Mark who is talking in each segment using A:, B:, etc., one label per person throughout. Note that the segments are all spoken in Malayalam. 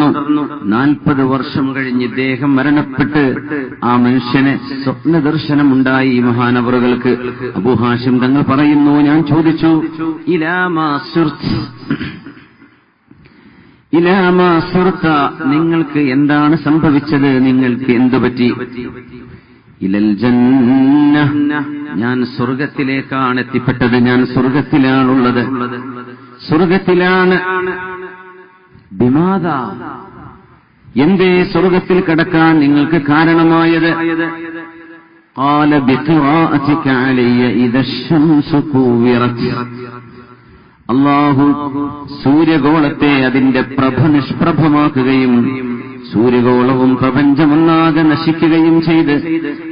A: തുടർന്നു. 40 വർഷം കഴിഞ്ഞ് ഇദ്ദേഹം മരണപ്പെട്ട് ആ മനുഷ്യനെ സ്വപ്നദർശനമുണ്ടായി മഹാനവറുകൾക്ക്. അബൂ ഹാഷിം തങ്ങൾ പറയുന്നു, ഞാൻ ചോദിച്ചു, ഇലാമാ സുർത, നിങ്ങൾക്ക് എന്താണ് സംഭവിച്ചത്, നിങ്ങൾക്ക് എന്തുപറ്റി? ഇലൽ ജന്ന, ഞാൻ സ്വർഗത്തിലേക്കാണ് എത്തിപ്പെട്ടത്, ഞാൻ സ്വർഗത്തിലാണുള്ളത്, സ്വർഗത്തിലാണ്. ബിമാദാ, എന്തേ സ്വർഗത്തിൽ കടക്കാൻ നിങ്ങൾക്ക് കാരണമായത്? ഖാല ബിഖിറാഅതിക അലയ്യ ഇദാ ശംസു കുവിറത്. അല്ലാഹു സൂര്യഗോളത്തെ അതിന്റെ പ്രഭ നിഷ്പ്രഭമാക്കുകയും സൂര്യഗോളവും പ്രപഞ്ചമൊന്നാകെ നശിക്കുകയും ചെയ്ത്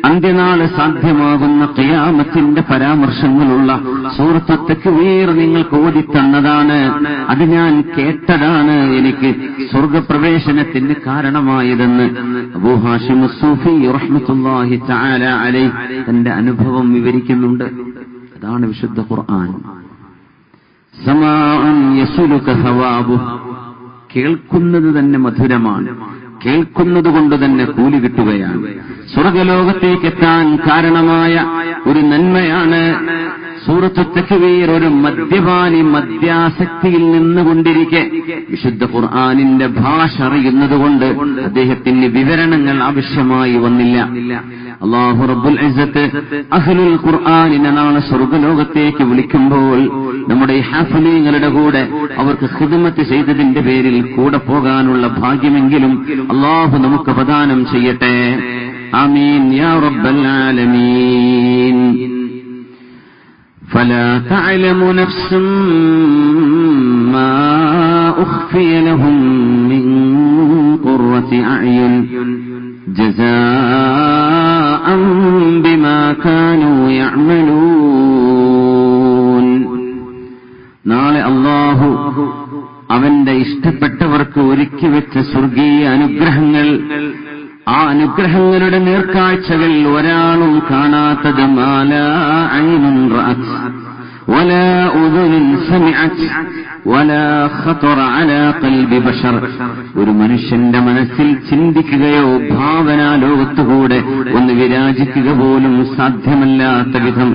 A: അന്ത്യനാള് സാധ്യമാകുന്ന ഖിയാമത്തിന്റെ പരാമർശങ്ങളുള്ള സൂറത്ത് തക്വീർ നിങ്ങൾക്ക് ഓതിത്തന്നതാണ്. അത് ഞാൻ കേട്ടതാണ് എനിക്ക് സ്വർഗപ്രവേശനത്തിന് കാരണമായതെന്ന് അബൂ ഹാഷിം അസ്സൂഫി റഹ്മത്തുള്ളാഹി തആല അലൈഹി തന്റെ അനുഭവം വിവരിക്കുന്നുണ്ട്. അതാണ് വിശുദ്ധ ഖുർആൻ. സമാഅൻ യസുലുക സവാബു, കേൾക്കുന്നത് തന്നെ മധുരമാണ്, കേൾക്കുന്നത് കൊണ്ട് തന്നെ കൂലി കിട്ടുകയാണ്. സ്വർഗലോകത്തേക്കെത്താൻ കാരണമായ ഒരു നന്മയാണ് സൂറത്തു തക്വീർ. ഒരു മദ്യപാനി മദ്യാസക്തിയിൽ നിന്നുകൊണ്ടിരിക്കെ വിശുദ്ധ ഖുർആനിന്റെ ഭാഷ അറിയുന്നതുകൊണ്ട് അദ്ദേഹത്തിന് വിവരണങ്ങൾ ആവശ്യമായി വന്നില്ല. അല്ലാഹു റബ്ബുൽ ഇസ്സത്ത് അഹ്ലുൽ ഖുർആനിനെ നാളെ സ്വർഗലോകത്തേക്ക് വിളിക്കുമ്പോൾ നമ്മുടെ ഈ ഹാഫിളീങ്ങളുടെ കൂടെ അവർക്ക് ഖിദ്മത്ത് ചെയ്തതിന്റെ പേരിൽ കൂടെ പോകാനുള്ള ഭാഗ്യമെങ്കിലും അല്ലാഹു നമുക്ക് പ്രദാനം ചെയ്യട്ടെ. ആമീൻ യാ റബ്ബൽ ആലമീൻ. فلا تعلم نفس ما أخفي لهم من قرة أعين جزاء بما كانوا يعملون. നാളെ അല്ലാഹു അവന്റെ ഇഷ്ടപ്പെട്ടവർക്ക് ഒരുക്കി വെച്ച സ്വർഗീയ അനുഗ്രഹങ്ങൾ, ആ അനുഗ്രഹങ്ങളുടെ നേർക്കാഴ്ചകൾ ഒരാളും കാണാത്തത്. മാലാ ഐനുൻ റഅത് വലാ ഉദുനുൻ സമിഅത് വലാ ഖതറ അലാ ഖൽബി ബശർ. ഒരു മനുഷ്യന്റെ മനസ്സിൽ ചിന്തിക്കുകയോ ഭാവനാ ലോകത്തുകൂടെ ഒന്ന് വിരാജിക്കുക പോലും സാധ്യമല്ലാത്ത വിധം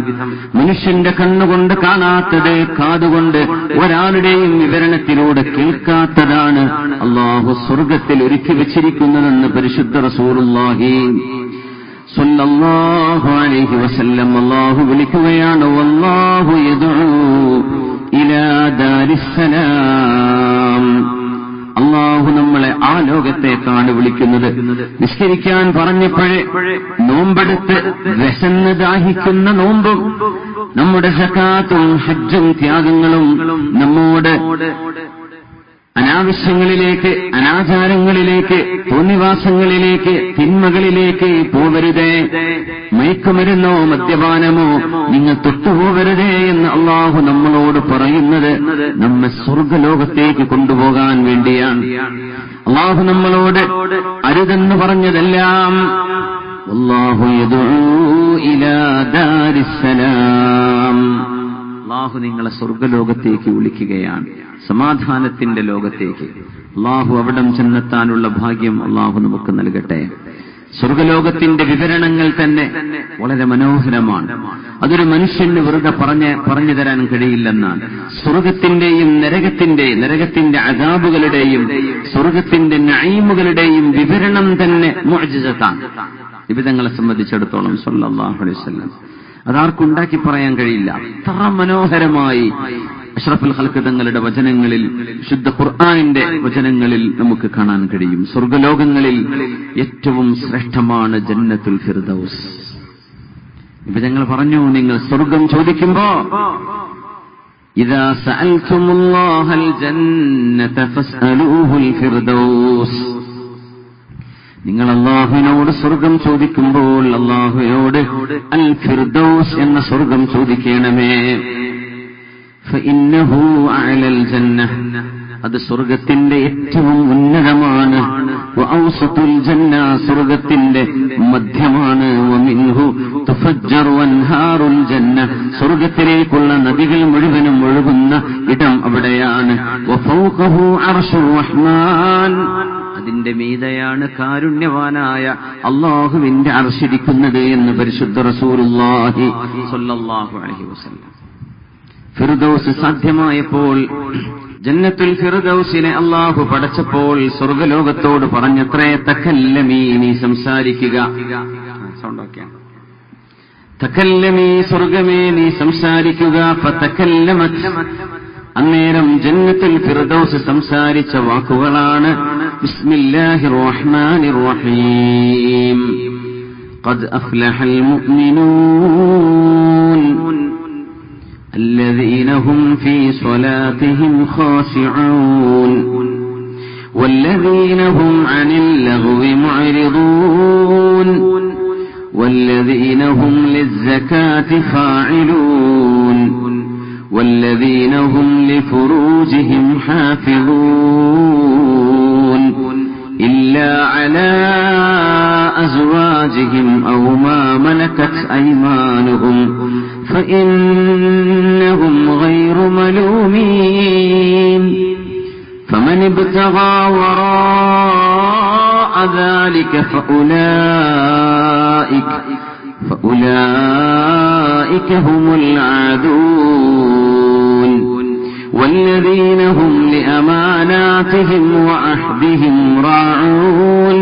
A: മനുഷ്യന്റെ കണ്ണുകൊണ്ട് കാണാത്തത്, കാതുകൊണ്ട് ഒരാളുടെയും വിവരണത്തിലൂടെ കേൾക്കാത്തതാണ് അല്ലാഹു സ്വർഗത്തിൽ ഒരുക്കി വെച്ചിരിക്കുന്നതെന്ന് പരിശുദ്ധ റസൂലുള്ളാഹി സ്വല്ലല്ലാഹു അലൈഹി വസല്ലം അല്ലാഹു വിളിക്കുകയാണ്. വല്ലാഹു യദ്ഉ ഇലാ ദാരിസ്സലാം. അല്ലാഹു നമ്മളെ ആ ലോകത്തേക്കാണ് വിളിക്കുന്നത്. നിസ്കരിക്കാൻ പറഞ്ഞപ്പോഴേ നോമ്പെടുത്ത് വിശന്ന് ദാഹിക്കുന്ന നോമ്പും നമ്മുടെ സകാത്തും ഹജ്ജും ത്യാഗങ്ങളും നമ്മോട് അനാവശ്യങ്ങളിലേക്ക്, അനാചാരങ്ങളിലേക്ക്, തോന്നിവാസങ്ങളിലേക്ക്, തിന്മകളിലേക്ക് പോവരുതേ. മയക്കുമരുന്നോ മദ്യപാനമോ നിങ്ങൾ തൊട്ടുപോകരുതേ എന്ന് അല്ലാഹു നമ്മളോട് പറയുന്നത് നമ്മെ സ്വർഗലോകത്തേക്ക് കൊണ്ടുപോകാൻ വേണ്ടിയാണ്. അല്ലാഹു നമ്മളോട് അരുതെന്ന് പറഞ്ഞതെല്ലാം വല്ലാഹു യദ്ഉ ഇലാ ദാരിസ്സലാം. അല്ലാഹു നിങ്ങളെ സ്വർഗലോകത്തേക്ക് വിളിക്കുകയാണ്, സമാധാനത്തിന്റെ ലോകത്തേക്ക്. അല്ലാഹു അവിടം ചെന്നെത്താനുള്ള ഭാഗ്യം അല്ലാഹു നമുക്ക് നൽകട്ടെ. സ്വർഗലോകത്തിന്റെ വിവരണങ്ങൾ തന്നെ വളരെ മനോഹരമാണ്. അതൊരു മനുഷ്യന് വെറുതെ പറഞ്ഞു തരാൻ കഴിയില്ലെന്നാണ്. സ്വർഗത്തിന്റെയും നരകത്തിന്റെ അദാബുകളുടെയും സ്വർഗത്തിന്റെ നഈമുകളുടെയും വിവരണം തന്നെ മുഅ്ജിസത്താണ് നിബിതങ്ങളെ സംബന്ധിച്ചിടത്തോളം സ്വല്ലല്ലാഹു അലൈഹി വസല്ലം. അതാർക്കുണ്ടാക്കി പറയാൻ കഴിയില്ല. അത്ര മനോഹരമായി അഷ്റഫുൽ ഖൽഖ് തങ്ങളുടെ വചനങ്ങളിൽ, ശുദ്ധ ഖുർആനിന്റെ വചനങ്ങളിൽ നമുക്ക് കാണാൻ കഴിയും. സ്വർഗലോകങ്ങളിൽ ഏറ്റവും ശ്രേഷ്ഠമാണ് ജന്നത്തുൽ ഫിർദൗസ്. ഇപ്പൊ ഞങ്ങൾ പറഞ്ഞു, നിങ്ങൾ സ്വർഗം ചോദിക്കുമ്പോ ഇദാ സഅൽതുമുല്ലാഹൽ ജന്നത ഫസ്അലൂഹുൽ ഫിർദൗസ്. നിങ്ങൾ അല്ലാഹുവിനോട് സ്വർഗം ചോദിക്കുമ്പോൾ അല്ലാഹുവിനോട് അൽ ഫിർദൗസ് എന്ന സ്വർഗം ചോദിക്കണമേ. ഫഇന്നഹു അഅലൽ ജന്നഹ, അത് സ്വർഗത്തിന്റെ ഏറ്റവും ഉന്നതമാണ്. വഔസതുൽ ജന്ന, സ്വർഗത്തിന്റെ മധ്യമാണ്. വമിൻഹു തുഫജ്ജറു അൻഹാറുൽ ജന്ന, സ്വർഗത്തിലേക്കുള്ള നദികൾ മുഴുവനും ഒഴുകുന്ന ഇടം അവിടെയാണ്. വഫൗഖഹു അർശുർ റഹ്മാൻ, അതിന്റെ മീതെയാണ് കാരുണ്യവാനായ അല്ലാഹുവിന്റെ അർശിരിക്കുന്നത് എന്ന് പരിശുദ്ധ റസൂലുള്ളാഹി സ്വല്ലല്ലാഹു അലൈഹി വസല്ലം. ഫിർദൗസ് സാധ്യമായപ്പോൾ, ജന്നത്തുൽ ഫിർദൗസിനെ അല്ലാഹു പടച്ചപ്പോൾ സ്വർഗ്ഗലോകത്തോട് പറഞ്ഞത്രേ, തകല്ലമീ, നീ സംസാരിക്കുക. തകല്ലമീ, സ്വർഗ്ഗമേ നീ സംസാരിക്കുക. ഫതകല്ലമത്, അന്നേരം ജന്നത്തുൽ ഫിർദൗസ് സംസാരിച്ച വാക്കുകളാണ് ബിസ്മില്ലാഹിർ റഹ്മാനിർ റഹീം. ഖദ് അഫ്ലഹൽ മുഅ്മിനൂൻ الذين هم في صلاتهم خاشعون والذين هم عن اللغو معرضون والذين هم للزكاة فاعلون والذين هم لفروجهم حافظون إلا على أزواجهم أو ما ملكت أيمانهم فإنهم غير ملومين فمن ابتغى وراء ذلك فأولئك هم العادون والذين هم لأماناتهم وعهدهم راعون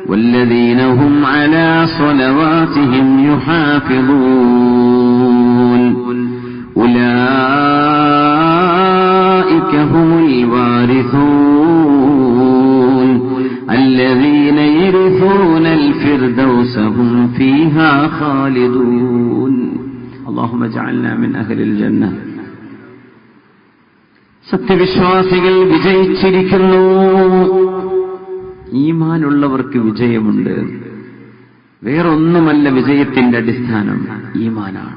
A: والذين هم على صلواتهم يحافظون أولئك هم الوارثون الذين يرثون الفردوس هم فيها خالدون اللهم اجعلنا من أهل الجنة. സത്യവിശ്വാസികൾ വിജയിച്ചിരിക്കുന്നു. ഈമാനുള്ളവർക്ക് വിജയമുണ്ട്. വേറൊന്നുമല്ല വിജയത്തിന്റെ അടിസ്ഥാനം, ഈമാനാണ്.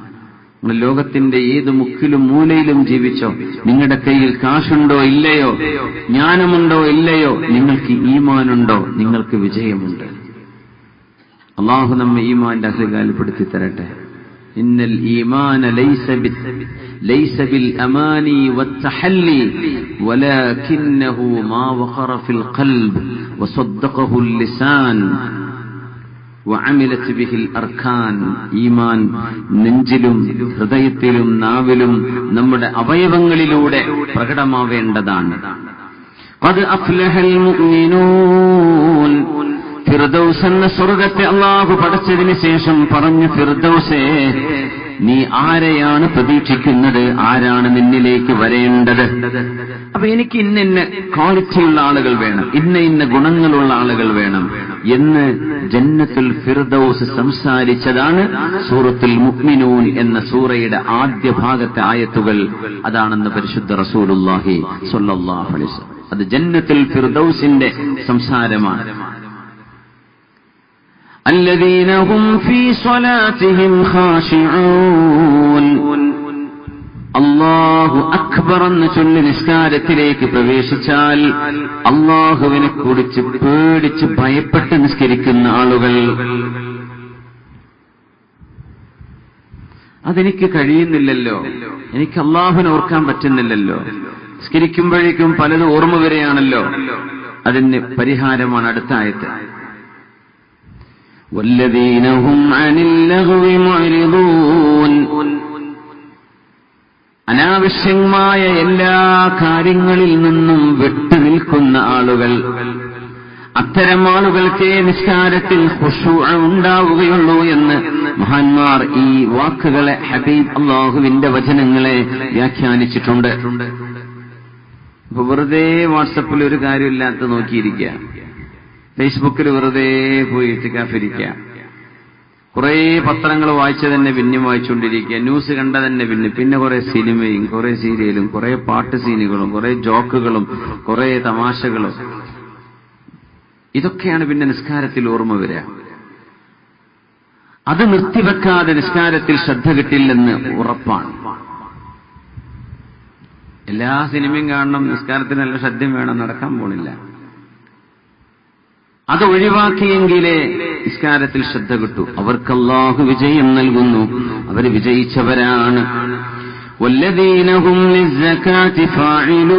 A: നിങ്ങൾ ലോകത്തിന്റെ ഏത് മുക്കിലും മൂലയിലും ജീവിച്ചോ, നിങ്ങളുടെ കയ്യിൽ കാശുണ്ടോ ഇല്ലയോ, ജ്ഞാനമുണ്ടോ ഇല്ലയോ, നിങ്ങൾക്ക് ഈമാനുണ്ടോ, നിങ്ങൾക്ക് വിജയമുണ്ട്. അല്ലാഹു നമ്മെ ഈമാന്റെ അഹ്ലുകാൽപ്പെടുത്തി തരട്ടെ. ഇന്നൽ ഈമാന ലൈസ ബിൽ അമാനി വത്തഹല്ലി വലാകിന്നഹു മാ വഖറ ഫിൽ ഖൽബ് വസദ്ദഖഹു ലിസാൻ വഅമിലത് ബിഹിൽ അർക്കാൻ. ഈമാൻ നെഞ്ചിലും ഹൃദയത്തിലും നാവിലും നമ്മുടെ അവയവങ്ങളിലൂടെ പ്രകടമാവേണ്ടതാണ്. ഖദ് അഫ്ലഹൽ മുഅ്മിനൂൻ. ഫിർദൗസ് എന്ന സ്വർഗ്ഗത്തെ അല്ലാഹു പടച്ചതിന് ശേഷം പറഞ്ഞു, ഫിർദൗസേ, നീ ആരെയാണ് പ്രതീക്ഷിക്കുന്നത്, ആരാണ് നിന്നിലേക്ക് വരേണ്ടത്? അപ്പൊ എനിക്ക് ഇന്ന ക്വാളിറ്റിയുള്ള ആളുകൾ വേണം, ഇന്ന ഗുണങ്ങളുള്ള ആളുകൾ വേണം എന്ന് ജന്നത്തുൽ ഫിർദൗസ് സംസാരിച്ചതാണ് സൂറത്തുൽ മുഅ്മിനൂൻ എന്ന സൂറയുടെ ആദ്യ ഭാഗത്തെ ആയത്തുകൾ. അതാണെന്ന് പരിശുദ്ധ റസൂലുള്ളാഹി സ്വല്ലല്ലാഹു അലൈഹി വസല്ലം. അത് ജന്നത്തുൽ ഫിർദൗസിന്റെ സംസാരമാണ്. الذين هم في صلاتهم خاشعون. അല്ലാഹു അക്ബർ എന്ന് ചൊല്ലി നിസ്കാരത്തിലേക്ക് പ്രവേശിച്ചാൽ അല്ലാഹുവിനെ കുറിച്ച് പേടിച്ച് ഭയപ്പെട്ട് നിസ്കരിക്കുന്ന ആളുകൾ. അതെനിക്ക് കഴിയുന്നില്ലല്ലോ, എനിക്ക് അല്ലാഹുവിനെ ഓർക്കാൻ പറ്റുന്നില്ലല്ലോ, നിസ്കരിക്കുമ്പോഴേക്കും പലതും ഓർമ്മ വരെയാണല്ലോ. അതിന് പരിഹാരമാണ് അടുത്ത ആയത്ത്. والذين هم عن اللغو معرضون. അനാവശ്യമായ എല്ലാ കാര്യങ്ങളിൽ നിന്നും വിട്ടുനിൽക്കുന്ന ആളുകൾ. അത്തരം ആളുകൾക്ക് നിസ്കാരത്തിൽ ഖുശൂഅ് ഉണ്ടാവുകയുള്ളൂ എന്ന് മഹാന്മാർ ഈ വാക്കുകളെ, ഹബീബ് അല്ലാഹുവിന്റെ വചനങ്ങളെ വ്യാഖ്യാനിച്ചിട്ടുണ്ട്. ഇപ്പൊ വെറുതെ വാട്സപ്പിൽ ഒരു കാര്യമില്ലാത്ത നോക്കിയിരിക്കുക, ഫേസ്ബുക്കിൽ വെറുതെ പോയി ഇത്തിക്കാഫിരിക്കുക, കുറെ പത്രങ്ങൾ വായിച്ച തന്നെ പിന്നെയും വായിച്ചുകൊണ്ടിരിക്കുക, ന്യൂസ് കണ്ട തന്നെ പിന്നെ കുറെ സിനിമയും കുറെ സീരിയലും കുറെ പാട്ട് സീനുകളും കുറെ ജോക്കുകളും കുറെ തമാശകളും. ഇതൊക്കെയാണ് പിന്നെ നിസ്കാരത്തിൽ ഓർമ്മ വരിക. അത് നിർത്തിവെക്കാതെ നിസ്കാരത്തിൽ ശ്രദ്ധ കിട്ടില്ലെന്ന് ഉറപ്പാണ്. എല്ലാ സിനിമയും കാണണം, നിസ്കാരത്തിന് നല്ല ശ്രദ്ധയും വേണം, നടക്കാൻ പോണില്ല. അത് ഒഴിവാക്കിയെങ്കിലേ നിസ്കാരത്തിൽ ശ്രദ്ധ കിട്ടൂ. അവർക്ക് അല്ലാഹു വിജയം നൽകുന്നു, അവർ വിജയിച്ചവരാണ്. വല്ലദീന ഹും ലിസ്സകാത്തി ഫാഇലൂൻ.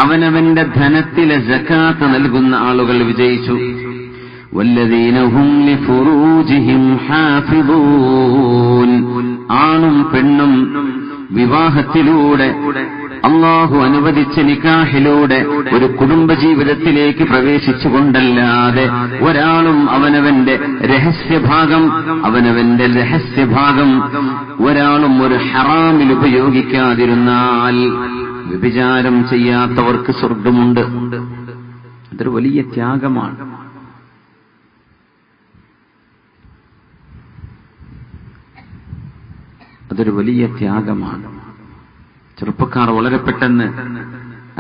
A: അവനവന്റെ ധനത്തിലെ സകാത്ത് നൽകുന്ന ആളുകൾ വിജയിച്ചു. വല്ലദീന ഹും ലിഫുറൂജിഹിം ഹാഫിദൂൻ, ആണും പെണ്ണും വിവാഹത്തിലൂടെ അല്ലാഹു അനുവദിച്ച നിക്കാഹിലൂടെ ഒരു കുടുംബജീവിതത്തിലേക്ക് പ്രവേശിച്ചുകൊണ്ടല്ലാതെ ഒരാളും അവനവന്റെ രഹസ്യഭാഗം ഒരാളും ഒരു ഹറാമിൽ ഉപയോഗിക്കാതിരുന്നാൽ വ്യഭിചാരം ചെയ്യാത്തവർക്ക് സ്വർഗമുണ്ട്. അതൊരു വലിയ ത്യാഗമാണ്. അതൊരു വലിയ ത്യാഗമാണ്. ചെറുപ്പക്കാർ വളരെ പെട്ടെന്ന്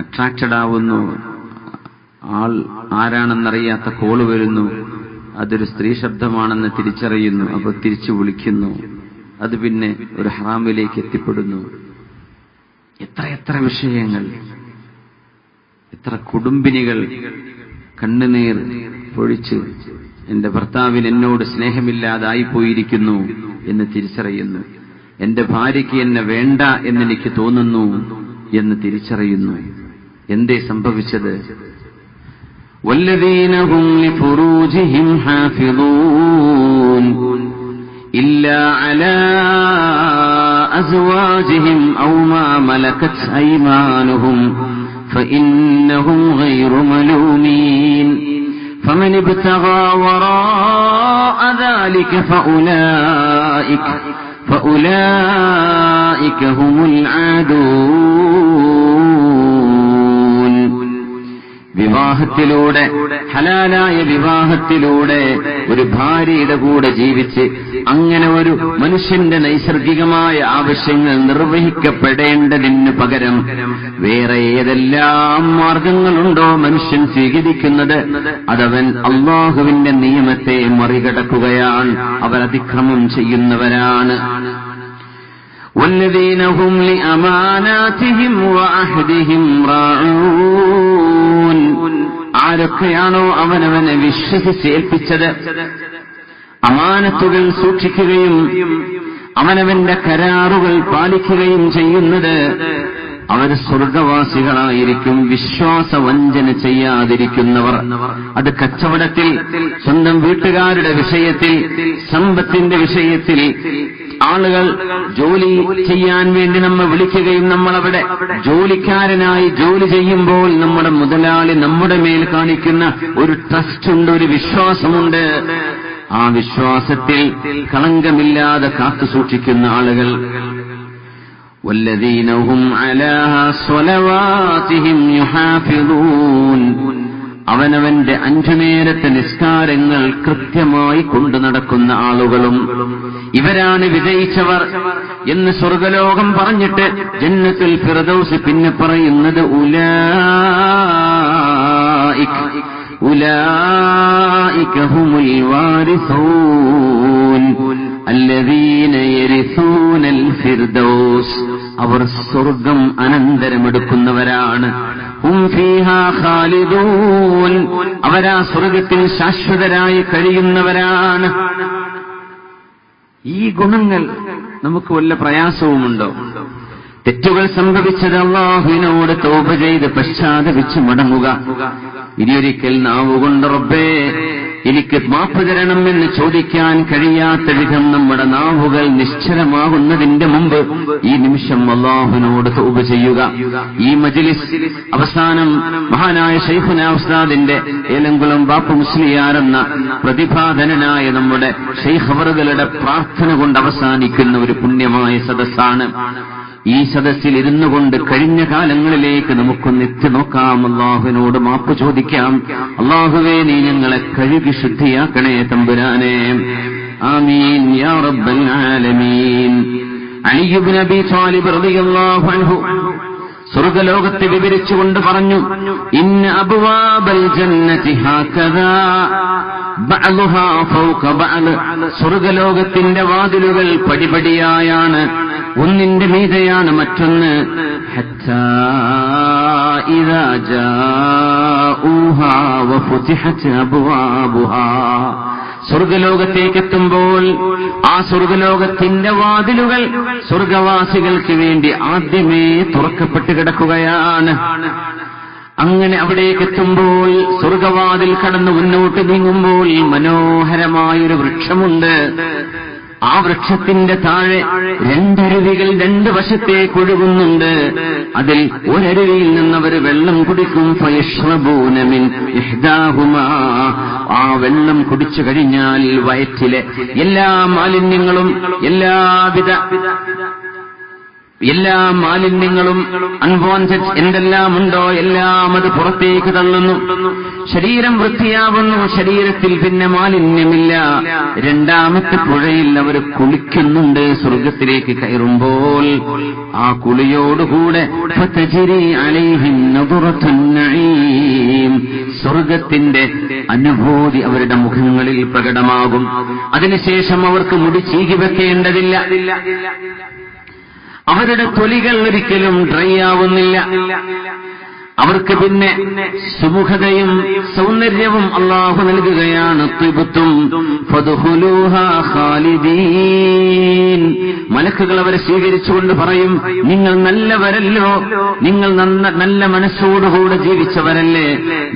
A: അട്രാക്റ്റഡ് ആവുന്നു. ആൾ ആരാണെന്നറിയാത്ത കോള് വരുന്നു, അതൊരു സ്ത്രീ ശബ്ദമാണെന്ന് തിരിച്ചറിയുന്നു, അപ്പോൾ തിരിച്ചു വിളിക്കുന്നു. അത് പിന്നെ ഒരു ഹറാമിലേക്ക് എത്തിപ്പെടുന്നു. എത്ര വിഷയങ്ങൾ, എത്ര കുടുംബിനികൾ കണ്ണുനീർ പൊഴിച്ച് എന്റെ ഭർത്താവിന് എന്നോട് സ്നേഹമില്ലാതായിപ്പോയിരിക്കുന്നു എന്ന് തിരിച്ചറിയുന്നു. എന്റെ ഭാര്യയ്ക്ക് എന്നെ വേണ്ട എന്നെനിക്ക് തോന്നുന്നു എന്ന് തിരിച്ചറിയുന്നു. എന്തേ സംഭവിച്ചത്? വല്ലദീന ഹും ലിഫുറൂജിഹിം ഹാഫിളൂൻ ഇല്ലാ അലാ അസ്വാജിഹിം ഔ മാ മലകത് അയ്മാനുഹും ഫഇന്നഹും ഗൈറു മലൂമീൻ ഫമൻ ഇബ്തഗാ വറാഅ ദാലിക فأولئك هم العادون. വിവാഹത്തിലൂടെ, ഹലാലായ വിവാഹത്തിലൂടെ ഒരു ഭാര്യയുടെ കൂടെ ജീവിച്ച് അങ്ങനെ ഒരു മനുഷ്യന്റെ നൈസർഗികമായ ആവശ്യങ്ങൾ നിർവഹിക്കപ്പെടേണ്ടതിന് പകരം വേറെ ഏതെല്ലാം മാർഗങ്ങളുണ്ടോ മനുഷ്യൻ സ്വീകരിക്കുന്നത്, അതവൻ അല്ലാഹുവിന്റെ നിയമത്തെ മറികടക്കുകയാണ്. അവർ അതിക്രമം ചെയ്യുന്നവരാണ്. والذين هم لأماناتهم وعهدهم راعون. ആരൊക്കെയാണോ അവനവനെ വിശ്വസിച്ചേൽപ്പിച്ചത്, അമാനത്തുകൾ സൂക്ഷിക്കുകയും അവനവന്റെ കരാറുകൾ പാലിക്കുകയും ചെയ്യുന്നത്, അവർ സ്വർഗവാസികളായിരിക്കും. വിശ്വാസവഞ്ചന ചെയ്യാതിരിക്കുന്നവർ, അത് കച്ചവടത്തിൽ, സ്വന്തം വീട്ടുകാരുടെ വിഷയത്തിൽ, സമ്പത്തിന്റെ വിഷയത്തിൽ, ആളുകൾ ജോലി ചെയ്യാൻ വേണ്ടി നമ്മെ വിളിക്കുകയും നമ്മളവിടെ ജോലിക്കാരനായി ജോലി ചെയ്യുമ്പോൾ നമ്മുടെ മുതലാളി നമ്മുടെ മേൽ കാണിക്കുന്ന ഒരു ട്രസ്റ്റ് ഉണ്ട്, ഒരു വിശ്വാസമുണ്ട്. ആ വിശ്വാസത്തിൽ കളങ്കമില്ലാതെ കാത്തു സൂക്ഷിക്കുന്ന ആളുകൾ. والذين هم على صلواتهم يحافظون. അവനവന്റെ 5 നേരത്തെ നിസ്കാരങ്ങൾ കൃത്യമായി കൊണ്ടു നടക്കുന്ന ആളുകളും. ഇവരാണ് വിജയിച്ചവർ എന്ന് സ്വർഗലോകം പറഞ്ഞിട്ട് ജന്നത്തുൽ ഫിർദൗസ് പിന്നെ പറയുന്നത് ഉലൈക ഹുമുൽ വാരിസൂൻ അല്ലദീന യരിസൂനൽ ഫിർദൗസ്. അവർ സ്വർഗം അനന്തരമെടുക്കുന്നവരാണ്. ഹും ഫീഹാ ഖാലിദൂൻ. അവരാ സ്വർഗത്തിൽ ശാശ്വതരായി കഴിയുന്നവരാണ്. ഈ ഗുണങ്ങൾ നമുക്ക് വല്ല പ്രയാസവുമുണ്ടോ? തെറ്റുകൾ സംഭവിച്ചത് അല്ലാഹുവിനോട് തൗബ ചെയ്ത് പശ്ചാത്തപിച്ച് മടങ്ങുക. ഇനിയൊരിക്കൽ നാവുകൊണ്ട് റബ്ബേ എനിക്ക് മാപ്പ് തരണം എന്ന് ചോദിക്കാൻ കഴിയാത്ത വിധം നമ്മുടെ നാവുകൾ നിശ്ചലമാകുന്നതിന്റെ മുമ്പ് ഈ നിമിഷം അല്ലാഹുവിനോട് തൗബ ചെയ്യുക. ഈ മജ്ലിസ് അവസാനം മഹാനായ ശൈഖുനാ ഉസ്താദിന്റെ ഏലംകുളം ബാപ്പു മുസ്ലിയാർ എന്ന പ്രതിഭാധനനായ നമ്മുടെ ശൈഖ് അവറുകളുടെ പ്രാർത്ഥന കൊണ്ട് അവസാനിക്കുന്ന ഒരു പുണ്യമായ സദസ്സാണ്. ഈ സദസ്സിൽ ഇരുന്നു കൊണ്ട് കഴിഞ്ഞ കാലങ്ങളിലേക്ക് നമുക്കൊന്ന് എത്തി നോക്കാം. അല്ലാഹുവിനോട് മാപ്പ് ചോദിക്കാം. അല്ലാഹുവേ, നീ ഞങ്ങളെ കഴുകി ശുദ്ധിയാക്കണേ തമ്പുരാനെ. ആമീൻ യാ റബ്ബൽ ആലമീൻ. അലി ഇബ്നു അബീ ത്വാലിബ് റളിയല്ലാഹു അൻഹു സ്വർഗ്ഗലോകത്തെ വിവരിച്ചുകൊണ്ട് പറഞ്ഞു, ഇന്ന അബ്വാബൽ ജന്നതി ഹാകദാ ബഅലുഹാ ഫൗക ബഅൽ. സ്വർഗ്ഗലോകത്തിന്റെ വാതിലുകൾ പടിപടിയായാണ്, ഒന്നിന്റെ മീതെയാണ് മറ്റൊന്ന്. ഹത്താ ഇദാ ജാഊഹാ വഫുതിഹത് അബ്വാബുഹാ. സ്വർഗലോകത്തേക്കെത്തുമ്പോൾ ആ സ്വർഗലോകത്തിന്റെ വാതിലുകൾ സ്വർഗവാസികൾക്ക് വേണ്ടി ആദ്യമേ തുറക്കപ്പെട്ട് കിടക്കുകയാണ്. അങ്ങനെ അവിടേക്കെത്തുമ്പോൾ സ്വർഗവാതിൽ കടന്ന് മുന്നോട്ട് നീങ്ങുമ്പോൾ മനോഹരമായൊരു വൃക്ഷമുണ്ട്. ആ വൃക്ഷത്തിന്റെ താഴെ രണ്ടരുവികൾ രണ്ട് വശത്തേക്ക് ഒഴുകുന്നുണ്ട്. അതിൽ ഒരരുവിയിൽ നിന്നവർ വെള്ളം കുടിക്കും. ഫയശ്റബൂന മിൻ ഇഹ്ദാഹുമാ, ആ വെള്ളം കുടിച്ചു കഴിഞ്ഞാൽ വയറ്റിലെ എല്ലാ മാലിന്യങ്ങളും എല്ലാ മാലിന്യങ്ങളും അൺവാണ്ടഡ് എന്തെല്ലാം ഉണ്ടോ എല്ലാം അത് പുറത്തേക്ക് തള്ളുന്നു. ശരീരം വൃത്തിയാവുന്നു. ശരീരത്തിൽ പിന്നെ മാലിന്യമില്ല. രണ്ടാമത്തെ പുഴയിൽ അവർ കുളിക്കുന്നുണ്ട്. സ്വർഗത്തിലേക്ക് കയറുമ്പോൾ ആ കുളിയോടുകൂടെ ഫതജ്രി അലൈഹിം നദറത്തുൻ നഈം, സ്വർഗത്തിന്റെ അനുഭൂതി അവരുടെ മുഖങ്ങളിൽ പ്രകടമാകും. അതിനുശേഷം അവർക്ക് മുടി ചീകി വെക്കേണ്ടതില്ല. അവരുടെ തൊലികൾ ഒരിക്കലും ഡ്രൈ ആവുന്നില്ല. അവർക്ക് പിന്നെ സുമുഖതയും സൗന്ദര്യവും അല്ലാഹു നൽകുകയാണ്. തിബ്തും ഫദ്ഖുലൂഹാ ഖാലിദീൻ, മലക്കുകൾ അവരെ സ്വീകരിച്ചുകൊണ്ട് പറയും, നിങ്ങൾ നല്ലവരല്ലോ, നിങ്ങൾ നല്ല മനസ്സോടുകൂടെ ജീവിച്ചവരല്ലേ,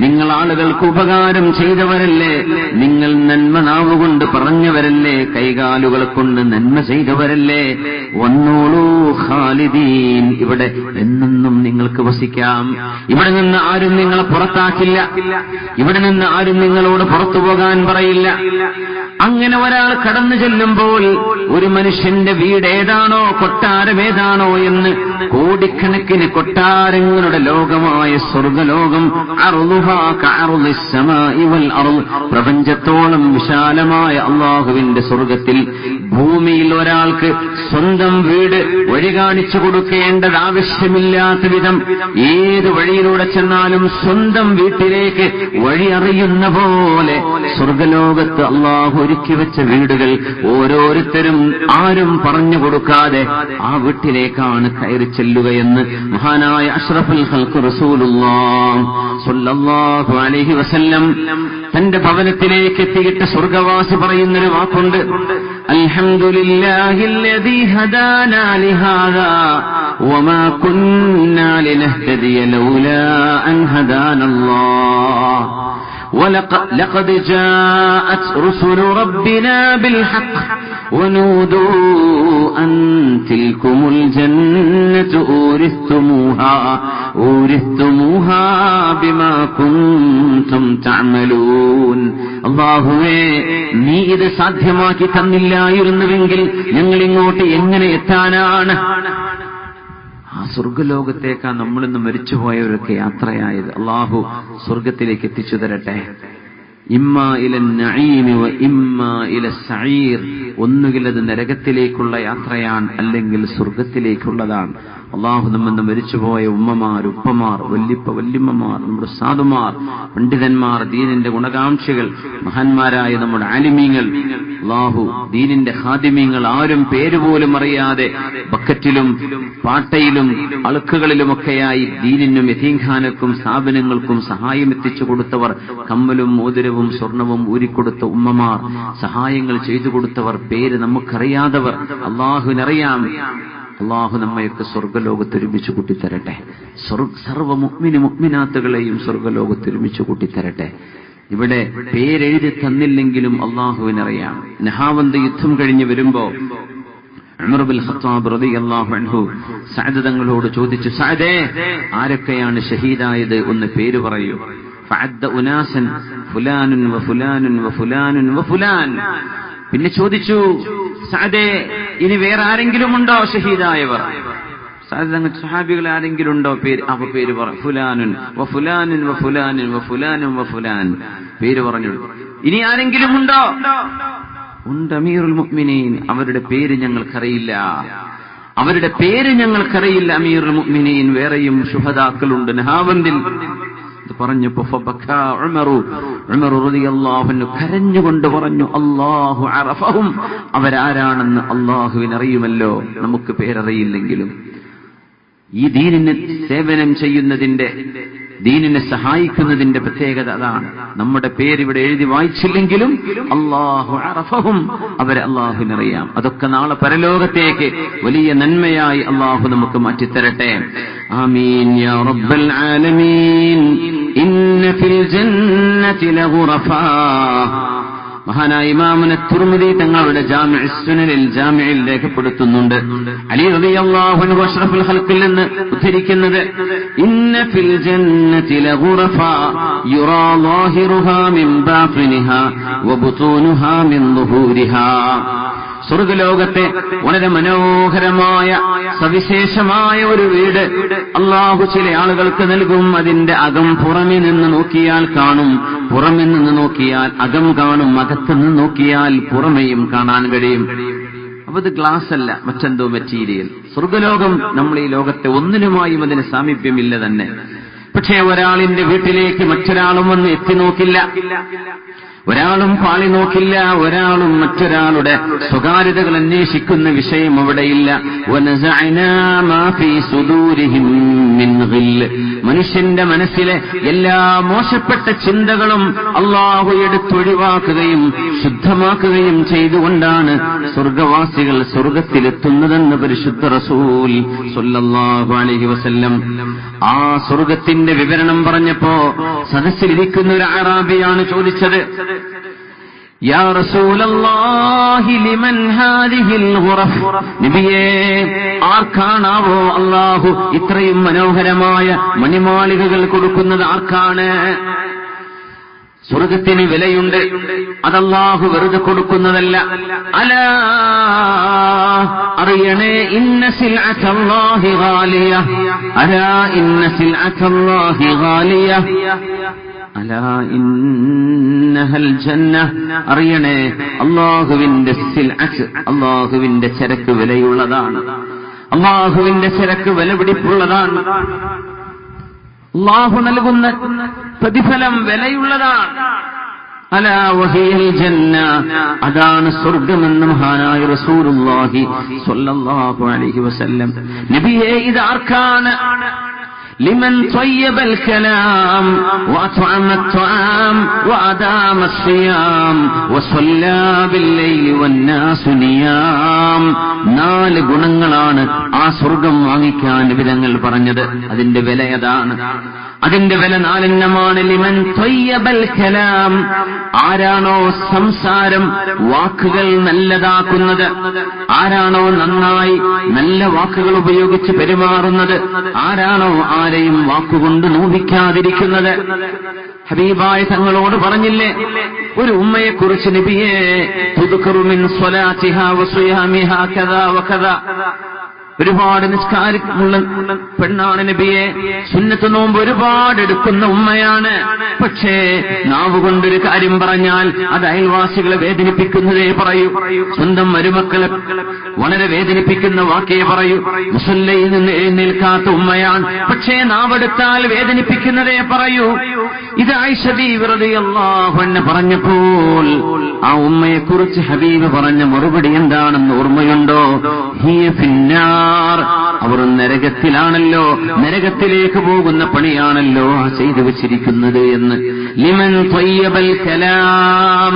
A: നിങ്ങൾ ആളുകൾക്ക് ഉപകാരം ചെയ്തവരല്ലേ, നിങ്ങൾ നന്മ നാവുകൊണ്ട് പറഞ്ഞവരല്ലേ, കൈകാലുകൾ കൊണ്ട് നന്മ ചെയ്തവരല്ലേ, വന്നോളൂ ഖാലിദീൻ, ഇവിടെ എന്നെന്നും നിങ്ങൾക്ക് വസിക്കാം. ഇവിടെ നിന്ന് ആരും നിങ്ങളെ പുറത്താക്കില്ല. ഇവിടെ നിന്ന് ആരും നിങ്ങളോട് പുറത്തു പോകാൻ പറയില്ല. അങ്ങനെ ഒരാൾ കടന്നു ചെല്ലുമ്പോൾ ഒരു മനുഷ്യന്റെ വീട് ഏതാണോ കൊട്ടാരം ഏതാണോ എന്ന് കോടിക്കണക്കിന് കൊട്ടാരങ്ങളുടെ ലോകമായ സ്വർഗലോകം പ്രപഞ്ചത്തോളം വിശാലമായ അള്ളാഹുവിന്റെ സ്വർഗത്തിൽ ഭൂമിയിൽ ഒരാൾക്ക് സ്വന്തം വീട് വഴി കാണിച്ചു കൊടുക്കേണ്ടത് ആവശ്യമില്ലാത്ത വിധം ഏത് വഴിയിലൂടെ ചെന്നാലും സ്വന്തം വീട്ടിലേക്ക് വഴി അറിയുന്ന പോലെ സ്വർഗലോകത്ത് അള്ളാഹു ഒരുക്കി വെച്ച വീടുകൾ ഓരോരുത്തരും ആരും പറഞ്ഞു കൊടുക്കാതെ ആ വീട്ടിലേക്കാണ് കയറി ചെല്ലുകയെന്ന് മഹാനായ അഷ്റഫുൽ ഖൽഖ് റസൂലുള്ളാഹി സ്വല്ലല്ലാഹു അലൈഹി വസല്ലം തന്റെ ഭവനത്തിലേക്ക് എത്തിയിട്ട് സ്വർഗവാസി പറയുന്നൊരു വാക്കുണ്ട്, അൽഹംദുലില്ലാഹില്ലദീ ഹദാനാ ലിഹാദാ വമാ കുന്നാ ലിനഹ്തദിയ ലൗലാ അൻ ഹദാനല്ലാഹ് ولقد جاءت رسل ربنا بالحق ونودوا أن تلكم الجنة أورثتموها بما كنتم تعملون. അല്ലാഹുവേ, നീ ഇത് സാധ്യമാക്കി തന്നില്ലായിരുന്നുവെങ്കിൽ ഞങ്ങൾ ഇങ്ങോട്ട് എങ്ങനെ എത്താനാണ്? ആ സ്വർഗലോകത്തേക്കാ നമ്മളിന്ന് മരിച്ചുപോയവരൊക്കെ യാത്രയായത്. അള്ളാഹു സ്വർഗത്തിലേക്ക് എത്തിച്ചു തരട്ടെ. ഇമ്മാ ഇലൻ നഈമി വ ഇമ്മാ ഇല സഈർ, ഒന്നുകിൽ അത് നരകത്തിലേക്കുള്ള യാത്രയാണ്, അല്ലെങ്കിൽ സ്വർഗത്തിലേക്കുള്ളതാണ്. അള്ളാഹു നമ്മെന്ന് മരിച്ചുപോയ ഉമ്മമാർ, ഉപ്പമാർ, വല്യമ്മമാർ, നമ്മുടെ സാധുമാർ, പണ്ഡിതന്മാർ, ദീനിന്റെ ഗുണകാംക്ഷികൾ, മഹാന്മാരായ നമ്മുടെ ആലിമീങ്ങൾ, അള്ളാഹു ദീനിന്റെ ഖാദിമീങ്ങൾ, ആരും പേരുപോലും അറിയാതെ ബക്കറ്റിലും പാട്ടയിലും അളുക്കുകളിലുമൊക്കെയായി ദീനിനും യതീംഖാനക്കും സ്ഥാപനങ്ങൾക്കും സഹായം എത്തിച്ചു കൊടുത്തവർ, കമ്മലും മോതിരവും സ്വർണവും ഊരിക്കൊടുത്ത ഉമ്മമാർ, സഹായങ്ങൾ ചെയ്തു കൊടുത്തവർ, പേര് നമുക്കറിയാത്തവർ, അള്ളാഹുവിനറിയാം. അള്ളാഹു നമ്മയൊക്കെ സ്വർഗലോകത്ത് ഒരുമിച്ച് കൂട്ടിത്തരട്ടെ. സർവ്വ മുഅ്മിനാത്തുകളെയും സ്വർഗലോകത്ത് ഒരുമിച്ച് കൂട്ടിത്തരട്ടെ. ഇവിടെ പേരെഴുതി തന്നില്ലെങ്കിലും അള്ളാഹുവിനറിയാം. നഹാവന്ത് യുദ്ധം കഴിഞ്ഞ് വരുമ്പോ ഉമർ ബിൻ ഖത്താബ് റളിയല്ലാഹു അൻഹു സഅദ് തങ്ങളോട് ചോദിച്ചു, സഅദേ, ആരൊക്കെയാണ് ഷഹീദായത് ഒന്ന് പേര് പറയൂ. ഫഅദ്ദ ഉനാസൻ ഫുലാനുൻ വ ഫുലാനുൻ വ ഫുലാനുൻ വ ഫുലാൻ. പിന്നെ ചോദിച്ചു, സഅദേ, ഇനി വേറെ ആരെങ്കിലും ഉണ്ടോ ഷഹീദായവർ? സഅദ് തങ്ങൾ സ്വഹാബികൾ ആരെങ്കിലും ഉണ്ടോ? പേര് പറ. ഫുലാനുൻ വ ഫുലാനുൻ വ ഫുലാനുൻ വ ഫുലാനുൻ വ ഫുലാൻ. പേര് പറഞ്ഞു. ഇനി ആരെങ്കിലും ഉണ്ടോ? ഉണ്ട്, അമീറുൽ മുഅ്മിനീൻ. അവരുടെ പേര് ഞങ്ങൾക്കറിയില്ല. അമീറുൽ മുഅ്മിനീൻ. വേറെയും ശുഹദാക്കളുണ്ട് നഹാവന്തിൽ. പറഞ്ഞപ്പോ ഉമർ റളിയല്ലാഹു അൻഹു കരഞ്ഞുകൊണ്ട് പറഞ്ഞു, അല്ലാഹു അറഫഹും, അവരാരാണെന്ന് അല്ലാഹുവിനറിയുമല്ലോ, നമുക്ക് പേരറിയില്ലെങ്കിലും. ഈ ദീനിന് സേവനം ചെയ്യുന്നതിന്റെ ദീനിനെ സഹായിക്കുന്നതിന്റെ പ്രത്യേകത അതാണ്. നമ്മുടെ പേര് ഇവിടെ എഴുതി വായിച്ചില്ലെങ്കിലും അല്ലാഹു അറഫഹും, അവരെ അല്ലാഹുവിനറിയാം. അതൊക്കെ നാളെ പരലോകത്തേക്ക് വലിയ നന്മയായി അല്ലാഹു നമുക്ക് മാറ്റിത്തരട്ടെ. ആമീൻ യാ റബ്ബൽ ആലമീൻ. ഇന്ന ഫിൽ ജന്നതി ലഗുറഫാ. മഹാനായ ഇമാമുന തുർമുദി തങ്ങളുടെ ജാമിഉ സുനനിൽ ജാമിഇൽ രേഖപ്പെടുത്തുന്നുണ്ട്. അലി റളിയല്ലാഹു അൻഹു അഷ്റഫുൽ ഖൽഖിൽ നിന്ന് ഉദ്ധരിക്കുന്നത്, ഇന്ന ഫിൽ ജന്നതി ലഗുറഫാ യുറാ ളാഹിറുഹാ മിൻ ബാതിനിഹാ വബുതൂനുഹാ മിൻ ളുഹൂരിഹാ. സ്വർഗ്ഗലോകത്തെ വളരെ മനോഹരമായ സവിശേഷമായ ഒരു വീട് അല്ലാഹു ചില ആളുകൾക്ക് നൽകും. അതിന്റെ അകം പുറമെ നിന്ന് നോക്കിയാൽ കാണും, പുറമെ നിന്ന് നോക്കിയാൽ അകം കാണും, അകത്ത് നിന്ന് നോക്കിയാൽ പുറമെയും കാണാൻ കഴിയും. അപ്പൊ ഇത് ഗ്ലാസ് അല്ല, മറ്റെന്തോ മെറ്റീരിയൽ. സ്വർഗ്ഗലോകം നമ്മൾ ഈ ലോകത്തെ ഒന്നിനുമായും അതിന് സാമീപ്യമില്ല തന്നെ. പക്ഷേ ഒരാളിന്റെ വീട്ടിലേക്ക് മറ്റൊരാളും വന്ന് എത്തി നോക്കില്ല, ഒരാളും പാളി നോക്കില്ല, ഒരാളും മറ്റൊരാളുടെ സ്വകാര്യതകൾ അന്വേഷിക്കുന്ന വിഷയം അവിടെയില്ല. മനുഷ്യന്റെ മനസ്സിലെ എല്ലാ മോശപ്പെട്ട ചിന്തകളും അല്ലാഹു എടുത്തൊഴിവാക്കുകയും ശുദ്ധമാക്കുകയും ചെയ്തുകൊണ്ടാണ് സ്വർഗവാസികൾ സ്വർഗത്തിലെത്തുന്നതെന്ന് പരിശുദ്ധ റസൂൽ സ്വല്ലല്ലാഹു അലൈഹി വസല്ലം. ആ സ്വർഗത്തിന്റെ വിവരണം പറഞ്ഞപ്പോ സദസ്സിലിരിക്കുന്ന ഒരു അറാബിയാണ് ചോദിച്ചത്, യാ റസൂലല്ലാഹി ലിമൻ ഹാദിഹിൽ ഗുറഫ്. നബിയേ, ആർക്കാണാവോ അല്ലാഹു ഇത്രയും മനോഹരമായ മണിമാളികകൾ കൊടുക്കുന്നത്? ആർക്കാണ്? സ്വർഗത്തിന് വിലയുണ്ട്, അതല്ലാഹു വെറുതെ കൊടുക്കുന്നതല്ല. അലാ അറിയണേ, ഇന്ന സിൽഅത്തല്ലാഹി ഗാലിയ. അലാ ഇന്ന സിൽഅത്തല്ലാഹി ഗാലിയ. അലാ ഇന്നഹൽ ജന്ന. അറിയണേ, അല്ലാഹുവിന്റെ സിൽഅത്ത്, അല്ലാഹുവിന്റെ ചരക്ക് വിലയുള്ളതാണ്, അല്ലാഹുവിന്റെ ചരക്ക് വിലപിടിപ്പുള്ളതാണ്, അല്ലാഹു നൽകുന്ന പ്രതിഫലം വിലയുള്ളതാണ്. അലാ വഹിയൽ ജന്ന, അതാണ് സ്വർഗ്ഗമെന്ന് മഹാനായ റസൂലുള്ളാഹി സ്വല്ലല്ലാഹു അലൈഹി വസല്ലം. നബിയേ, ഇത് ആർക്കാണ്? لمن طيب الكلام وأطعم الطعام وأدام الصيام وصلى بالليل والناس نيام. 4 ഗുണങ്ങളാണ് ആ സ്വർഗം വാങ്ങിക്കാൻ വിധങ്ങൾ പറഞ്ഞത്. അതിന്റെ വില അതാണ്. അതിന്റെ വില 4 ലിമൻ ത്വയ്യബൽ കലാം. ആരാണോ സംസാരം, വാക്കുകൾ നല്ലതാക്കുന്നത്, ആരാണോ നന്നായി നല്ല വാക്കുകൾ ഉപയോഗിച്ച് പെരുമാറുന്നത്, ആരാണോ ആരെയും വാക്കുകൊണ്ട് നോവിക്കാതിരിക്കുന്നത്. ഹബീബായ തങ്ങളോട് പറഞ്ഞില്ലേ, ഒരു ഉമ്മയെക്കുറിച്ച് നബിയേ, തുദ്കറു മിൻ സ്വലാത്തിഹാ വസിയാമിഹാ കദാ വകദാ. ഒരുപാട് നിസ്കാരമുള്ള പെണ്ണാണ് നബിയെ, സുന്നത്ത് നോമ്പ് ഒരുപാട് എടുക്കുന്ന ഉമ്മയാണ്. പക്ഷേ നാവുകൊണ്ടൊരു കാര്യം പറഞ്ഞാൽ അത് അയൽവാസികളെ വേദനിപ്പിക്കുന്നതേ പറയൂ, സ്വന്തം മരുമക്കളെ വളരെ വേദനിപ്പിക്കുന്ന വാക്കേ പറയൂ. മുസല്ലയിൽ നിന്ന് എഴുന്നേൽക്കാത്ത ഉമ്മയാണ്, പക്ഷേ നാവെടുത്താൽ വേദനിപ്പിക്കുന്നതേ പറയൂ. ഇത് ആയിഷ ബീവി റളിയല്ലാഹു അൻഹ പറഞ്ഞപ്പോൾ ആ ഉമ്മയെക്കുറിച്ച് ഹബീബ് പറഞ്ഞ മറുപടി എന്താണെന്ന് ഓർമ്മയുണ്ടോ? ഹിയ ഫിന്നാർ. അവർ നരകത്തിലാണല്ലോ, നരകത്തിലേക്ക് പോകുന്ന പണിയാണല്ലോ ആ ചെയ്തു വെച്ചിരിക്കുന്നത് എന്ന്. ലിമൻ ത്വയ്യബൽ കലാം.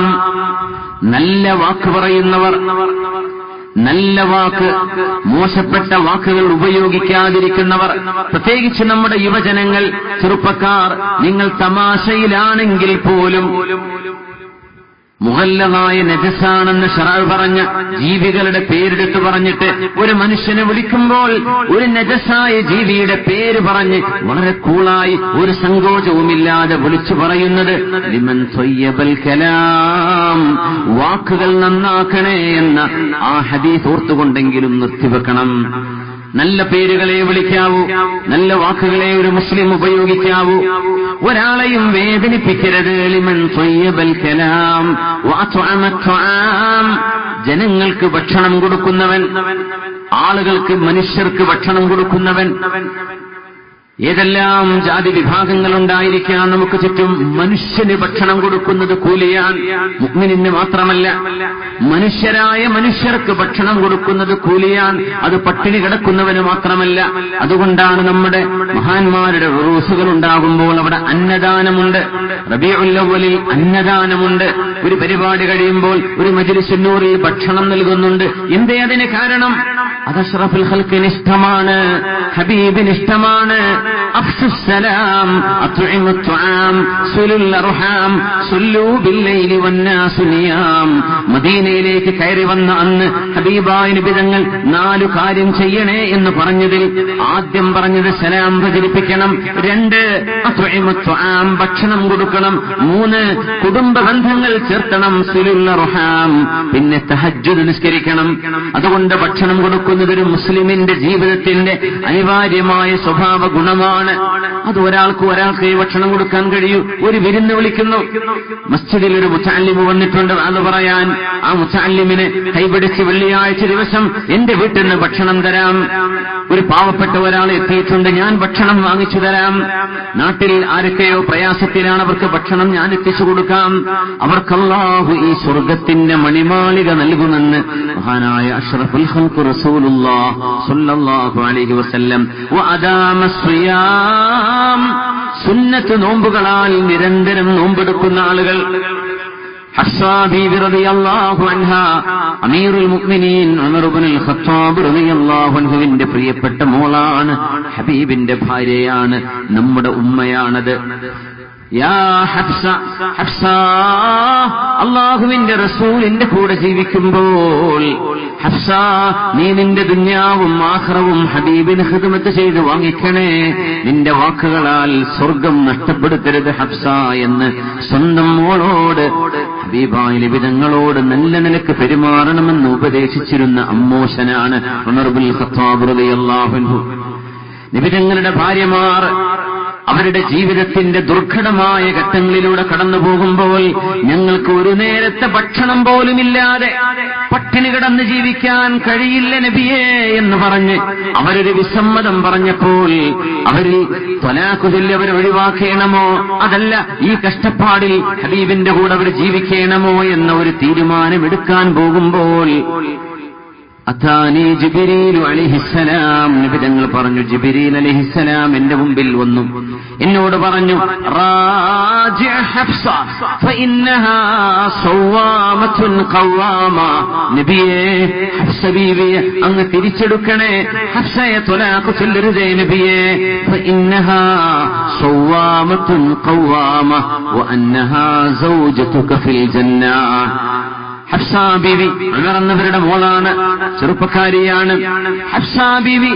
A: നല്ല വാക്ക് പറയുന്നവർ, നല്ല വാക്ക്, മോശപ്പെട്ട വാക്കുകൾ ഉപയോഗിക്കാതിരിക്കുന്നവർ. പ്രത്യേകിച്ച് നമ്മുടെ യുവജനങ്ങൾ, ചെറുപ്പക്കാർ, നിങ്ങൾ തമാശയിലാണെങ്കിൽ പോലും മുഹല്ലമായ നജസാണെന്ന് ശറഅ് പറഞ്ഞ ജീവികളുടെ പേരെടുത്ത് പറഞ്ഞിട്ട് ഒരു മനുഷ്യനെ വിളിക്കുമ്പോൾ ഒരു നജസായ ജീവിയുടെ പേര് പറഞ്ഞ് വളരെ കൂളായി ഒരു സങ്കോചവുമില്ലാതെ വിളിച്ചു പറയുന്നത് ലിമൻ ത്വയ്യബൽ കലാം. വാക്കുകൾ നന്നാക്കണേ എന്ന ആ ഹദീസ് ഓർത്തുകൊണ്ടെങ്കിലും നിർത്തിവെക്കണം. നല്ല പേരുകളെ വിളിക്കാവൂ, നല്ല വാക്കുകളെ ഒരു മുസ്ലിം ഉപയോഗിക്കാവൂ. ഒരാളെയും വേദനിപ്പിക്കരുത്. ലിമൻ ത്വയ്യബൽ കലാം വഅത്അമ ത്വആം. ജനങ്ങൾക്ക് ഭക്ഷണം കൊടുക്കുന്നവൻ, ആളുകൾക്ക്, മനുഷ്യർക്ക് ഭക്ഷണം കൊടുക്കുന്നവൻ. ഏതെല്ലാം ജാതി വിഭാഗങ്ങളുണ്ടായിരിക്കാം നമുക്ക് ചുറ്റും, മനുഷ്യന് ഭക്ഷണം കൊടുക്കുന്നത് കൂലിയാണ്. മുഅ്മിനിന് മാത്രമല്ല, മനുഷ്യരായ മനുഷ്യർക്ക് ഭക്ഷണം കൊടുക്കുന്നത് കൂലിയാണ്. അത് പട്ടിണി കിടക്കുന്നവന് മാത്രമല്ല. അതുകൊണ്ടാണ് നമ്മുടെ മഹാന്മാരുടെ ഉറൂസുകൾ ഉണ്ടാകുമ്പോൾ അവിടെ അന്നദാനമുണ്ട്. റബീഉൽ അവ്വലിൽ അന്നദാനമുണ്ട്. ഒരു പരിപാടി കഴിയുമ്പോൾ ഒരു മജ്ലിസുൻ നൂറിൽ ഭക്ഷണം നൽകുന്നുണ്ട്. എന്തേ അതിന് കാരണം? അത് അഷ്റഫുൽ ഖൽഖിന് ഇഷ്ടമാണ്, ഹബീബിന് ഇഷ്ടമാണ്. അഫ്സുസ്സലാം, അത്ഇമുത് തുആം, സുലുൽ അർഹാം, സുല്ലൂ ബില്ലൈലി വന്നാസു നിയാം. മദീനയിലേക്ക് കയറി വന്ന അന്ന് ഹബീബായ നബി തങ്ങൾ 4 കാര്യം ചെയ്യണേ എന്ന് പറഞ്ഞതിൽ ആദ്യം പറഞ്ഞത് സലാം പ്രചരിപ്പിക്കണം, 2 അത്ഇമുത് തുആം, ഭക്ഷണം കൊടുക്കണം, 3 കുടുംബ ബന്ധങ്ങൾ ചേർത്തണം, സുലുൽ അർഹാം, പിന്നെ തഹജ്ജുദ് നിസ്കരിക്കണം. അതുകൊണ്ട് ഭക്ഷണം കൊടുക്കുന്നത് ഒരു മുസ്ലിമിന്റെ ജീവിതത്തിന്റെ അനിവാര്യമായ സ്വഭാവ ഗുണമാണ്. അത് ഒരാൾക്ക് ഭക്ഷണം കൊടുക്കാൻ കഴിയൂ. ഒരു വിരുന്ന് വിളിക്കുന്നു, മസ്ജിദിൽ ഒരു മുതഅല്ലിമ് വന്നിട്ടുണ്ട് അത് പറയാൻ. ആ മുതഅല്ലിമിനെ കൈപിടിച്ച് വെള്ളിയാഴ്ച ദിവസം എന്റെ വീട്ടിൽ നിന്ന് ഭക്ഷണം തരാം. ഒരു പാവപ്പെട്ട ഒരാൾ എത്തിയിട്ടുണ്ട്, ഞാൻ ഭക്ഷണം വാങ്ങിച്ചു തരാം. നാട്ടിൽ ആരൊക്കെയോ പ്രയാസത്തിലാണ്, അവർക്ക് ഭക്ഷണം ഞാൻ എത്തിച്ചു കൊടുക്കാം. അവർക്ക് അല്ലാഹു ഈ സ്വർഗത്തിന്റെ മണിമാളിക നൽകുമെന്ന് മഹാനായ അഷ്റഫുൽ ഖൽഖ് റസൂലുള്ളാഹി സ്വല്ലല്ലാഹു അലൈഹി വസല്ലം. വഅദാമ സിയാം, സുന്നത്ത് നോമ്പുകളാൽ നിരന്തരം നോമ്പെടുക്കുന്ന ആളുകൾ. ഹഫ്സാ ബീവി റളിയല്ലാഹു അൻഹാ, അമീറുൽ മുഅ്മിനീൻ ഉമർ ഇബ്നുൽ ഖത്താബ് റളിയല്ലാഹു അൻഹുവിന്റെ പ്രിയപ്പെട്ട മോളാണ്, ഹബീബിന്റെ ഭാര്യയാണ്, നമ്മുടെ ഉമ്മയാണത്. യാ ഹഫ്സ, ഹഫ്സ, അല്ലാഹുവിന്റെ റസൂലിന്റെ കൂടെ ജീവിക്കുമ്പോൾ ഹഫ്സ, നീ നിന്റെ ദുനിയാവും ആഖിറവും ഹബീബിന് ഖിദ്മത്ത് ചെയ്ത് വാങ്ങിക്കണേ. നിന്റെ വാക്കുകളാൽ സ്വർഗം നഷ്ടപ്പെടുത്തരുത് ഹഫ്സ എന്ന് സ്വന്തം മോളോട്, ഹബീബായ നബി തങ്ങളോട് നല്ല നിലക്ക് പെരുമാറണമെന്ന് ഉപദേശിച്ചിരുന്ന അമ്മോശനാണ് ഉമർ ഇബ്നുൽ ഖത്താബ് റളിയല്ലാഹു അൻഹു. നബി തങ്ങളുടെ ഭാര്യമാർ അവരുടെ ജീവിതത്തിന്റെ ദുർഘടമായ ഘട്ടങ്ങളിലൂടെ കടന്നു പോകുമ്പോൾ ഞങ്ങൾക്ക് ഒരു നേരത്തെ ഭക്ഷണം പോലുമില്ലാതെ പട്ടിണി കിടന്ന് ജീവിക്കാൻ കഴിയില്ല നബിയേ എന്ന് പറഞ്ഞ് അവരൊരു വിസമ്മതം പറഞ്ഞപ്പോൾ അവരിൽ ത്വലാഖ് ചൊല്ലി അവർ ഒഴിവാക്കണമോ, അതല്ല ഈ കഷ്ടപ്പാടിൽ ഹബീബിന്റെ കൂടെ അവർ ജീവിക്കണമോ എന്ന ഒരു തീരുമാനമെടുക്കാൻ പോകുമ്പോൾ അതാനി ജിബ്രീൽ അലൈഹിസ്സലാം, നബി തങ്ങൾ പറഞ്ഞു, ജിബ്രീൽ അലൈഹിസ്സലാം എന്റെ മുമ്പിൽ വന്നു, എന്നോട് പറഞ്ഞു, റാജി ഹഫ്സ ഫഇന്നഹാ സവ്വാമത്തുൻ ഖവ്വാമ. നബിയേ, ഹഫ്സ ബീവിയെ അങ്ങ് തിരിച്ചെടുക്കണേ, ഹഫ്സയെ ത്വലാഖ് ചൊല്ലരുതേ നബിയേ. ഫഇന്നഹാ സവ്വാമത്തുൻ ഖവ്വാമ വഅന്നഹാ സൗജതുക ഫിൽ ജന്നah. ഹഫ്സ ബീവി ഉമർ എന്നവരുടെ മോളാണ്, ചെറുപ്പക്കാരിയാണ്. ഹഫ്സ ബീവി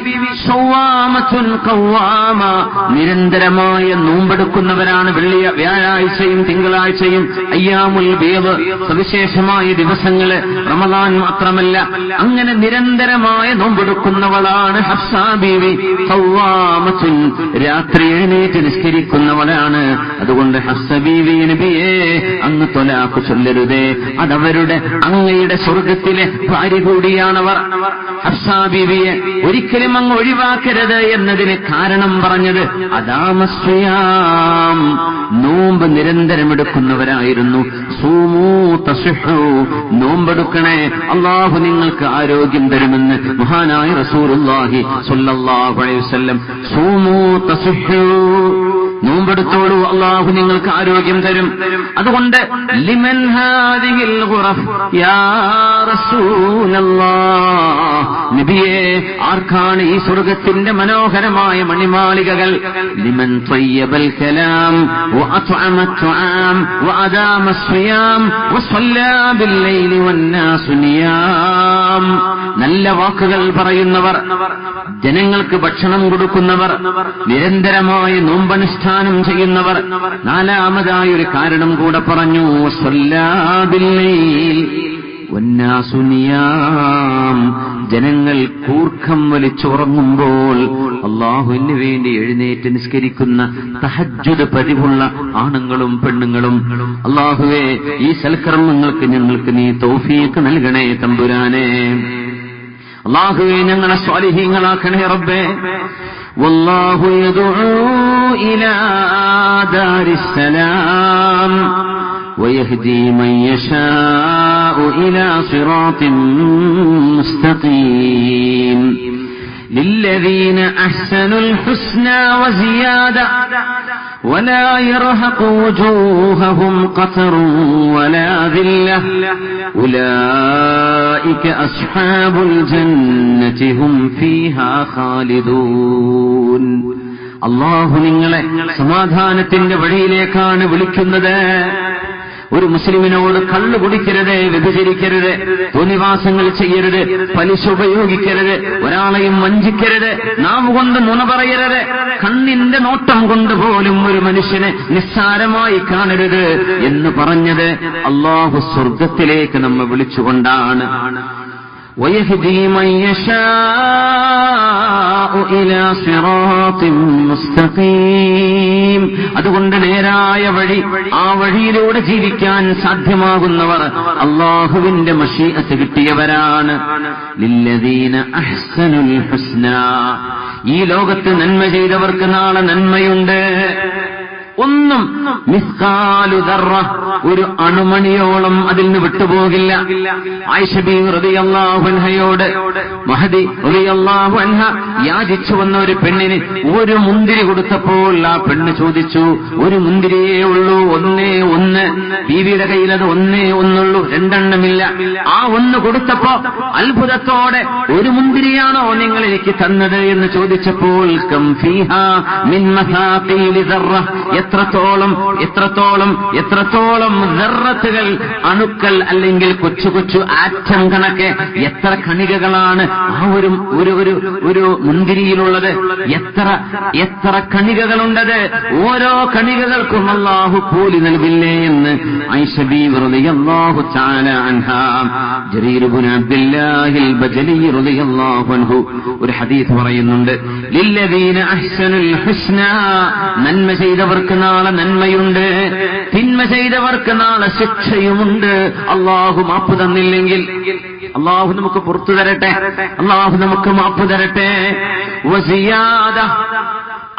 A: സവ്വാമത്തുൻ ഖവ്വാമ, നിരന്തരമായ നോമ്പെടുക്കുന്നവരാണ്. വ്യാഴാഴ്ചയും തിങ്കളാഴ്ചയും അയ്യാമുൽ ബീദ്, സവിശേഷമായ ദിവസങ്ങള്, റമദാൻ മാത്രമല്ല, അങ്ങനെ നിരന്തരമായ നോമ്പെടുക്കുന്നവളാണ് ഹഫ്സ ബീവി. ഖവ്വാമത്തുൻ, രാത്രി എഴുന്നേറ്റ് നിസ്കരിക്കുന്നവളാണ്. അതുകൊണ്ട് ഹഫ്സ ബീവി നബിയേ അങ്ങ് ത്വലാഖ് ചൊല്ലരുതേ, അതവരുടെ അങ്ങയുടെ സ്വർഗത്തിലെ ഭാര്യ കൂടിയാണവർ. ഹഫ്സ ബീവിയെ ഒരിക്കലും അങ്ങ് ഒഴിവാക്കരുത് എന്നതിന് കാരണം പറഞ്ഞത് അദാമസ്വിയാം, നോമ്പ് നിരന്തരം എടുക്കുന്നവരായിരുന്നു. സൂമൂ തസ്ഹു, നോമ്പെടുക്കണേ, അല്ലാഹു നിങ്ങൾക്ക് ആരോഗ്യം തരുമെന്ന് മഹാനായ റസൂലുള്ളാഹി സ്വല്ലല്ലാഹു അലൈഹി വസല്ലം. സൂമൂ തസ്ഹു, നോമ്പെടുത്തോളൂ, അല്ലാഹു നിങ്ങൾക്ക് ആരോഗ്യം തരും. അതുകൊണ്ട് ലിമൻ ഹാദിഹിൽ ഖുറഫ് യാ റസൂലല്ലാഹ്, നബിയേ ആർക്കാണ് ഈ സ്വർഗ്ഗത്തിന്റെ മനോഹരമായ മണിമാളികകൾ? ലിമൻ ത്വയ്യബൽ കലാം വഅത്അമ തുആം വഅദാമ സിയാം വസല്ലാ ബില്ലൈലി വന്നാസു നിയാം. നല്ല വാക്കുകൾ പറയുന്നവർ, ജനങ്ങൾക്ക് ഭക്ഷണം കൊടുക്കുന്നവർ, നിരന്തരമായ നോമ്പനുഷ്ഠാനം ചെയ്യുന്നവർ. നാലാമതായ ഒരു കാരണം കൂടെ പറഞ്ഞു, വസല്ലാ ബില്ലൈൽ വന്നാസു നിയാം, ജനങ്ങൾ കൂർക്കം വലിച്ചുറങ്ങുമ്പോൾ അല്ലാഹുവിന് വേണ്ടി എഴുന്നേറ്റ് നിസ്കരിക്കുന്ന തഹജ്ജുദ് പതിവുള്ള ആണുങ്ങളും പെണ്ണുങ്ങളും. അല്ലാഹുവേ, ഈ സൽക്കർമ്മങ്ങൾക്ക് ഞങ്ങൾക്ക് നീ തൗഫീഖ് നൽകണേ തമ്പുരാനെ. അല്ലാഹുവേ, ഞങ്ങളെ സ്വാലിഹീങ്ങളാക്കണേ റബ്ബേ. വല്ലാഹു യദ്ഉ ഇലാ ദാരിസ്സലാം വയഹ്ദി മൻ യശാഉ ഇലാ സിറാത്തിൻ മുസ്തഖീം للذين أحسنوا الحسنى وزيادة ولا يرهق وجوههم قتر ولا ذلة أولئك أصحاب الجنة هم فيها خالدون. അല്ലാഹു നിങ്ങളെ സമാധാനത്തിന്റെ വഴിയിലേക്കാണ് വിളിക്കുന്നത്. ഒരു മുസ്ലിമിനോട് കള്ളു കുടിക്കരുത്, വ്യഭിചരിക്കരുത്, തോന്നിവാസങ്ങൾ ചെയ്യരുത്, പലിശ ഉപയോഗിക്കരുത്, ഒരാളെയും വഞ്ചിക്കരുത്, നാവ് കൊണ്ട് നുണ പറയരുത്, കണ്ണിന്റെ നോട്ടം കൊണ്ട് പോലും ഒരു മനുഷ്യനെ നിസ്സാരമായി കാണരുത് എന്ന് പറഞ്ഞത് അല്ലാഹു സ്വർഗത്തിലേക്ക് നമ്മെ വിളിച്ചുകൊണ്ടാണ്. وَيَهْدِي مَن يَشَاءُ إِلَى صِرَاطٍ مُسْتَقِيمٍ. അതുകൊണ്ട് നേരായ വഴി, ആ വഴിയിലൂടെ ജീവിക്കാൻ സാധ്യമാകുന്നവർ അല്ലാഹുവിന്റെ മശീഅത്ത് കിട്ടിയവരാണ്. ലില്ലദീന അഹ്സനുൽ ഹുസ്നാ. ഈ ലോകത്ത് നന്മ ചെയ്തവർക്ക് നാളെ നന്മയുണ്ട്. ഒന്നും മിസ്കാലു ദർറ, ഒരു അണുമണിയോളം അതിൽ നിന്ന് വിട്ടുപോകില്ല. ആയിഷ ബീവി റളിയല്ലാഹു അൻഹയോട് മഹദി റളിയല്ലാഹു അൻഹ യാചിച്ചു വന്ന ഒരു പെണ്ണിന് ഒരു മുന്തിരി കൊടുത്തപ്പോൾ ആ പെണ്ണ് ചോദിച്ചു, ഒരു മുന്തിരിയേ ഉള്ളൂ, ഒന്നേ ഒന്ന്. ബീവിയുടെ കയ്യിൽ അത് ഒന്നേ ഒന്നുള്ളൂ, രണ്ടെണ്ണമില്ല. ആ ഒന്ന് കൊടുത്തപ്പോ അത്ഭുതത്തോടെ, ഒരു മുന്തിരിയാണോ നിങ്ങൾ എനിക്ക് തന്നത് എന്ന് ചോദിച്ചപ്പോൾ കം ഫീഹാ മിൻ മസാഖീലി ദർറ, എത്രത്തോളം ദർറത്തുകൾ, അണുക്കൾ അല്ലെങ്കിൽ കൊച്ചു കൊച്ചു ആറ്റം കണക്കെ എത്ര കണികകളാണ് ആ ഒരു മുന്തിരിയിലുള്ളത്. എത്ര കണികകളുണ്ടത്. ഓരോ കണികകൾക്കും അല്ലാഹു കൂലി നൽകില്ലേ എന്ന് ആയിഷ ബീവി റളിയല്ലാഹു തആല അൻഹാ, ജരീർ ഇബ്നു അബ്ദുല്ലാഹിൽ ബജലി റളിയല്ലാഹു അൻഹു ഒരു ഹദീസ് പറയുന്നുണ്ട്. ലില്ലദീന അഹ്സനുൽ ഹുസ്നാ, നന്മ ചെയ്തവർക്ക് നാളെ നന്മയുണ്ട്, തിന്മ ചെയ്തവർക്ക് നാളെ ശിക്ഷയുമുണ്ട്. അല്ലാഹു മാപ്പ് തന്നില്ലെങ്കിൽ അല്ലാഹു നമുക്ക് പുറത്തു തരട്ടെ, അല്ലാഹു നമുക്ക് മാപ്പ് തരട്ടെ. വസിയാദ,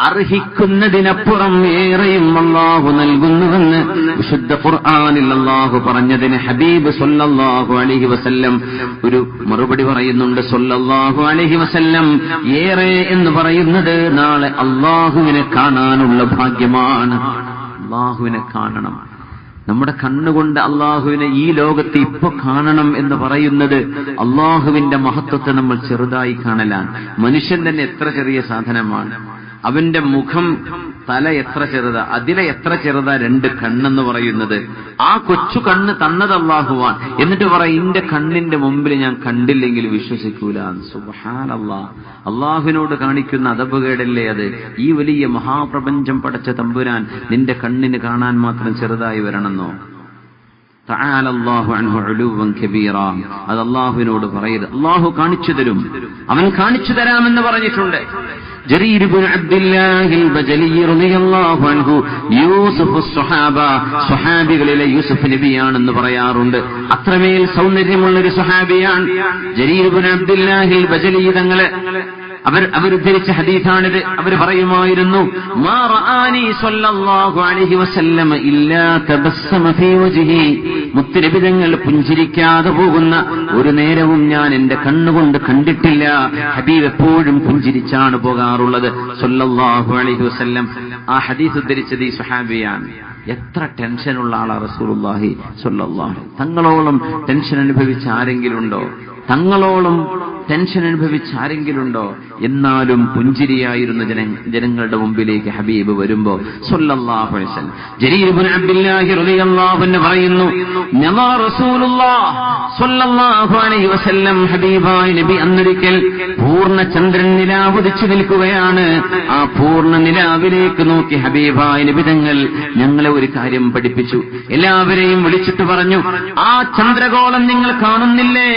A: അർഹിക്കുന്നതിനപ്പുറം ഏറെയും അല്ലാഹു നൽകുന്നുവെന്ന് വിശുദ്ധ ഖുർആനിൽ അല്ലാഹു പറഞ്ഞതിന് ഹബീബ് സല്ലല്ലാഹു അലൈഹി വസല്ലം ഒരു മറുപടി പറയുന്നുണ്ട്. സല്ലല്ലാഹു അലൈഹി വസല്ലം, ഏറെ എന്ന് പറയുന്നത് നാളെ അല്ലാഹുവിനെ കാണാനുള്ള ഭാഗ്യമാണ്. അല്ലാഹുവിനെ കാണണം. നമ്മുടെ കണ്ണുകൊണ്ട് അല്ലാഹുവിനെ ഈ ലോകത്ത് ഇപ്പൊ കാണണം എന്ന് പറയുന്നത് അല്ലാഹുവിന്റെ മഹത്വത്തെ നമ്മൾ ചെറുതായി കാണലാണ്. മനുഷ്യൻ തന്നെ എത്ര ചെറിയ സാധനമാണ്. അവന്റെ മുഖം, തല എത്ര ചെറുതാ, അതിലെ എത്ര ചെറുതാ രണ്ട് കണ്ണെന്ന് പറയുന്നത്. ആ കൊച്ചു കണ്ണ് തന്നത് അല്ലാഹുവാൻ. എന്നിട്ട് പറയും, ഇന്റെ കണ്ണിന്റെ മുമ്പിൽ ഞാൻ കണ്ടില്ലെങ്കിൽ വിശ്വസിക്കൂല. സുബ്ഹാനല്ലാഹ്. അല്ലാഹുവിനോട് കാണിക്കുന്ന അദബുകേടല്ലേ അത്. ഈ വലിയ മഹാപ്രപഞ്ചം പടച്ച തമ്പുരാൻ നിന്റെ കണ്ണിന് കാണാൻ മാത്രം ചെറുതായി വരണമെന്നോ? തആലല്ലാഹു അൻഹു ഉലുവൻ കബീറാ. അത് അല്ലാഹുവിനോട് പറയരുത്. അല്ലാഹു കാണിച്ചു തരും, അവൻ കാണിച്ചു തരാമെന്ന് പറഞ്ഞിട്ടുണ്ട്. ജരീർ ഇബ്നു അബ്ദുല്ലാഹിൽ ബജലി റളിയല്ലാഹു അൻഹു യൂസുഫ് സ്വഹാബ, സ്വഹാബികളിലെ യൂസുഫ് നബിയാണെന്ന് പറയാറുണ്ട്. അത്രമേൽ സൗന്ദര്യമുള്ളൊരു സ്വഹാബിയാണ് ജരീർ ഇബ്നു അബ്ദുല്ലാഹിൽ ബജലി തങ്ങളെ. അവരുദ്ധരിച്ച ഹദീസാണിത്. അവർ പറയുമായിരുന്നു, മാ റആനി സ്വല്ലല്ലാഹു അലൈഹി വസല്ലം ഇല്ലാ തബസ്സമ ഫീ വജ്ഹി. മുത്തുനബി തങ്ങൾ പുഞ്ചിരിക്കാതെ പോകുന്ന ഒരു നേരവും ഞാൻ എന്റെ കണ്ണുകൊണ്ട് കണ്ടിട്ടില്ല. ഹബീബ് എപ്പോഴും പുഞ്ചിരിച്ചാണ് പോകാറുള്ളത് സ്വല്ലല്ലാഹു അലൈഹി വസല്ലം. ആ ഹദീസ് ഉദ്ധരിച്ചത് ഈ സ്വഹാബിയാണ്. എത്ര ടെൻഷനുള്ള ആളാ റസൂലുള്ളാഹി സ്വല്ലല്ലാഹു അലൈഹി. തങ്ങളോളം ടെൻഷൻ അനുഭവിച്ച ആരെങ്കിലും ഉണ്ടോ? തങ്ങളോളം ടെൻഷൻ അനുഭവിച്ച ആരെങ്കിലും ഉണ്ടോ? എന്നാലും പുഞ്ചിരിയായിരുന്ന ജനങ്ങളുടെ മുമ്പിലേക്ക് ഹബീബ് വരുമ്പോ സ്വല്ലല്ലാഹു അലൈഹി വസല്ലം. ജരീർ ഇബ്നു അബ്ദുല്ലാഹി റളിയല്ലാഹു അൻഹു പറയുന്നു, നമാ റസൂലുള്ളാഹ് സ്വല്ലല്ലാഹു അലൈഹി വസല്ലം, ഹബീബായ നബി അന്നൊരിക്കൽ പൂർണ്ണ ചന്ദ്രൻ നിലാവുദിച്ചു നിൽക്കുകയാണ്. ആ പൂർണ്ണ നിലാവിലേക്ക് നോക്കി ഹബീബായ നബി തങ്ങൾ ഞങ്ങളെ ഒരു കാര്യം പഠിപ്പിച്ചു. എല്ലാവരെയും വിളിച്ചിട്ട് പറഞ്ഞു, ആ ചന്ദ്രഗോളം നിങ്ങൾ കാണുന്നില്ലേ?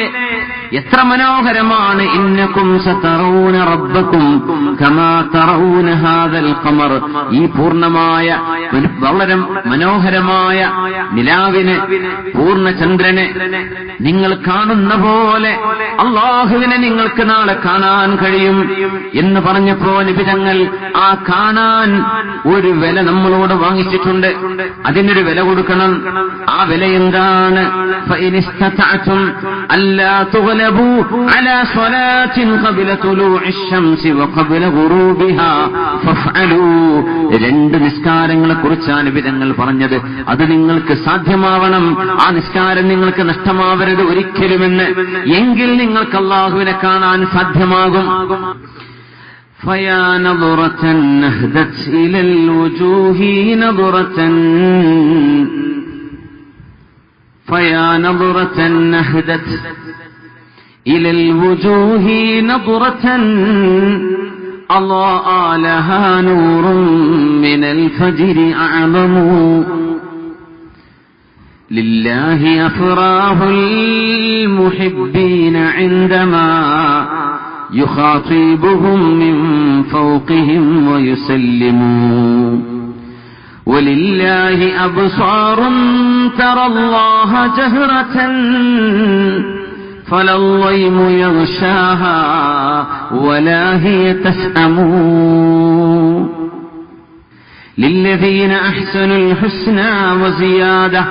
A: എത്ര മനോഹരമാണ്. ഇന്നകും സതറൂന റബ്ബകും കമാ തറൂന ഹാദൽ ഖമർ. ഈ പൂർണ്ണമായ വളരെ മനോഹരമായ നിലാവിനെ, പൂർണ്ണചന്ദ്രനെ നിങ്ങൾ കാണുന്ന പോലെ അല്ലാഹുവിനെ നിങ്ങൾക്ക് നാളെ കാണാൻ കഴിയും എന്ന് പറഞ്ഞപ്പോ നബി തങ്ങൾ ആ കാണാൻ ഒരു വില നമ്മളോട് വാങ്ങിച്ചിട്ടുണ്ട്. അതിനൊരു വില കൊടുക്കണം. ആ വില എന്താണ്? ഫഇനിസ്തതഅതും അല്ലാ തുഗ്ലബു അലാ സ്വലാത്തിൻ ഖബ്ല തുലൂഇ ശംസി വഖബ്ല ഗുറൂബിഹാ ഫഫഅലൂ. രണ്ട് നിസ്കാരങ്ങളെ കുറിച്ചാണ് നബി തങ്ങൾ പറഞ്ഞത്. അത് നിങ്ങൾക്ക് സാധ്യമാവണം. ആ നിസ്കാരം നിങ്ങൾക്ക് നഷ്ടമാവരുത് ഒരിക്കലുമെന്ന്. എങ്കിൽ നിങ്ങൾക്ക് അല്ലാഹുവിനെ കാണാൻ സാധ്യമാകും. فيا نظرة نهدت إلى الوجوه نظرة فيا نظرة نهدت إلى الوجوه نظرة أضاء لها نور من الفجر أعظم لله أفراه المحبين عندما يخاطبهم من فوقهم ويسلموا ولله أبصار ترى الله جهرة فلا الضيم يغشاها ولا هي تسأم للذين أحسنوا الحسنى وزيادة.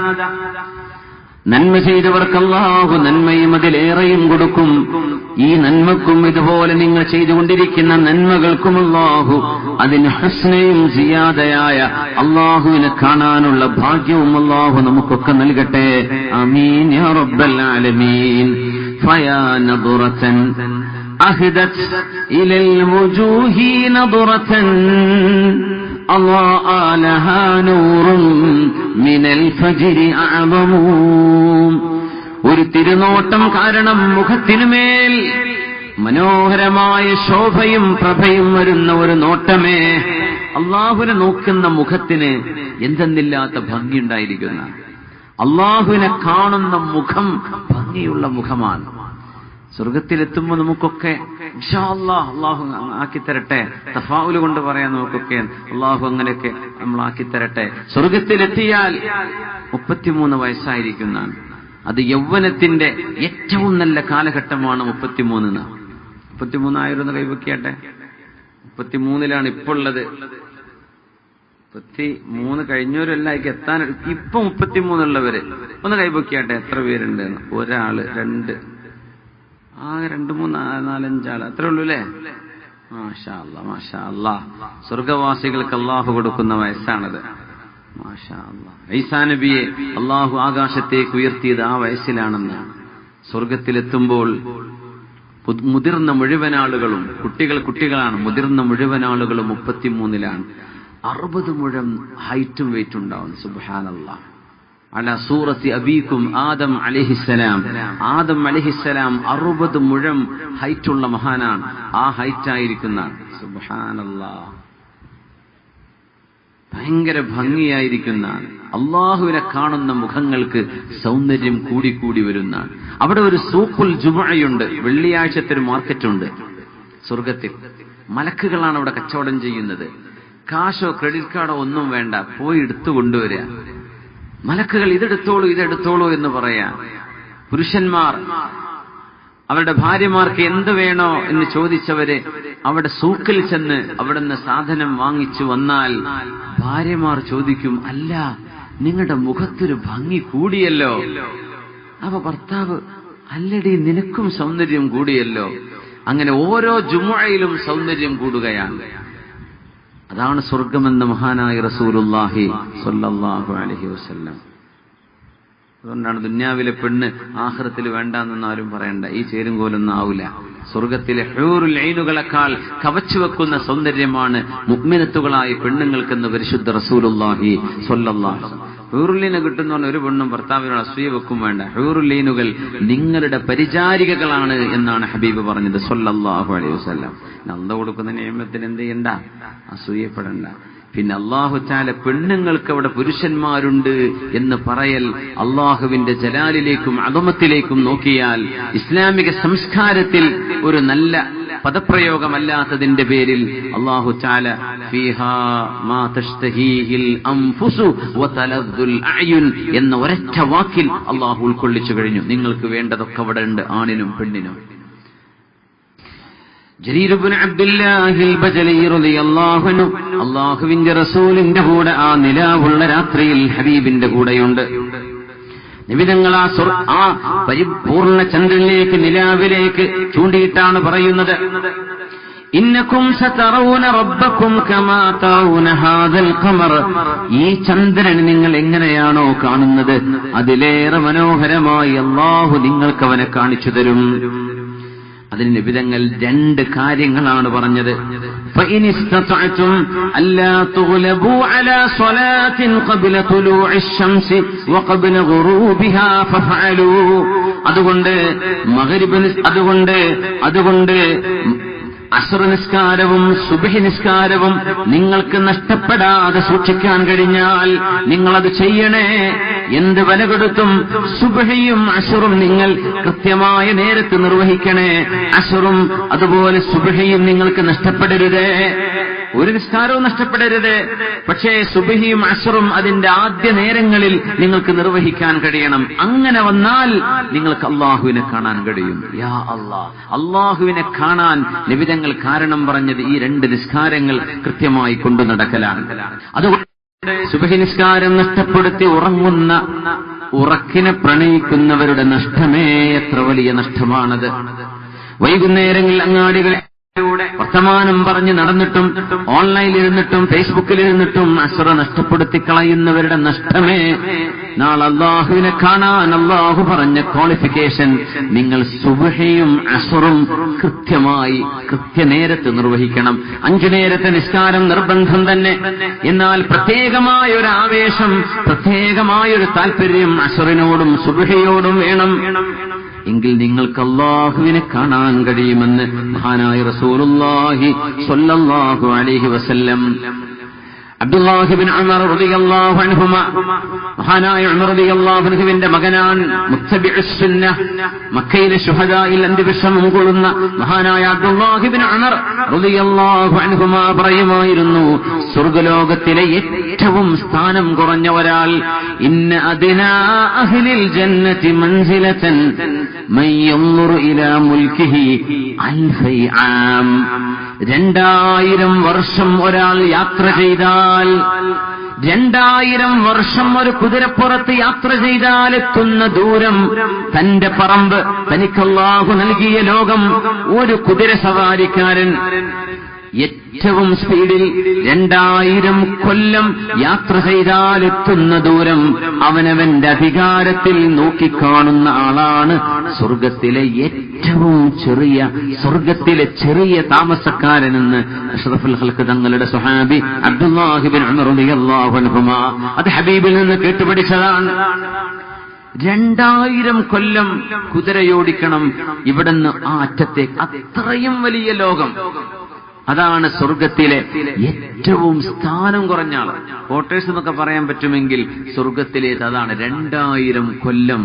A: നന്മ ചെയ്തവർക്ക് അല്ലാഹു നന്മയും അതിലേറെയും കൊടുക്കും. ഈ നന്മക്കും ഇതുപോലെ നിങ്ങൾ ചെയ്തുകൊണ്ടിരിക്കുന്ന നന്മകൾക്കും അല്ലാഹു അതിന് ഹസ്നയും സിയാദയായ അല്ലാഹുവിനെ കാണാനുള്ള ഭാഗ്യവും അല്ലാഹു നമുക്കൊക്കെ നൽകട്ടെ. ആമീൻ യാ റബ്ബൽ ആലമീൻ. ഫയാ നദറതൻ അഹദത് ഇലൽ വുജൂഹി നദറതൻ അല്ലാഹ ലഹാ നൂറുൻ മിനൽ ഫജ്രി അഅദമു. ഒരു തിരുനോട്ടം കാരണം മുഖത്തിനുമേൽ മനോഹരമായ ശോഭയും പ്രഭയും വരുന്ന ഒരു നോട്ടമേ. അല്ലാഹുവിനെ നോക്കുന്ന മുഖത്തിന് എന്തെന്നില്ലാത്ത ഭംഗിയുണ്ടായിരിക്കുന്ന, അല്ലാഹുവിനെ കാണുന്ന മുഖം ഭംഗിയുള്ള മുഖമാണ്. സ്വർഗത്തിലെത്തുമ്പോൾ നമുക്കൊക്കെ ഇൻഷാ അല്ലാഹ് അല്ലാഹു ആക്കിത്തരട്ടെ, തഫാഉൽ കൊണ്ട് പറയാൻ നമുക്കൊക്കെ അല്ലാഹു അങ്ങനെയൊക്കെ നമ്മൾ ആക്കിത്തരട്ടെ. സ്വർഗത്തിലെത്തിയാൽ 33 വയസ്സായിരിക്കുന്നതാണ്. അത് യൗവനത്തിന്റെ ഏറ്റവും നല്ല കാലഘട്ടമാണ് 33. 33 ആയിരുന്നു കൈവയ്ക്കട്ടെ. 33ലാണ് ഇപ്പോൾ ഉള്ളത്. 33 കഴിഞ്ഞവരെല്ലാം എത്താൻ ഇപ്പൊ 33 ഉള്ളവര് ഒന്ന് കൈവയ്ക്കട്ടെ. എത്ര പേരുണ്ട്? ഒരാള്, 2, ആകെ 2, 3, 4, 5 ആള് അത്രേ ഉള്ളൂ അല്ലേ? മാഷാ അല്ലാഹ് മാഷാ അല്ലാഹ്. സ്വർഗവാസികൾക്ക് അല്ലാഹു കൊടുക്കുന്ന വയസ്സാണത്. മാഷാ അല്ലാഹ്. ഈസാ നബിയെ അല്ലാഹു ആകാശത്തേക്ക് ഉയർത്തിയത് ആ വയസ്സിലാണെന്നാണ്. സ്വർഗത്തിലെത്തുമ്പോൾ മുതിർന്ന മുഴുവൻ ആളുകളും, കുട്ടികളാണ്, മുതിർന്ന മുഴുവൻ ആളുകളും 33ലാണ്. 60 മുഴം ഹൈറ്റും വെയിറ്റ് ഉണ്ടാവും. സുബ്ഹാനല്ലാഹ്. അലാ സൂറത്തി അബീക്കും ആദം അലൈഹിസ്സലാം. ആദം അലൈഹിസ്സലാം 60 മുഴം ഹൈറ്റുള്ള മഹാനാണ്. ആ ഹൈറ്റായിരിക്കുന്നതാണ്. സുബ്ഹാനല്ലാഹ്. ഭയങ്കര ഭംഗിയായിരിക്കുന്നതാണ്. അള്ളാഹുവിനെ കാണുന്ന മുഖങ്ങൾക്ക് സൗന്ദര്യം കൂടിക്കൂടി വരുന്നതാണ്. അവിടെ ഒരു സൂഖുൽ ജുമുഅയുണ്ട്, വെള്ളിയാഴ്ചത്തെ ഒരു മാർക്കറ്റുണ്ട് സ്വർഗത്തിൽ. മലക്കുകളാണ് അവിടെ കച്ചവടം ചെയ്യുന്നത്. കാശോ ക്രെഡിറ്റ് കാർഡോ ഒന്നും വേണ്ട, പോയി എടുത്തു കൊണ്ടുവരിക. മലക്കുകൾ ഇതെടുത്തോളൂ എന്ന് പറയാ. പുരുഷന്മാർ അവരുടെ ഭാര്യമാർക്ക് എന്ത് വേണോ എന്ന് ചോദിച്ചവര് അവിടെ സൂക്കിൽ ചെന്ന് അവിടുന്ന് സാധനം വാങ്ങിച്ചു വന്നാൽ ഭാര്യമാർ ചോദിക്കും, അല്ല നിങ്ങളുടെ മുഖത്തൊരു ഭംഗി കൂടിയല്ലോ. അപ്പൊ ഭർത്താവ്, അല്ലടി നിനക്കും സൗന്ദര്യം കൂടിയല്ലോ. അങ്ങനെ ഓരോ ജുമുഅയിലും സൗന്ദര്യം കൂടുകയാണ്. അതാണ് സ്വർഗമെന്ന മഹാനായ റസൂലുള്ളാഹി സ്വല്ലല്ലാഹു അലൈഹി വസല്ലം. അതുകൊണ്ടാണ് ദുന്യാവിലെ പെണ്ണ് ആഖിറത്തിൽ വേണ്ടാന്നൊന്നും ആരും പറയണ്ട. ഈ ചേരുംകോലൊന്നും ആവില്ല. സ്വർഗത്തിലെ ഹൂറുൽ ഐനുകളെക്കാൾ കവച്ചു വെക്കുന്ന സൗന്ദര്യമാണ് മുഅ്മിനത്തുകളായ പെണ്ണുങ്ങൾക്കെന്ന് പരിശുദ്ധ റസൂലുള്ളാഹി സ്വല്ലല്ലാഹു അലൈഹി വസല്ലം. ഹൂറുല്ലീനെ കിട്ടുന്ന പറഞ്ഞ ഒരു പെണ്ണും ഭർത്താവിനോട് അസൂയ വെക്കും വേണ്ട. ഹൂറുല്ലീനുകൾ നിങ്ങളുടെ പരിചാരികകളാണ് എന്നാണ് ഹബീബ് പറഞ്ഞത് സ്വല്ലല്ലാഹു അലൈഹി വസല്ലം. അല്ലാഹു കൊടുക്കുന്ന നിയമത്തിന് എന്ത് ചെയ്യണ്ട, അസൂയപ്പെടണ്ട. പിന്നെ അല്ലാഹു തആല പെണ്ണുങ്ങൾക്ക് അവിടെ പുരുഷന്മാരുണ്ട് എന്ന് പറയൽ അല്ലാഹുവിന്റെ ജലാലിലേക്കും അദമത്തിലേക്കും നോക്കിയാൽ ഇസ്ലാമിക സംസ്കാരത്തിൽ ഒരു നല്ല പദപ്രയോഗമല്ലാത്തതിന്റെ പേരിൽ അല്ലാഹു തആല ഫീഹാ മാ തഷ്തഹീഹിൽ അൻഫുസു വതലദ്ദുൽ അയുൻ എന്ന ഒരൊറ്റ വാക്കിൽ അല്ലാഹു ഉൾക്കൊള്ളിച്ചു കഴിഞ്ഞു. നിങ്ങൾക്ക് വേണ്ടതൊക്കെ അവിടെ ഉണ്ട്, ആണിനും പെണ്ണിനും. ജരീർ ഇബ്നു അബ്ദുല്ലാഹിൽ ബജലി റളിയല്ലാഹു അൻഹു അല്ലാഹുവിന്റെ റസൂലിന്റെ കൂടെ ആ നിലാവുള്ള രാത്രിയിൽ ഹബീബിന്റെ കൂടെയുണ്ട്. നബി തങ്ങൾ ആ പരിപൂർണ ചന്ദ്രനിലേക്ക്, നിലാവിലേക്ക് ചൂണ്ടിയിട്ടാണ് പറയുന്നത്, ഇന്നകും സതറൂന റബ്ബകും കമാ തറൂന ഹാദൽ ഖമർ. ഈ ചന്ദ്രൻ നിങ്ങൾ എങ്ങനെയാണോ കാണുന്നത് അതിലേറെ മനോഹരമായി അല്ലാഹു നിങ്ങൾക്ക് അവനെ കാണിച്ചു തരും. അതിന് നബി തങ്ങൾ രണ്ട് കാര്യങ്ങളാണ് പറഞ്ഞത്. فإن استطعتم ألا تغلبوا على صلاة قبل طلوع الشمس وقبل غروبها فافعلوا. അതുകൊണ്ട് അസ്ർ നിസ്കാരവും സുബ്ഹി നിസ്കാരവും നിങ്ങൾക്ക് നഷ്ടപ്പെടാതെ സൂക്ഷിക്കാൻ കഴിഞ്ഞാൽ നിങ്ങളത് ചെയ്യണേ. എന്ത് വില കൊടുത്തും സുബ്ഹിയും അസ്റും നിങ്ങൾ കൃത്യമായ നേരത്ത് നിർവഹിക്കണേ. അസ്റും അതുപോലെ സുബ്ഹിയും നിങ്ങൾക്ക് നഷ്ടപ്പെടരുത്, ഒരു നിസ്കാരവും നഷ്ടപ്പെടരുത്. പക്ഷേ സുബ്ഹിയും അസ്റും അതിന്റെ ആദ്യ നേരങ്ങളിൽ നിങ്ങൾക്ക് നിർവഹിക്കാൻ കഴിയണം. അങ്ങനെ വന്നാൽ നിങ്ങൾക്ക് അല്ലാഹുവിനെ കാണാൻ കഴിയും. യാ അല്ലാഹ്, അല്ലാഹുവിനെ കാണാൻ നബി തങ്ങൾ കാരണം പറഞ്ഞത് ഈ രണ്ട് നിസ്കാരങ്ങൾ കൃത്യമായി കൊണ്ടു നടക്കലാണ്. അതുകൊണ്ട് സുബ്ഹി നിസ്കാരം നഷ്ടപ്പെടുത്തി ഉറങ്ങുന്ന, ഉറക്കിനെ പ്രണയിക്കുന്നവരുടെ നഷ്ടമേ എത്ര വലിയ നഷ്ടമാണത്. വൈകുന്നേരങ്ങളിൽ അങ്ങാടികളിൽ വർത്തമാനം പറഞ്ഞ് നടന്നിട്ടും ഓൺലൈനിലിരുന്നിട്ടും ഫേസ്ബുക്കിലിരുന്നിട്ടും അസ്ർ നഷ്ടപ്പെടുത്തി കളയുന്നവരുടെ നഷ്ടമേ. നാളെ അല്ലാഹുവിനെ കാണാൻ അല്ലാഹു പറഞ്ഞ ക്വാളിഫിക്കേഷൻ, നിങ്ങൾ സുബ്ഹിയും അസ്റും കൃത്യമായി കൃത്യനേരത്ത് നിർവഹിക്കണം. 5 നേരത്തെ നിസ്കാരം നിർബന്ധം തന്നെ. എന്നാൽ പ്രത്യേകമായ ഒരു ആവേശം, പ്രത്യേകമായൊരു താല്പര്യം അസ്റിനോടും സുബ്ഹിയോടും വേണം. എങ്കിൽ നിങ്ങൾക്ക് അല്ലാഹുവിനെ കാണാൻ കഴിയുമെന്ന് മഹാനായ റസൂലുള്ളാഹി സ്വല്ലല്ലാഹു അലൈഹി വസല്ലം. അബ്ദുല്ലാഹി ഇബ്നു ഉമർ റളിയല്ലാഹു അൻഹുമ, മഹാനായ ഉമർ റളിയല്ലാഹു അൻഹുവിന്റെ മകനാണ്, മുത്തബിഉസ് സുന്നഹ്, മക്കയിലെ ശുഹദായിൽ അന്ത്യവിശ്രമം കൊള്ളുന്ന മഹാനായ അബ്ദുല്ലാഹി ഇബ്നു ഉമർ റളിയല്ലാഹു അൻഹുമ പറയുമായിരുന്നു, സ്വർഗ്ഗലോകത്തിലെ ഏറ്റവും സ്ഥാനം കുറഞ്ഞ ഒരാൾ, ഇന്ന അദ്നാ അഹ്ലിൽ ജന്നതി മൻസിലതൻ മൻ യൻദുറു ഇലാ മുൽകിഹി അൽഫൈ ആം. 2000 വർഷം ഒരാൾ യാത്ര ചെയ്താൽ, 2000 വർഷം ഒരു കുതിരപ്പുറത്ത് യാത്ര ചെയ്താൽ എത്തുന്ന ദൂരം, തന്റെ പറമ്പ്, തനിക്ക് അല്ലാഹു നൽകിയ ലോകം, ഒരു കുതിര സവാരിക്കാരൻ ഏറ്റവും സ്പീഡിൽ 2000 കൊല്ലം യാത്ര ചെയ്താൽ എത്തുന്ന ദൂരം അവനവന്റെ അധികാരത്തിൽ നോക്കിക്കാണുന്ന ആളാണ് സ്വർഗത്തിലെ ഏറ്റവും ചെറിയ, സ്വർഗത്തിലെ ചെറിയ താമസക്കാരനെന്ന് അഷ്റഫുൽ ഖൽഖ് തങ്ങളുടെ സ്വഹാബി അബ്ദുല്ലാഹി ഇബ്നു ഉമർ റളിയല്ലാഹു അൻഹുമ അത് ഹബീബിൽ നിന്ന് കേട്ടുപഠിച്ചതാണ്. 2000 കൊല്ലം കുതിരയോടിക്കണം ഇവിടുന്ന് ആ അറ്റത്തേക്ക്. അത്രയും വലിയ ലോകം, അതാണ് സ്വർഗത്തിലെ ഏറ്റവും സ്ഥാനം കുറഞ്ഞ ആൾ. ക്വാർട്ടേഴ്സ് എന്നൊക്കെ പറയാൻ പറ്റുമെങ്കിൽ സ്വർഗത്തിലേത് അതാണ്. 2000 കൊല്ലം,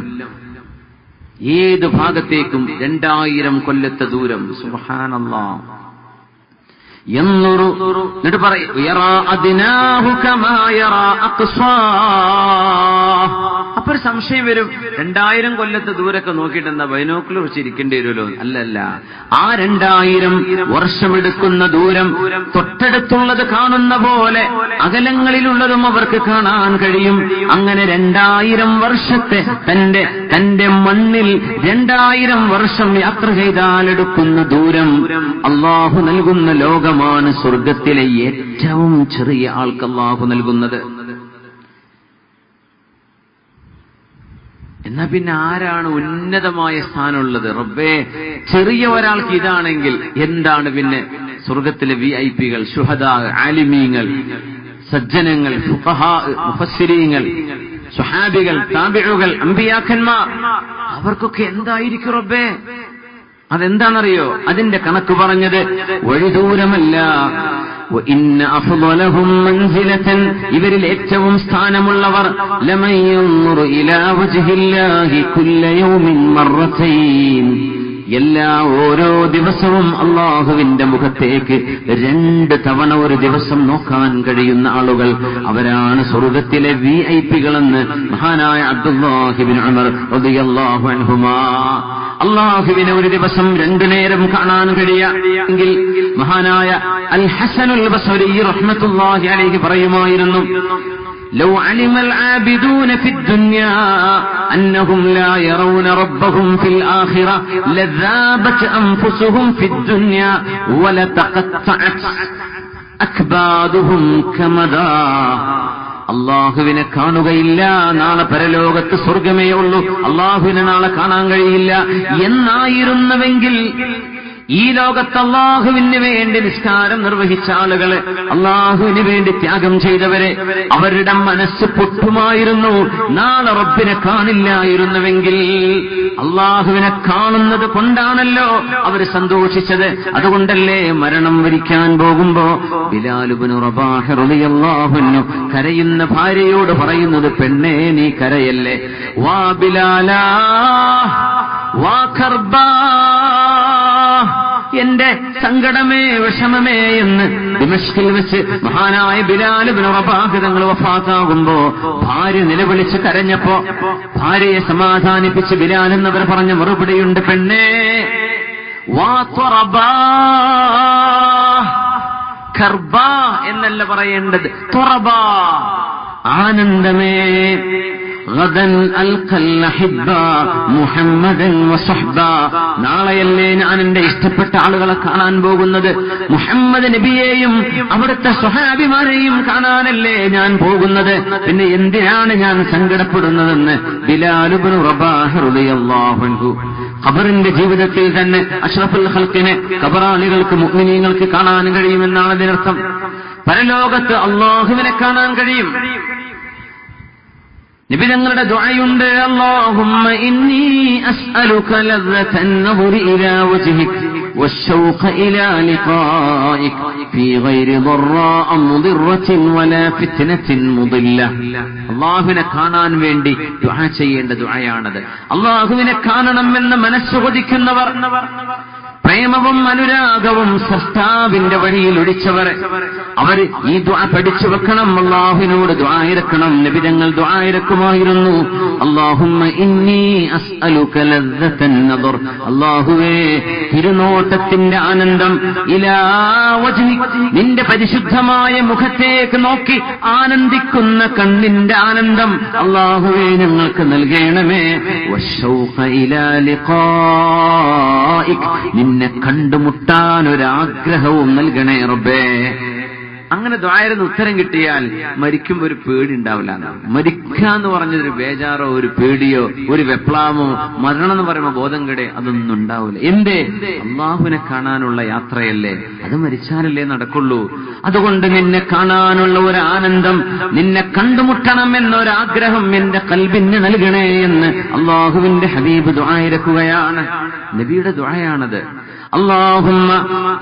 A: ഏത് ഭാഗത്തേക്കും 2000 കൊല്ലത്തെ ദൂരം. സുബ്ഹാനല്ലാഹ്. എന്നിട്ട് പറയും, അപ്പൊ ഒരു സംശയം വരും, 2000 കൊല്ലത്തെ ദൂരൊക്കെ നോക്കിയിട്ട് എന്താ ബൈനോക്കുലർ വെച്ച് ഇരിക്കേണ്ടി വരുമല്ലോ? അല്ലല്ല, ആ 2000 വർഷമെടുക്കുന്ന ദൂരം തൊട്ടടുത്തുള്ളത് കാണുന്ന പോലെ അകലങ്ങളിലുള്ളതും അവർക്ക് കാണാൻ കഴിയും. അങ്ങനെ 2000 വർഷത്തെ തന്റെ മണ്ണിൽ 2000 വർഷം യാത്ര ചെയ്താൽ എടുക്കുന്ന ദൂരം അല്ലാഹു നൽകുന്ന ലോകമാണ് സ്വർഗത്തിലെ ഏറ്റവും ചെറിയ ആൾക്ക് അല്ലാഹു നൽകുന്നത്. എന്നാ പിന്നെ ആരാണ് ഉന്നതമായ സ്ഥാനമുള്ളത്? റബ്ബേ, ചെറിയ ഒരാൾക്ക് ഇതാണെങ്കിൽ എന്താണ് പിന്നെ സ്വർഗത്തിലെ വിഐപികൾ, ശുഹദാ, ആലിമീങ്ങൾ, സജ്ജനങ്ങൾ, ഫുഖഹാ, മുഫസ്സിരീങ്ങൾ, സ്വഹാബികൾ, താബിഉകൾ, അമ്പിയാക്കന്മാർ, അവർക്കൊക്കെ എന്തായിരിക്കും റബ്ബേ? അതെന്താണെന്നറിയോ? അതിന്റെ കണക്ക് പറഞ്ഞത് വഴിദൂരമല്ല, വഇന്ന അഫ്ളലഹും മൻസിലതൻ ഇവരിൽ ഏറ്റവും സ്ഥാനമുള്ളവർ ലമൻ യൻദുറു ഇലാ വജ്ഹില്ലാഹി കുല്ല യൗമിൻ മർറതൈൻ ഓരോ ദിവസവും അല്ലാഹുവിന്റെ മുഖത്തേക്ക് 2 തവണ ഒരു ദിവസം നോക്കാൻ കഴിയുന്ന ആളുകൾ അവരാണ് സ്വർഗ്ഗത്തിലെ വിഐപികളെന്ന് മഹാനായ അബ്ദുല്ലാഹി ഇബ്നു ഉമർ റളിയല്ലാഹു അൻഹുമാ. അല്ലാഹുവിനെ ഒരു ദിവസം 2 നേരം കാണാൻ കഴിയുമെങ്കിൽ മഹാനായ അൽ ഹസനുൽ ബസ്രി റഹ്മത്തുള്ളാഹി അലൈഹി പറയുമായിരുന്നു, لو علم العابدون في الدنيا أنهم لا يرون ربهم في الآخرة لذابت أنفسهم في الدنيا ولتقطعت أكبادهم كمدا. അള്ളാഹുവിനെ കാണുകയില്ല, നാളെ പരലോകത്ത് സ്വർഗമേ ഉള്ളൂ, അള്ളാഹുവിനെ നാളെ കാണാൻ കഴിയില്ല എന്നായിരുന്നുവെങ്കിൽ ഈ ലോകത്ത് അള്ളാഹുവിന് വേണ്ടി നിസ്കാരം നിർവഹിച്ച ആളുകള്, അള്ളാഹുവിന് വേണ്ടി ത്യാഗം ചെയ്തവരെ, അവരുടെ മനസ്സ് പൊട്ടുമായിരുന്നു. നാളെ റബ്ബിനെ കാണില്ലായിരുന്നുവെങ്കിൽ. അള്ളാഹുവിനെ കാണുന്നത് കൊണ്ടാണല്ലോ അവർ സന്തോഷിച്ചത്. അതുകൊണ്ടല്ലേ മരണം വരിക്കാൻ പോകുമ്പോ ബിലാൽ ഇബ്നു റബാഹ് റളിയല്ലാഹു അൻഹു കരയുന്ന ഭാര്യയോട് പറയുന്നത്, പെണ്ണേ നീ കരയല്ലേ, വാ ബിലാലാ വാ കർബാ, എന്റെ സങ്കടമേ വിഷമമേ എന്ന് ദിമഷ്കിൽ വെച്ച് മഹാനായ ബിലാൽ ഇബ്നു റബാഹ് തങ്ങൾ വഫാത്താകുമ്പോ ഭാര്യ നിലവിളിച്ച് കരഞ്ഞപ്പോ ഭാര്യയെ സമാധാനിപ്പിച്ച് ബിലാൽ എന്നവർ പറഞ്ഞ മറുപടിയുണ്ട്, പെണ്ണേ വാ ത്വറബാ, കർബാ എന്നല്ല പറയേണ്ടത്, ത്വറബാ, ആനന്ദമേ. ഗദൻ അൽഖൽ അഹിബ്ബ മുഹമ്മദൻ വസഹ്ബ, നാളെയല്ലേ ഞാൻ എന്റെ ഇഷ്ടപ്പെട്ട ആളുകളെ കാണാൻ പോകുന്നത്, മുഹമ്മദ് നബിയെയും അവിടുത്തെ സ്വഹാബിമാരെയും കാണാനല്ലേ ഞാൻ പോകുന്നത്, പിന്നെ എന്തിനാണ് ഞാൻ സങ്കടപ്പെടുന്നതെന്ന് ബിലാൽ ഇബ്നു റബാഹ് റളിയല്ലാഹു അൻഹു. ഖബറിന്റെ ജീവിതത്തിൽ തന്നെ അഷ്റഫുൽ ഖൽഖിനെ ഖബറാളികൾക്ക് മുഅ്മിനീങ്ങൾക്ക് കാണാൻ കഴിയുമെന്നാണ് അതിനർത്ഥം. പരലോകത്ത് അല്ലാഹുവിനെ കാണാൻ കഴിയും. നബി തങ്ങളുടെ ദുആയുണ്ട്, അല്ലാഹുമ്മ ഇന്നി അസ്അലുക ലദ്ദതൻ നദരി ഇലാ വജ്ഹിക വശൗഖ ഇലാ ലിഖാഇക ഫീ ഗൈരി ദർറാഅ മുദിറത്തിൻ വലാ ഫിത്നത്തിൻ മുദില്ല. അല്ലാഹുവിനെ കാണാൻ വേണ്ടി ദുആ ചെയ്യേണ്ട ദുആയാണത്. അല്ലാഹുവിനെ കാണണമെന്ന് മനസ്സ് കൊതിക്കുന്നവർ, പ്രേമവും അനുരാഗവും സൃഷ്ടാവിന്റെ വഴിയിൽ ഒഴിച്ചവർ, അവർ ഈ ദുആ പഠിച്ചു വെക്കണം, അല്ലാഹുവിനോട് ദുആ ഇറക്കണം. നബി തങ്ങൾ ദുആ ഇറക്കുമായിരുന്നു, അല്ലാഹുമ്മ ഇന്നി അസ്അലുക ലദ്ദതൻ നദർ, അല്ലാഹുവേ തിരുനോട്ടത്തിന്റെ ആനന്ദം, ഇലാ വജ്ഹിക നിന്റെ പരിശുദ്ധമായ മുഖത്തേക്ക് നോക്കി ആനന്ദിക്കുന്ന കണ്ണിന്റെ ആനന്ദം അല്ലാഹുവേ ഞങ്ങൾക്ക് നൽകണമേ. വശൗഖ ഇലാ ലിഖാഇക നിന്നെ കണ്ടുമുട്ടാൻ ഒരാഗ്രഹവും നൽകണേ റബ്ബേ. അങ്ങനെ ദുആയിന് ഉത്തരം കിട്ടിയാൽ മരിക്കുമ്പോ ഒരു പേടി ഉണ്ടാവില്ല. മരിക്കാന്ന് പറഞ്ഞതൊരു ബേജാറോ ഒരു പേടിയോ ഒരു വെപ്ലാമോ മരണം എന്ന് പറയുമ്പോ ബോധം കെടേ അതൊന്നും ഉണ്ടാവില്ല. എന്തേ? അള്ളാഹുവിനെ കാണാനുള്ള യാത്രയല്ലേ, അത് മരിച്ചാലല്ലേ നടക്കുള്ളൂ. അതുകൊണ്ട് നിന്നെ കാണാനുള്ള ഒരു ആനന്ദം, നിന്നെ കണ്ടുമുട്ടണം എന്നൊരാഗ്രഹം എന്റെ ഖൽബിന് നൽകണേ എന്ന് അള്ളാഹുവിന്റെ ഹബീബ് ദുആ ഇറക്കുകയാണ്. നബിയുടെ ദുആയാണത്. اللهم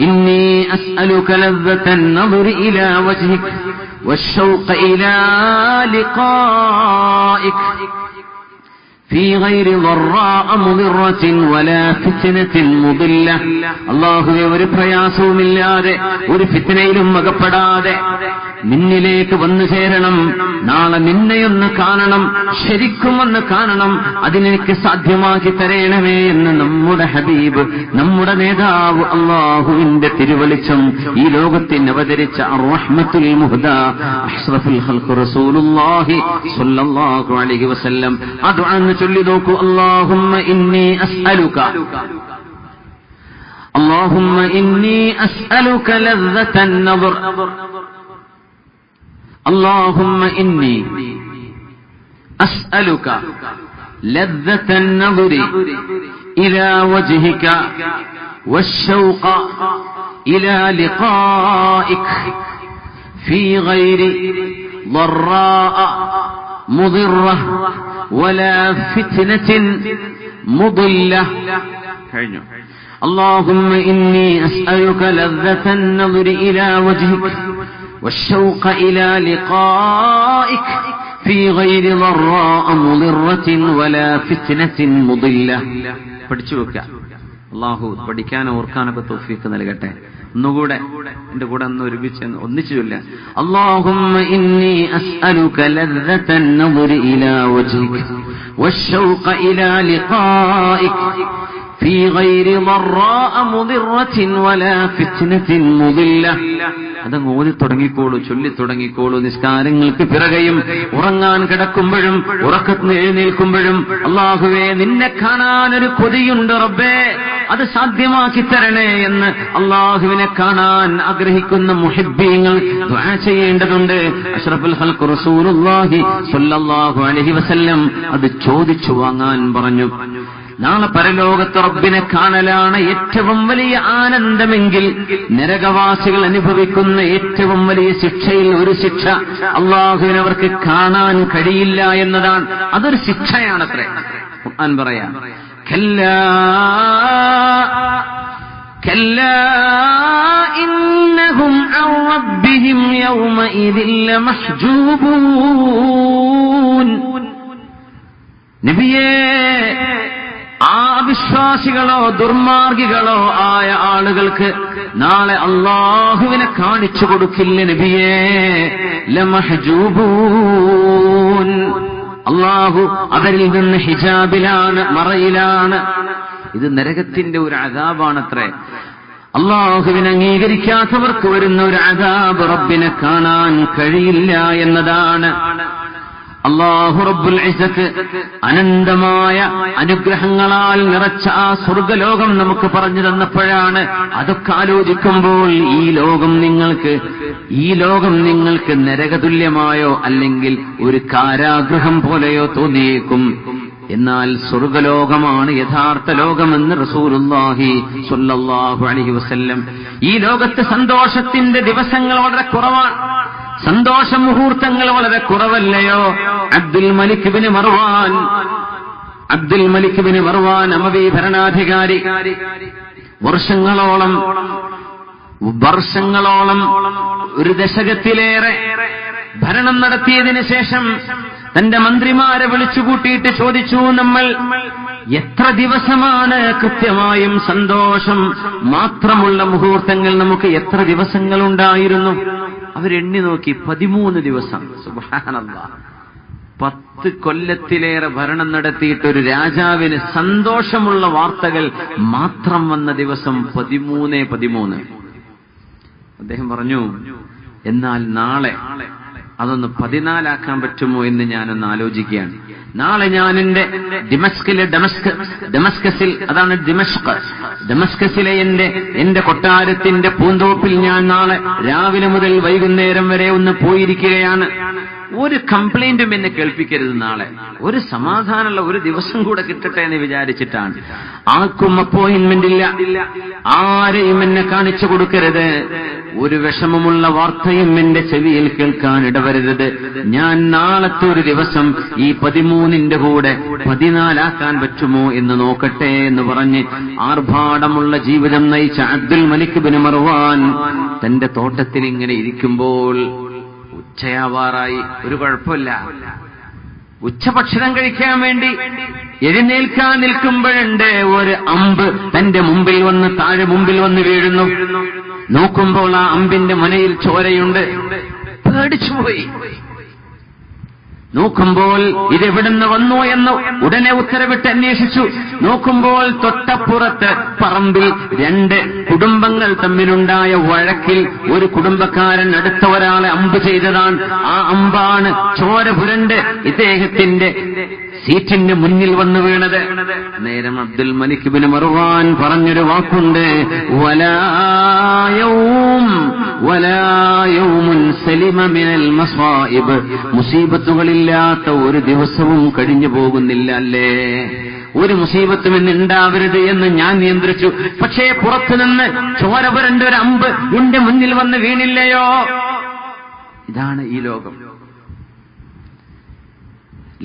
A: إني أسألك لذة النظر إلى وجهك والشوق إلى لقائك في غير ضراء مضرة ولا فتنة مضلة. അല്ലാഹുവേ ഒരു പ്രയാസവുമില്ലാതെ ഒരു ഫിത്നയിലും അകപ്പെടാതെ നിന്നിലേക്ക് വന്നു ചേരണം, നാളെ നിന്നെയൊന്ന് കാണണം, ശരിക്കും ഒന്ന് കാണണം, അതിനെനിക്ക് സാധ്യമാക്കി തരേണമേ എന്ന് നമ്മുടെ ഹബീബ്, നമ്മുടെ നേതാവ്, അല്ലാഹുവിന്റെ തിരുവെളിച്ചം ഈ ലോകത്തിന് അവതരിച്ച അർറഹ്മത്തുൽ മുഹ്ദാ അഷ്റഫുൽ ഖൽഖ് റസൂലുള്ളാഹി സ്വല്ലല്ലാഹു അലൈഹി വസല്ലം ആ ദുആ ചൊല്ലി നോക്കൂ. അല്ലാഹുമ്മ ഇന്നി അസ്അലുക, اللهم إني أسألك لذة النظر، اللهم إني أسألك لذة النظر إلى وجهك والشوق إلى لقائك في غير ضراء مضرة ولا فتنة مضلة. اللهم إني أسألك لذة النظر إلى وجهك والشوق إلى لقائك في غير ضراء مضرة ولا فتنة مضلة. പഠിച്ചു വെക്കുക. അല്ലാഹു പഠിക്കാനോ ഓർക്കാനൊക്കെ തൗഫീഖ് നൽകട്ടെ. ഒന്നുകൂടെ എന്റെ കൂടെ ഒന്നിച്ചു ചൊല്ലുക. അല്ലാഹുമ്മ ഇന്നി അസ്അലുക ലദ്ദതൻ നദരി ഇലാ വജ്ഹിക വശൗഖ ഇലാ ലിഖാഇക ഫീ ഗൈരി ضراء മുദിറത വലാ ഫിത്നതിൻ മുദില്ല. അതങ്ങ് ഓതി തുടങ്ങിക്കോളൂ, ചൊല്ലി തുടങ്ങിക്കോളൂ. നിസ്കാരങ്ങൾക്ക് പിറകെയും ഉറങ്ങാൻ കിടക്കുമ്പോഴും ഉറക്കത്തിന് എഴുന്നേൽക്കുമ്പോഴും അല്ലാഹുവേ നിന്നെ കാണാനൊരു കൊതിയുണ്ട് റബ്ബേ, അത് സാധ്യമാക്കി തരണേ എന്ന് അല്ലാഹുവിനെ കാണാൻ ആഗ്രഹിക്കുന്ന മുഹിബ്ബീങ്ങൾ ദുആ ചെയ്യേണ്ടതുണ്ട്. അഷ്റഫുൽ ഖൽഖ് റസൂലുള്ളാഹി സ്വല്ലല്ലാഹു അലൈഹി വസല്ലം അത് ചോദിച്ചു വാങ്ങാൻ പറഞ്ഞു. നാളെ പരലോകത്ത് റബ്ബിനെ കാണലാണ് ഏറ്റവും വലിയ ആനന്ദമെങ്കിൽ നരകവാസികൾ അനുഭവിക്കുന്ന ഏറ്റവും വലിയ ശിക്ഷയിൽ ഒരു ശിക്ഷ അല്ലാഹുവിനെ അവർക്ക് കാണാൻ കഴിയില്ല എന്നതാണ്. അതൊരു ശിക്ഷയാണത്രേ. ഖുർആൻ പറയാം, കല്ലാ കല്ലാ ഇന്നഹും അൻ റബ്ബിഹിം യൗമഇദിൻ ലമഹ്ജൂബൂൻ. നബിയേ, ആ അവിശ്വാസികളോ ദുർമാർഗികളോ ആയ ആളുകൾക്ക് നാളെ അല്ലാഹുവിനെ കാണിച്ചു കൊടുക്കില്ല നബിയേ. ലമഹ്ജൂബൂൻ. അല്ലാഹു അവരിൽ നിന്ന് ഹിജാബിലാണ്, മറയിലാണ്. ഇത് നരകത്തിന്റെ ഒരു അദാബാണത്രേ. അല്ലാഹുവിനെ അംഗീകരിക്കാത്തവർക്ക് വരുന്ന ഒരു അദാബ് റബ്ബിനെ കാണാൻ കഴിയില്ല എന്നതാണ്. അല്ലാഹു റബ്ബുൽ ഇസ്സത്ത് അനന്തമായ അനുഗ്രഹങ്ങളാൽ നിറച്ച ആ സ്വർഗ്ഗലോകം നമുക്ക് പറഞ്ഞു തന്നപ്പോഴാണ് അതൊക്കെ ആലോചിക്കുമ്പോൾ ഈ ലോകം നിങ്ങൾക്ക് നരകതുല്യമായോ അല്ലെങ്കിൽ ഒരു കാരാഗൃഹം പോലെയോ തോന്നിയേക്കും. എന്നാൽ സ്വർഗ്ഗലോകമാണ് യഥാർത്ഥ ലോകമെന്ന് റസൂലുള്ളാഹി സ്വല്ലല്ലാഹു അലൈഹി വസല്ലം. ഈ ലോകത്ത് സന്തോഷത്തിന്റെ ദിവസങ്ങൾ വളരെ കുറവാണ്, സന്തോഷ മുഹൂർത്തങ്ങൾ വളരെ കുറവല്ലയോ? അബ്ദുൽ മലിക് ബിൻ മർവാൻ അമവി ഭരണാധികാരി വർഷങ്ങളോളം ഒരു ദശകത്തിലേറെ ഭരണം നടത്തിയതിനു ശേഷം തന്റെ മന്ത്രിമാരെ വിളിച്ചുകൂട്ടിയിട്ട് ചോദിച്ചു, നമ്മൾ എത്ര ദിവസമാണ് കൃത്യമായും സന്തോഷം മാത്രമുള്ള മുഹൂർത്തങ്ങൾ നമുക്ക് എത്ര ദിവസങ്ങളുണ്ടായിരുന്നു? അവരെണ്ണി നോക്കി, 13 ദിവസം. സുബ്ഹാനല്ലാഹ്, 10 കൊല്ലത്തിലേറെ ഭരണം നടത്തിയിട്ട് ഒരു രാജാവിന് സന്തോഷമുള്ള വാർത്തകൾ മാത്രം വന്ന ദിവസം 13. അദ്ദേഹം പറഞ്ഞു, എന്നാൽ നാളെ അതൊന്ന് 14 ആക്കാൻ പറ്റുമോ എന്ന് ഞാനൊന്ന് ആലോചിക്കുകയാണ്. നാളെ ഞാൻ എന്റെ ഡമസ്കസിൽ, അതാണ് ഡമസ്കസിലെ എന്റെ കൊട്ടാരത്തിന്റെ പൂന്തോപ്പിൽ ഞാൻ നാളെ രാവിലെ മുതൽ വൈകുന്നേരം വരെ ഒന്ന് പോയിരിക്കുകയാണ്. ഒരു കംപ്ലൈന്റും എന്നെ കേൾപ്പിക്കരുത്. നാളെ ഒരു സമാധാനമുള്ള ഒരു ദിവസം കൂടെ കിട്ടട്ടെ എന്ന് വിചാരിച്ചിട്ടാണ്. ആർക്കും അപ്പോയിന്റ്മെന്റ് ഇല്ല, ആരെയും എന്നെ കാണിച്ചു കൊടുക്കരുത്, ഒരു വിഷമമുള്ള വാർത്തയും എന്റെ ചെവിയിൽ കേൾക്കാൻ ഇടവരരുത്. ഞാൻ നാളത്തെ ഒരു ദിവസം ഈ 13ന്റെ കൂടെ 14 ആക്കാൻ പറ്റുമോ എന്ന് നോക്കട്ടെ എന്ന് പറഞ്ഞ് ആർഭാടമുള്ള ജീവിതം നയിച്ച അബ്ദുൽ മലിക് ബിൻ മർവാൻ തന്റെ തോട്ടത്തിൽ ഇങ്ങനെ ഇരിക്കുമ്പോൾ ഉച്ചയാവാറായി. ഒരു കുഴപ്പമില്ല, ഉച്ചഭക്ഷണം കഴിക്കാൻ വേണ്ടി എഴുന്നേൽക്കാൻ നിൽക്കുമ്പോഴുണ്ട് ഒരു അമ്പ് തന്റെ താഴെ മുമ്പിൽ വന്ന് വീഴുന്നു. നോക്കുമ്പോൾ ആ അമ്പിന്റെ മുനയിൽ ചോരയുണ്ട്. പേടിച്ചുപോയി. നോക്കുമ്പോൾ ഇതെവിടുന്ന് വന്നു എന്ന് ഉടനെ ഉത്തരവിട്ട് അന്വേഷിച്ചു. നോക്കുമ്പോൾ തൊട്ടപ്പുറത്ത് പറമ്പിൽ 2 കുടുംബങ്ങൾ തമ്മിലുണ്ടായ വഴക്കിൽ ഒരു കുടുംബക്കാരൻ അടുത്ത ഒരാളെ അമ്പ് ചെയ്തതാണ്. ആ അമ്പാണ് ചോര പുരണ്ട് ഇദ്ദേഹത്തിന്റെ സീറ്റിന്റെ മുന്നിൽ വന്നു വീണത്. നേരം അബ്ദുൽ മലിക് ബിൻ മർവാൻ പറഞ്ഞൊരു വാക്കുണ്ട്, വലായൗമുൻ സലിമ മിനൽ മസായിബ്. മുസീബത്തുകളില്ലാത്ത ഒരു ദിവസവും കഴിഞ്ഞു പോകുന്നില്ല അല്ലേ? ഒരു മുസീബത്തും ഇന്നുണ്ടാവരുത് എന്ന് ഞാൻ നിയന്ത്രിച്ചു. പക്ഷേ പുറത്തുനിന്ന് ചോര പുരണ്ട ഒരു അമ്പ് എന്റെ മുന്നിൽ വന്ന് വീണില്ലയോ? ഇതാണ് ഈ ലോകം.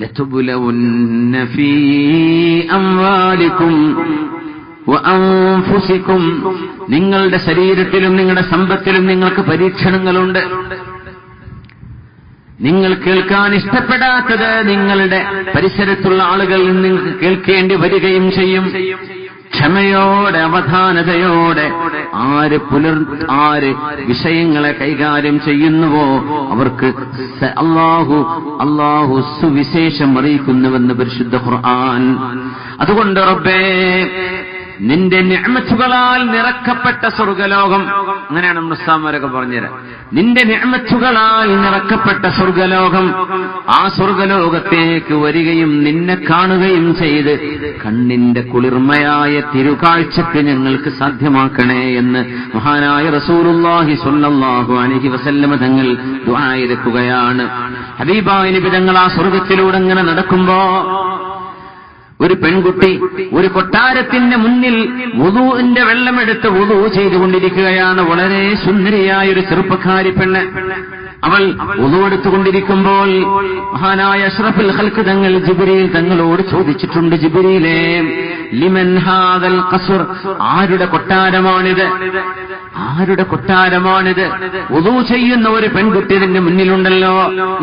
A: لتبلون في أموالكم വഅൻഫുസികും, നിങ്ങളുടെ ശരീരത്തിലും നിങ്ങളുടെ സമ്പത്തിലും നിങ്ങൾക്ക് പരീക്ഷണങ്ങളുണ്ട്. നിങ്ങൾ കേൾക്കാൻ ഇഷ്ടപ്പെടാത്തത് നിങ്ങളുടെ പരിസരത്തുള്ള ആളുകൾ നിങ്ങൾക്ക് കേൾക്കേണ്ടി വരികയും ചെയ്യും. ക്ഷമയോടെ അവധാനതയോടെ ആര് വിഷയങ്ങളെ കൈകാര്യം ചെയ്യുന്നുവോ അവർക്ക് അല്ലാഹു സുവിശേഷം അറിയിക്കുന്നുവെന്ന് പരിശുദ്ധ ഖുർആൻ. അതുകൊണ്ട് റബ്ബേ, നിന്റെ നിഅമത്തുകളാൽ നിറക്കപ്പെട്ട സ്വർഗ്ഗലോകം, അങ്ങനെയാണ് നമ്മൾ ഉസ്താദ്മാരൊക്കെ പറഞ്ഞുതരാം. നിന്റെ നിഅമത്തുകളാൽ നിറക്കപ്പെട്ട സ്വർഗ്ഗലോകം, ആ സ്വർഗ്ഗലോകത്തേക്ക് വരികയും നിന്നെ കാണുകയും ചെയ്ത് കണ്ണിന്റെ കുളിർമയായ തിരുകാഴ്ചക്ക് ഞങ്ങൾക്ക് സാധ്യമാക്കണേ എന്ന് മഹാനായ റസൂലുള്ളാഹി സ്വല്ലല്ലാഹു അലൈഹി വസല്ലമ തങ്ങൾ ദുആയിരക്കുകയാണ്. ഹബീബായ നബി തങ്ങൾ ആ സ്വർഗ്ഗത്തിലൂടെ ഇങ്ങനെ നടക്കുമ്പോ ഒരു പെൺകുട്ടി ഒരു കൊട്ടാരത്തിന്റെ മുന്നിൽ വുദൂഇന്റെ വെള്ളമെടുത്ത് വുദൂ ചെയ്തുകൊണ്ടിരിക്കുകയാണ്. വളരെ സുന്ദരിയായ ഒരു ചെറുപ്പക്കാരി പെണ്ണ്. അവൾ വുദൂ എടുത്തുകൊണ്ടിരിക്കുമ്പോൾ മഹാനായ അഷ്റഫുൽ ഖൽഖ് തങ്ങൾ ജിബ്രീൽ തങ്ങളോട് ചോദിച്ചിട്ടുണ്ട്, ജിബ്രീലേ, ലിമൻ ഹാദൽ ഖസ്ർ, ആരുടെ കൊട്ടാരമാണിത്? ആരുടെ കൊട്ടാരമാണിത്? വുദൂ ചെയ്യുന്ന ഒരു പെൺകുട്ടി ഇതിന്റെ മുന്നിലുണ്ടല്ലോ,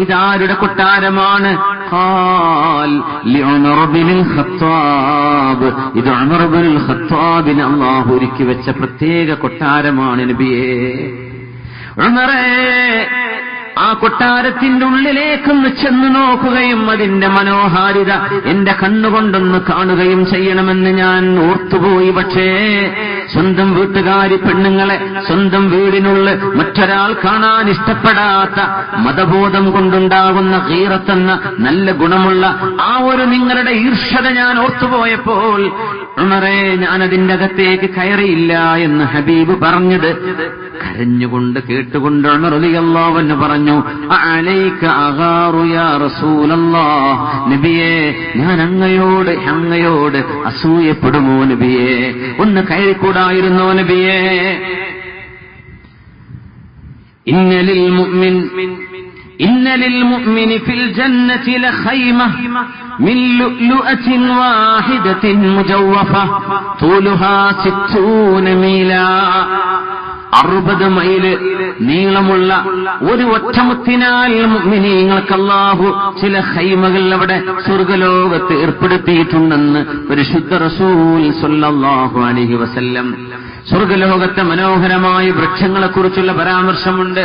A: ഇതാരുടെ കൊട്ടാരമാണ്? ഖാൽ ലിഉമർ ബിനുൽ ഖത്താബ്, ഇത് ഉമർ ബിനുൽ ഖത്താബിന് അല്ലാഹു ഒരുക്കി വെച്ച പ്രത്യേക കൊട്ടാരമാണ് നബിയേ. ഉമറേ, ആ കൊട്ടാരത്തിന്റെ ഉള്ളിലേക്കൊന്ന് ചെന്ന് നോക്കുകയും അതിന്റെ മനോഹാരിത എന്റെ കണ്ണുകൊണ്ടൊന്ന് കാണുകയും ചെയ്യണമെന്ന് ഞാൻ ഓർത്തുപോയി. പക്ഷേ സ്വന്തം വീട്ടുകാരി പെണ്ണുങ്ങളെ സ്വന്തം വീടിനുള്ളിൽ മറ്റൊരാൾ കാണാൻ ഇഷ്ടപ്പെടാത്ത മതബോധം കൊണ്ടുണ്ടാകുന്ന ഗീറത്തെന്ന നല്ല ഗുണമുള്ള ആ ഒരു നിങ്ങളുടെ ഈർഷ്യത ഞാൻ ഓർത്തുപോയപ്പോൾ ഉമറേ, ഞാനതിന്റെ അകത്തേക്ക് കയറിയില്ല എന്ന് ഹബീബ് പറഞ്ഞത് കരഞ്ഞുകൊണ്ട് കേട്ടുകൊണ്ട് ഉമർ റളിയല്ലാഹു അൻഹു പറഞ്ഞു, അലൈക അഗാറു യാ റസൂലല്ലാഹ്, നബിയേ, ഞാൻ അങ്ങയോട് അസൂയപ്പെടുമോ നബിയേ? ഒന്ന് കയറിക്കൂടായിരുന്നോ നബിയേ? ഇന്ന ലിൽ മുഅ്മിനി ഫിൽ ജന്നതി ലഖൈമ മിൻ ലുഅ്ലുഅത്തിൻ വാഹിദത്തിൻ മുജവ്വഫ തൂലുഹാ 60 മീലാ, 60 മൈല് നീളമുള്ള ഒരു ഒറ്റമുത്തിനാൽ മുഅ്മിനീങ്ങൾക്ക് അല്ലാഹു ചില ഖൈമകൾ അവിടെ സ്വർഗ്ഗലോകത്ത് ഏർപ്പെടുത്തിയിട്ടുണ്ടെന്ന് പരിശുദ്ധ റസൂൽ സ്വല്ലല്ലാഹു അലൈഹി വസല്ലം. സ്വർഗ്ഗലോകത്തെ മനോഹരമായ വൃക്ഷങ്ങളെക്കുറിച്ചുള്ള പരാമർശമുണ്ട്.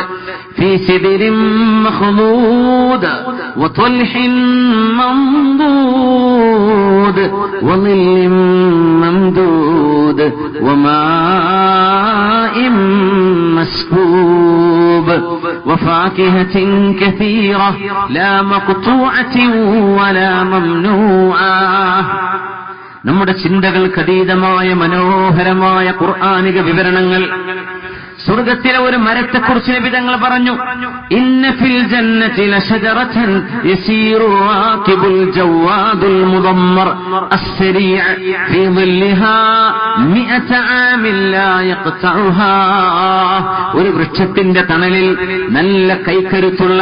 A: ഫീ സിദ്രിൻ മഖ്ദൂദ് വതൽഹിൻ മംദൂദ് വളില്ലിൻ മംദൂദ് വമാഇൻ മസ്കൂബ് വഫാകിഹത്തിൻ കസീറ ലാ മഖ്തൂഅത്തിൻ വലാ മംനൂഅ. നമ്മുടെ ചിന്തകൾക്കതീതമായ മനോഹരമായ ഖുർആനിക വിവരണങ്ങൾ. സ്വർഗ്ഗത്തിലെ ഒരു മരത്തെക്കുറിച്ച് നബി തങ്ങൾ പറഞ്ഞു, ഇന്ന ഫിൽ ജന്നതി ലശജറതൻ യസീറു ആകിബുൽ ജവാദുൽ മുദമ്മർ അസ്സരീഅ ഫീ ളില്ലിഹാ 100 ആമിൻ ലാ യഖ്തഉഹാ. ഒരു വൃക്ഷത്തിന്റെ തണലിൽ നല്ല കൈക്കരുത്തുള്ള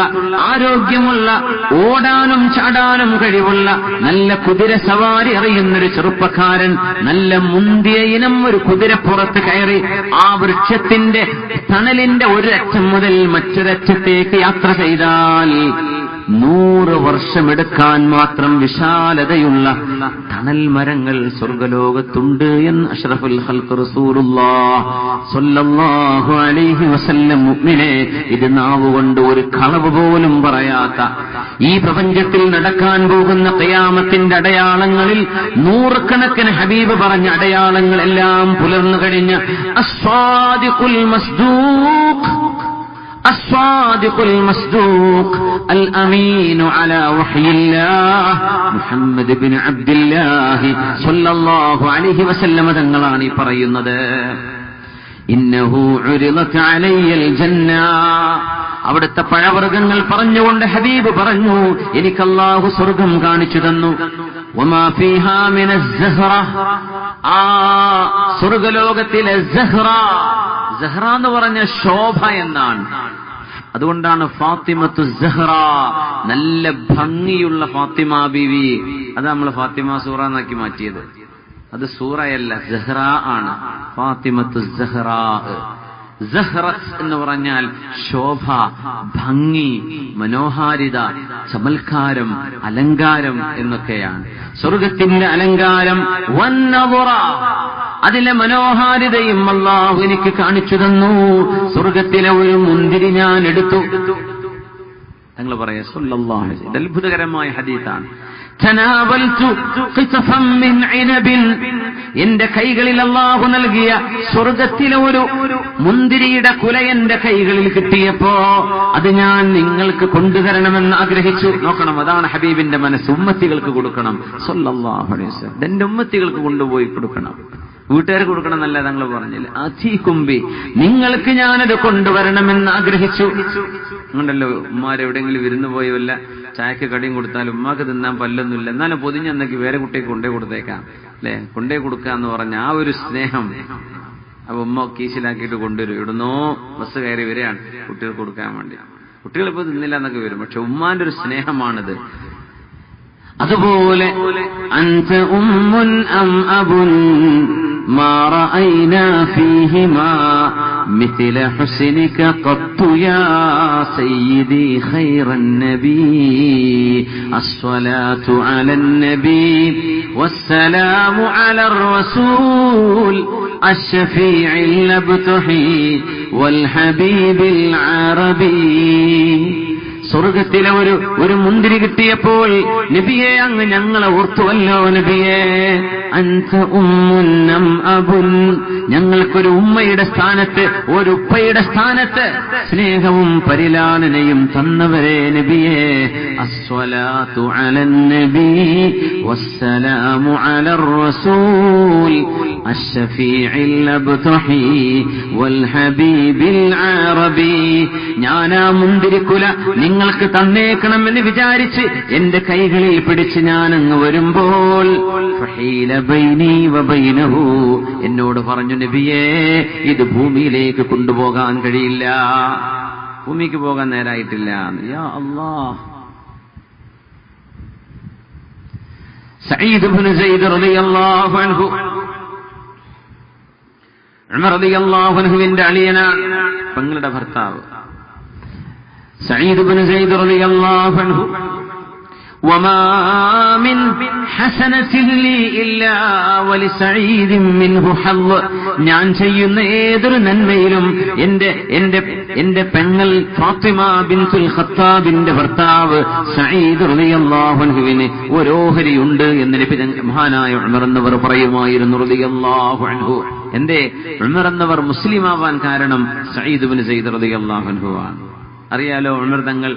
A: ആരോഗ്യമുള്ള ഓടാനും ചാടാനും കഴിവുള്ള നല്ല കുതിര സവാരി അറിയുന്നൊരു ചെറുപ്പക്കാരൻ നല്ല മുന്തിയ ഇനം ഒരു കുതിരപ്പുറത്ത് കയറി ആ വൃക്ഷത്തിന്റെ തണലിന്റെ ഒരറ്റം മുതൽ മറ്റൊരറ്റത്തേക്ക് യാത്ര ചെയ്താൽ 100 വർഷമെടുക്കാൻ മാത്രം വിശാലതയുള്ള തണൽ മരങ്ങൾ സ്വർഗ്ഗലോകത്തുണ്ട് എന്ന് അഷ്റഫുൽ ഖൽഖ് റസൂലുള്ളാഹ് സ്വല്ലല്ലാഹു അലൈഹി വസല്ലം. മുഅ്മിനേ, ഇത് നാവുകൊണ്ട് ഒരു കളവ് പോലും പറയാത്ത ഈ പ്രപഞ്ചത്തിൽ നടക്കാൻ പോകുന്ന ഖിയാമത്തിന്റെ അടയാളങ്ങളിൽ നൂറുകണക്കിന് ഹബീബ് പറഞ്ഞ അടയാളങ്ങളെല്ലാം പുലർന്നു കഴിഞ്ഞ അസ്വാദിഖുൽ മസ്ദൂഖ്, അസ്വാദിഖുൽ മസ്ദൂഖ് അൽ അമീനു അലാ വഹയില്ലാഹ് മുഹമ്മദ് ഇബ്നു അബ്ദുല്ലാഹി സ്വല്ലല്ലാഹു അലൈഹി വസല്ലം തങ്ങളാണ് ഈ പറയുന്നത്. ഇന്നഹു ഉരിളത് അലയ്യൽ ജന്ന, അവിടുത്തെ പഴവർഗ്ഗങ്ങൾ പറഞ്ഞുകൊണ്ട് ഹബീബ് പറഞ്ഞു, എനിക്ക് അല്ലാഹു സ്വർഗ്ഗം കാണിച്ചു തന്നു. വമാ ഫീഹാ മിനസ് സഹ്റ, ആ സ്വർഗ്ഗലോകത്തിലെ സഹ്റ, സഹ്റ എന്ന് പറഞ്ഞ ശോഭ എന്നാണ്. അതുകൊണ്ടാണ് ഫാത്തിമത്തു സഹ്റ, നല്ല ഭംഗിയുള്ള ഫാത്തിമ ബീവി. അത് നമ്മൾ ഫാത്തിമ സൂറ എന്നാക്കി മാറ്റിയത്. അത് സൂറയല്ല, സഹ്റ ആണ്. ഫാത്തിമത്തു സഹ്റ. സഹ്റത്ത് എന്ന് പറഞ്ഞാൽ ശോഭ, ഭംഗി, മനോഹാരിത, ചമൽക്കാരം, അലങ്കാരം എന്നൊക്കെയാണ്. സ്വർഗത്തിന്റെ അലങ്കാരം വന്നദറ, അതിലെ മനോഹാരിതയും അല്ലാഹു എനിക്ക് കാണിച്ചു തന്നു. സ്വർഗത്തിലെ ഒരു മുന്തിരി ഞാൻ എടുത്തു. തങ്ങൾ പറയാ സല്ലല്ലാഹു അലൈഹി വസല്ലം, അത്ഭുതകരമായ ഹദീസാണ്. എന്റെ കൈകളിൽ അല്ലാഹു നൽകിയ സ്വർഗത്തിലെ ഒരു മുന്തിരിയുടെ കുല എന്റെ കൈകളിൽ കിട്ടിയപ്പോ അത് ഞാൻ നിങ്ങൾക്ക് കൊണ്ടുതരണമെന്ന് ആഗ്രഹിച്ചു. നോക്കണം, അതാണ് ഹബീബിന്റെ മനസ്സ്. ഉമ്മത്തികൾക്ക് കൊടുക്കണം സല്ലല്ലാഹു അലൈഹി വസല്ലം. എന്റെ ഉമ്മത്തികൾക്ക് കൊണ്ടുപോയി കൊടുക്കണം. വീട്ടുകാർക്ക് കൊടുക്കണം എന്നല്ല തങ്ങൾ പറഞ്ഞില്ല. അഥീകുംബി, നിങ്ങൾക്ക് ഞാനത് കൊണ്ടുവരണമെന്ന് ആഗ്രഹിച്ചു. അങ്ങനല്ലോ ഉമ്മാരെവിടെയെങ്കിലും വിരുന്ന് പോയി വല്ല ചായക്ക് കടിയും കൊടുത്താലും ഉമ്മാക്ക് തിന്നാൻ പല്ലൊന്നുമില്ല, എന്നാലും പൊതിഞ്ഞെന്നൊക്കെ വേറെ കുട്ടിക്ക് കൊണ്ടേ കൊടുത്തേക്കാം അല്ലെ, കൊണ്ടേ കൊടുക്കാന്ന് പറഞ്ഞ ആ ഒരു സ്നേഹം. അപ്പൊ ഉമ്മ കീശിലാക്കിയിട്ട് കൊണ്ടുവരും. ഇവിടുന്നോ ബസ് കയറി വരികയാണ് കുട്ടികൾക്ക് കൊടുക്കാൻ വേണ്ടി. കുട്ടികളിപ്പോ തിന്നില്ല എന്നൊക്കെ വരും, പക്ഷെ ഉമ്മാന്റെ ഒരു സ്നേഹമാണിത്. അതുപോലെ അൻത ഉമ്മുൻ അം അബുൻ മാ റഅയ്നാ ഫീഹിമാ മിസ്ല ഹുസ്നിക ഖത്തു യാ സയ്യിദി ഖൈറൻ നബി അസ്സലാത്തു അലൻ നബി വസ്സലാമു അലർ റസൂൽ അശ്ശഫീഇൽ ലബ്തുഹി വൽ ഹബീബിൽ അറബി. സ്വർഗത്തിലെ ഒരു മുന്തിരി കിട്ടിയപ്പോൾ നബിയെ അങ്ങ് ഞങ്ങളെ ഓർത്തുവല്ലോ നബിയെ. അൻത ഉമ്മുൻ അം അബുൻ, ഞങ്ങൾക്കൊരു ഉമ്മയുടെ സ്ഥാനത്ത് ഒരു ഉപ്പയുടെ സ്ഥാനത്ത് സ്നേഹവും പരിലാളനയും തന്നവരെ നബിയെ. അസ്സലാത്തു അലൻ നബി വസ്സലാമു അലർ റസൂൽ അശ്ശഫീഇൽ ലബ്തുഹി വൽ ഹബീബിൽ അറബി. ഞാനാ മുന്തിരിക്കുല നിങ്ങൾക്ക് തന്നേക്കണമെന്ന് വിചാരിച്ച് എന്റെ കൈകളിൽ പിടിച്ച് ഞാൻ അങ്ങ് വരുമ്പോൾ ഫഹീല ബൈനി വബൈനഹു, എന്നോട് പറഞ്ഞു നബിയേ ഇത് ഭൂമിയിലേക്ക് കൊണ്ടുപോകാൻ കഴിയില്ല, ഭൂമിക്ക് പോകാൻ നേരായിട്ടില്ല. യാ അല്ലാഹ്. സഈദ് ഇബ്നു സൈദ് റളിയല്ലാഹു അൻഹു, ഉമർ റളിയല്ലാഹു അൻഹുവിന്റെ അളിയനാണ്, പെങ്ങളുടെ ഭർത്താവ്. സഈദ് ഇബ്നു സൈദ് റളിയല്ലാഹു അൻഹു, വമാ മിൻ ഹസനത്തിൻ ലീ ഇല്ലാ വലിസഈദിൻ മിൻഹു ഹള്. ഞാൻ ചെയ്യുന്ന ഏതൊരു നന്മയിലും എന്റെ പെങ്ങൾ ഫാത്തിമ ബിൻതുൽ ഖത്താബിന്റെ ഭർത്താവ് സഈദ് റളിയല്ലാഹു അൻഹുവിന് ഒരു ഓഹരിയുണ്ട് എന്ന് നബി മഹാനായ ഉമർ എന്നവർ പറയുമായിരുന്നു റളിയല്ലാഹു അൻഹു. എന്തേ ഉമർ എന്നവർ മുസ്ലിമാവാൻ കാരണം സഈദ് ഇബ്നു സൈദ് റളിയല്ലാഹു അൻഹു ആണ്. അറിയാലോ ഉമർ തങ്ങൾ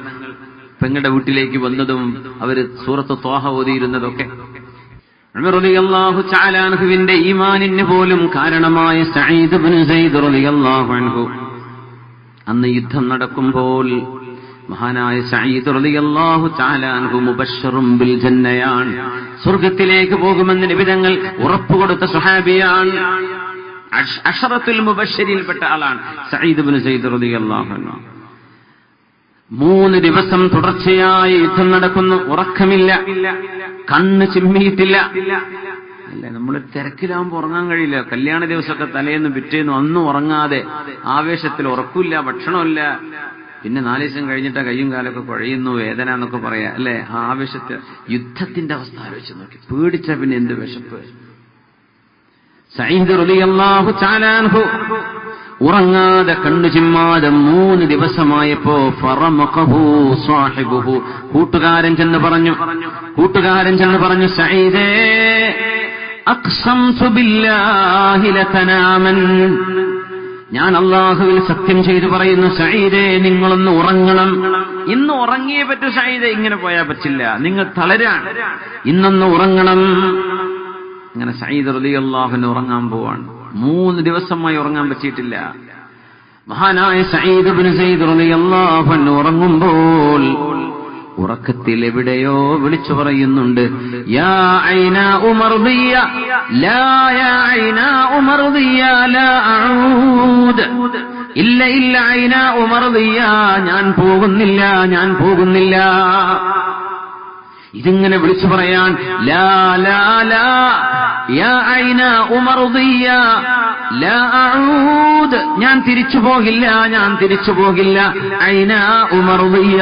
A: പെങ്ങളുടെ വീട്ടിലേക്ക് വന്നതും അവര് സൂറത്ത് ത്വാഹ ഓതിയിരുന്നതൊക്കെ. ഉമർ റളിയല്ലാഹു തആല അൻഹുവിന്റെ ഈമാനിന് പോലും കാരണമായ സഈദ് ഇബ്നു സൈദ് റളിയല്ലാഹു അൻഹു അന്ന് യുദ്ധം നടക്കുമ്പോൾ മഹാനായ സഈദ് റളിയല്ലാഹു തആല അൻഹു മുബശ്ശറും ബിൽ ജന്നയാണ്, സ്വർഗ്ഗത്തിലേക്ക് പോകുമെന്ന് നബി തങ്ങൾ ഉറപ്പുകൊടുത്ത സ്വഹാബിയാണ്. അശറത്തുൽ മുബശ്ശരീൽപ്പെട്ട ആളാണ് സഈദ് ഇബ്നു സൈദ് റളിയല്ലാഹു അൻഹു. 3 ദിവസം തുടർച്ചയായി യുദ്ധം നടക്കുന്നു, ഉറക്കമില്ല, കണ്ണ് ചിമ്മിയിട്ടില്ല. അല്ലെ, നമ്മൾ തിരക്കിലാവുമ്പോൾ ഉറങ്ങാൻ കഴിയില്ല. കല്യാണ ദിവസമൊക്കെ തലേന്ന് പിറ്റേന്ന് ഒന്നും ഉറങ്ങാതെ ആവേശത്തിൽ ഉറക്കില്ല, ഭക്ഷണമില്ല. പിന്നെ 4 ദിവസം കഴിഞ്ഞിട്ട് കയ്യും കാലൊക്കെ കുഴയുന്നു, വേദന എന്നൊക്കെ പറയാ അല്ലെ. ആ ആവേശത്തിൽ യുദ്ധത്തിന്റെ അവസ്ഥ ആലോചിച്ച് നോക്കി, പേടിച്ച പിന്നെ എന്ത് വിശപ്പ്. സഈദ് റളിയല്ലാഹു തആല അൻഹു ഉറങ്ങാതെ കണ്ണു ചിമ്മാതെ 3 ദിവസമായപ്പോ ഫറമഖഹു സാഹിബുഹു, കൂട്ടുകാരൻ ചെന്ന് പറഞ്ഞു സഈദേ അഖ്സംതു ബില്ലാഹി ലതനാമൻ, ഞാൻ അല്ലാഹുവിൽ സത്യം ചെയ്തു പറയുന്നു സഈദേ നിങ്ങളൊന്ന് ഉറങ്ങണം. ഇന്ന് ഉറങ്ങിയേ പറ്റൂ സഈദേ, ഇങ്ങനെ പോയാൽ പറ്റില്ല, നിങ്ങൾ തളരാണ്, ഇന്നൊന്ന് ഉറങ്ങണം. അങ്ങനെ സഈദ് റളിയല്ലാഹു അൻഹു ഉറങ്ങാൻ പോവാണ്. 3 ദിവസമായി ഉറങ്ങാൻ പറ്റിയിട്ടില്ല. മഹാനായ സഈദ് ഇബ്നു സൈദ് റളിയല്ലാഹു അൻഹു ഉറങ്ങുമ്പോൾ ഉറക്കത്തിൽ എവിടെയോ വിളിച്ചു പറയുന്നുണ്ട്, യാ ഐനാ ഉമർദിയ ലാ യാ ഐനാ ഉമർദിയ ലാ അഊദ്, ഇല്ല ഇല്ല ഐനാ ഉമർദിയ, ഞാൻ പോകുന്നില്ല. ഇതിങ്ങനെ വിളിച്ചു പറയാൻ ലാ ലാ ലാ യാ ഐന ഉമർദിയ ലാ അഊദ്, ഞാൻ തിരിച്ചു പോകില്ല, ഞാൻ തിരിച്ചു പോകില്ല. ഐന ഉമർദിയ.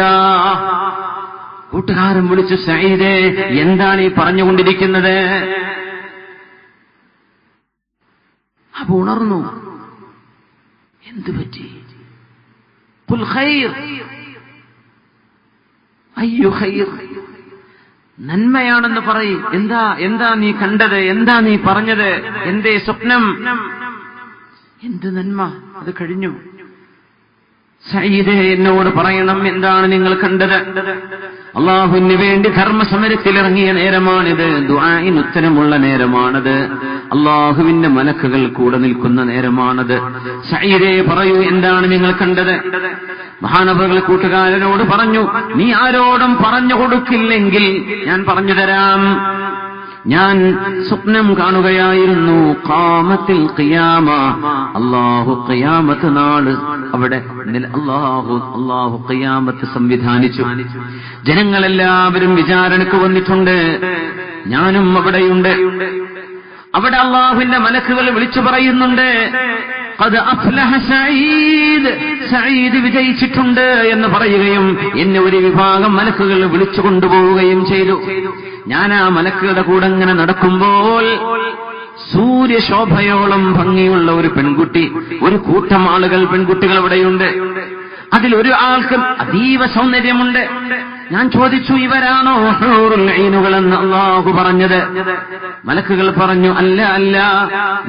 A: കൂട്ടുകാരൻ വിളിച്ചു, സഈദേ എന്താണ് ഈ പറഞ്ഞുകൊണ്ടിരിക്കുന്നത്? അപ്പൊ ഉണർന്നു. എന്തു പറ്റി? ഖുൽ ഖൈർ. അയ്യു ഖൈർ, നന്മയാണെന്ന് പറയും. എന്താ നീ കണ്ടത്? എന്താ നീ പറഞ്ഞത്? എന്തേ സ്വപ്നം? എന്ത് നന്മ? അത് കഴിഞ്ഞു. സഈദേ എന്നോട് പറയണം, എന്താണ് നിങ്ങൾ കണ്ടത്? അള്ളാഹുവിന് വേണ്ടി ധർമ്മസമരത്തിലിറങ്ങിയ നേരമാണിത്. ദുആഇന് ഉത്തരമുള്ള നേരമാണത്. അള്ളാഹുവിന്റെ മലക്കുകൾ കൂടെ നിൽക്കുന്ന നേരമാണത്. സഈദേ പറയൂ, എന്താണ് നിങ്ങൾ കണ്ടത്? മഹാനവറുകൾ കൂട്ടുകാരനോട് പറഞ്ഞു, നീ ആരോടും പറഞ്ഞു കൊടുക്കില്ലെങ്കിൽ ഞാൻ പറഞ്ഞു തരാം. ഞാൻ സ്വപ്നം കാണുകയായിരുന്നു. ഖാമത്തിൽ ഖിയാമ, അല്ലാഹു ഖിയാമത്ത് നാള് അവിടെ അല്ലാഹു ഖിയാമത്ത് സംവിധാനിച്ചു. ജനങ്ങളെല്ലാവരും വിചാരണക്ക് വന്നിട്ടുണ്ട്. ഞാനും അവിടെയുണ്ട്. അവിടെ അല്ലാഹുവിന്റെ മലക്കുകൾ വിളിച്ചു പറയുന്നുണ്ട്, ഖദ് അഫ്ലഹ സഈദ്, സഈദ് വിജയിച്ചിട്ടുണ്ട് എന്ന് പറയുകയും എന്നെ ഒരു വിഭാഗം മലക്കുകൾ വിളിച്ചു കൊണ്ടുപോവുകയും ചെയ്തു. ഞാൻ ആ മലക്കുകളുടെ കൂടെ ഇങ്ങനെ നടക്കുമ്പോൾ സൂര്യശോഭയോളം ഭംഗിയുള്ള ഒരു പെൺകുട്ടി, ഒരു കൂട്ടം ആളുകൾ, പെൺകുട്ടികൾ അവിടെയുണ്ട്. അതിലൊരു ആൾക്ക് അതീവ സൗന്ദര്യമുണ്ട്. ഞാൻ ചോദിച്ചു, ഇവരാണോ ഹൂറുൽ ഐനുകളെന്ന് അല്ലാഹു പറഞ്ഞത്? മലക്കുകൾ പറഞ്ഞു, അല്ല അല്ല,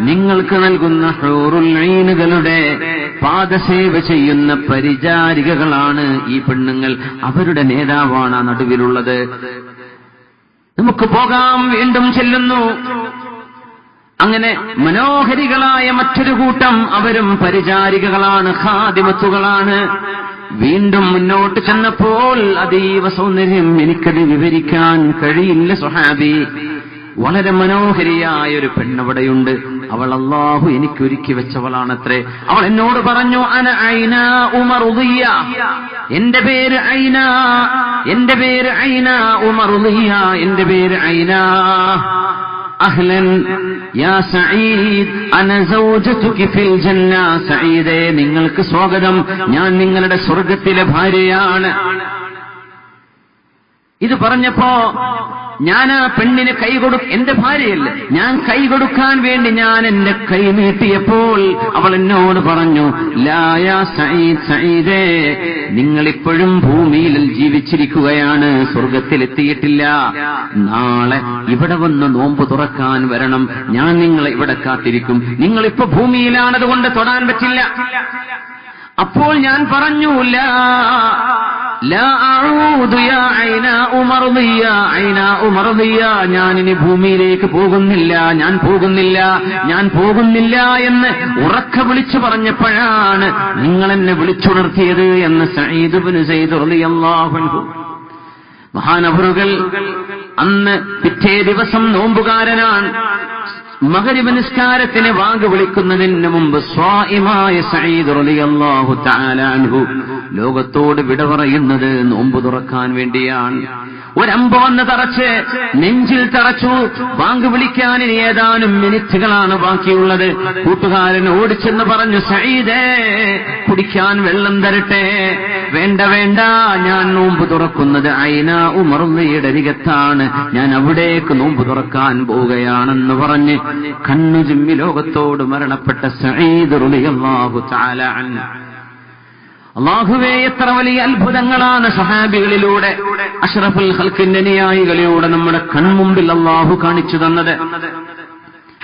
A: നിങ്ങൾക്ക് നൽകുന്ന ഹൂറുൽ ഐനുകളുടെ പാദസേവ ചെയ്യുന്ന പരിചാരികകളാണ് ഈ പെണ്ണുങ്ങൾ. അവരുടെ നേതാവാണ് ആ നടുവിലുള്ളത്. നമുക്ക് പോകാം. വീണ്ടും ചെല്ലുന്നു. അങ്ങനെ മനോഹരികളായ മറ്റൊരു കൂട്ടം, അവരും പരിചാരികകളാണ്, ഖാദിമത്തുകളാണ്. വീണ്ടും മുന്നോട്ട് ചെന്നപ്പോൾ അതീവ സൗന്ദര്യം, എനിക്കത് വിവരിക്കാൻ കഴിയില്ല സ്വഹാബി. വളരെ മനോഹരിയായ ഒരു പെണ്ണവിടെയുണ്ട്. അവൾ അല്ലാഹു എനിക്ക് ഒരുക്കി വെച്ചവളാണത്രേ. അവൾ എന്നോട് പറഞ്ഞു, അന ഐന ഉമറുദിയ, എന്റെ പേര് ഐന, എന്റെ പേര് ഐന ഉമറുദിയ, എന്റെ പേര് ഐന. അഹ്ലൻ യാ സഈദ്, അന സൗജതുകി ഫിൽ ജന്ന. സഈദേ നിങ്ങൾക്ക് സ്വാഗതം, ഞാൻ നിങ്ങളുടെ സ്വർഗ്ഗത്തിലെ ഭാര്യയാണ്. ഇത് പറഞ്ഞപ്പോ ഞാൻ ആ പെണ്ണിന് കൈ എന്റെ ഭാര്യയല്ല, ഞാൻ കൈ കൊടുക്കാൻ വേണ്ടി ഞാൻ എന്റെ കൈ നീട്ടിയപ്പോൾ അവൾ എന്നോട് പറഞ്ഞു, ലാ യാ സഈദ്, സഈദേ നിങ്ങളിപ്പോഴും ഭൂമിയിൽ ജീവിച്ചിരിക്കുകയാണ്, സ്വർഗത്തിലെത്തിയിട്ടില്ല. നാളെ ഇവിടെ വന്ന് നോമ്പ് തുറക്കാൻ വരണം, ഞാൻ നിങ്ങളെ ഇവിടെ കാത്തിരിക്കും. നിങ്ങളിപ്പോ ഭൂമിയിലാണ്, അതുകൊണ്ട് തൊടാൻ പറ്റില്ല. അപ്പോൾ ഞാൻ പറഞ്ഞു, ലാ അഊദു യാ ഐന ഉമർദിയ, ഐന ഉമർദിയ, ഞാനിനി ഭൂമിയിലേക്ക് പോകുന്നില്ല, ഞാൻ പോകുന്നില്ല, ഞാൻ പോകുന്നില്ല എന്ന് ഉറക്കെ വിളിച്ചു പറഞ്ഞപ്പോഴാണ് നിങ്ങൾ എന്നെ വിളിച്ചുണർത്തിയത് എന്ന് സഈദ് ഇബ്നു സൈദ് റളിയല്ലാഹു അൻഹു. മഹാനവറുകൾ അന്ന് പിറ്റേ ദിവസം നോമ്പുകാരനാണ്. മഗ്രിബ് നിസ്കാരത്തിന് വാങ്ക് വിളിക്കുന്നതിന് മുമ്പ് സ്വാഇമായ സഈദ് റളിയല്ലാഹു തആല അൻഹു ലോകത്തോട് വിട പറയുന്നത് നോമ്പ് തുറക്കാൻ വേണ്ടിയാണ്. ഒരമ്പ് വന്ന് തറച്ച് നെഞ്ചിൽ തറച്ചു. വാങ്ക് വിളിക്കാൻ ഇനി ഏതാനും മിനിറ്റുകളാണ് ബാക്കിയുള്ളത്. കൂട്ടുകാരൻ ഓടിച്ചെന്ന് പറഞ്ഞു, സഈദേ കുടിക്കാൻ വെള്ളം തരട്ടെ? വേണ്ട വേണ്ട, ഞാൻ നോമ്പ് തുറക്കുന്നത് ഐന ഉമർദിയുടെ അരികത്താണ്, ഞാൻ അവിടേക്ക് നോമ്പ് തുറക്കാൻ പോവുകയാണെന്ന് പറഞ്ഞ് കണ്ണു ചിമ്മി ലോകത്തോട് മരണപ്പെട്ട സഈദ് റളിയല്ലാഹു തആല അൻഹു. അല്ലാഹുവേ, എത്ര വലിയ അത്ഭുതങ്ങളാണ് സഹാബികളിലൂടെ, അഷ്റഫുൽ ഖൽഖിന്റെ അനുയായികളിലൂടെ നമ്മുടെ കൺമുമ്പിൽ അല്ലാഹു കാണിച്ചു തന്നത്.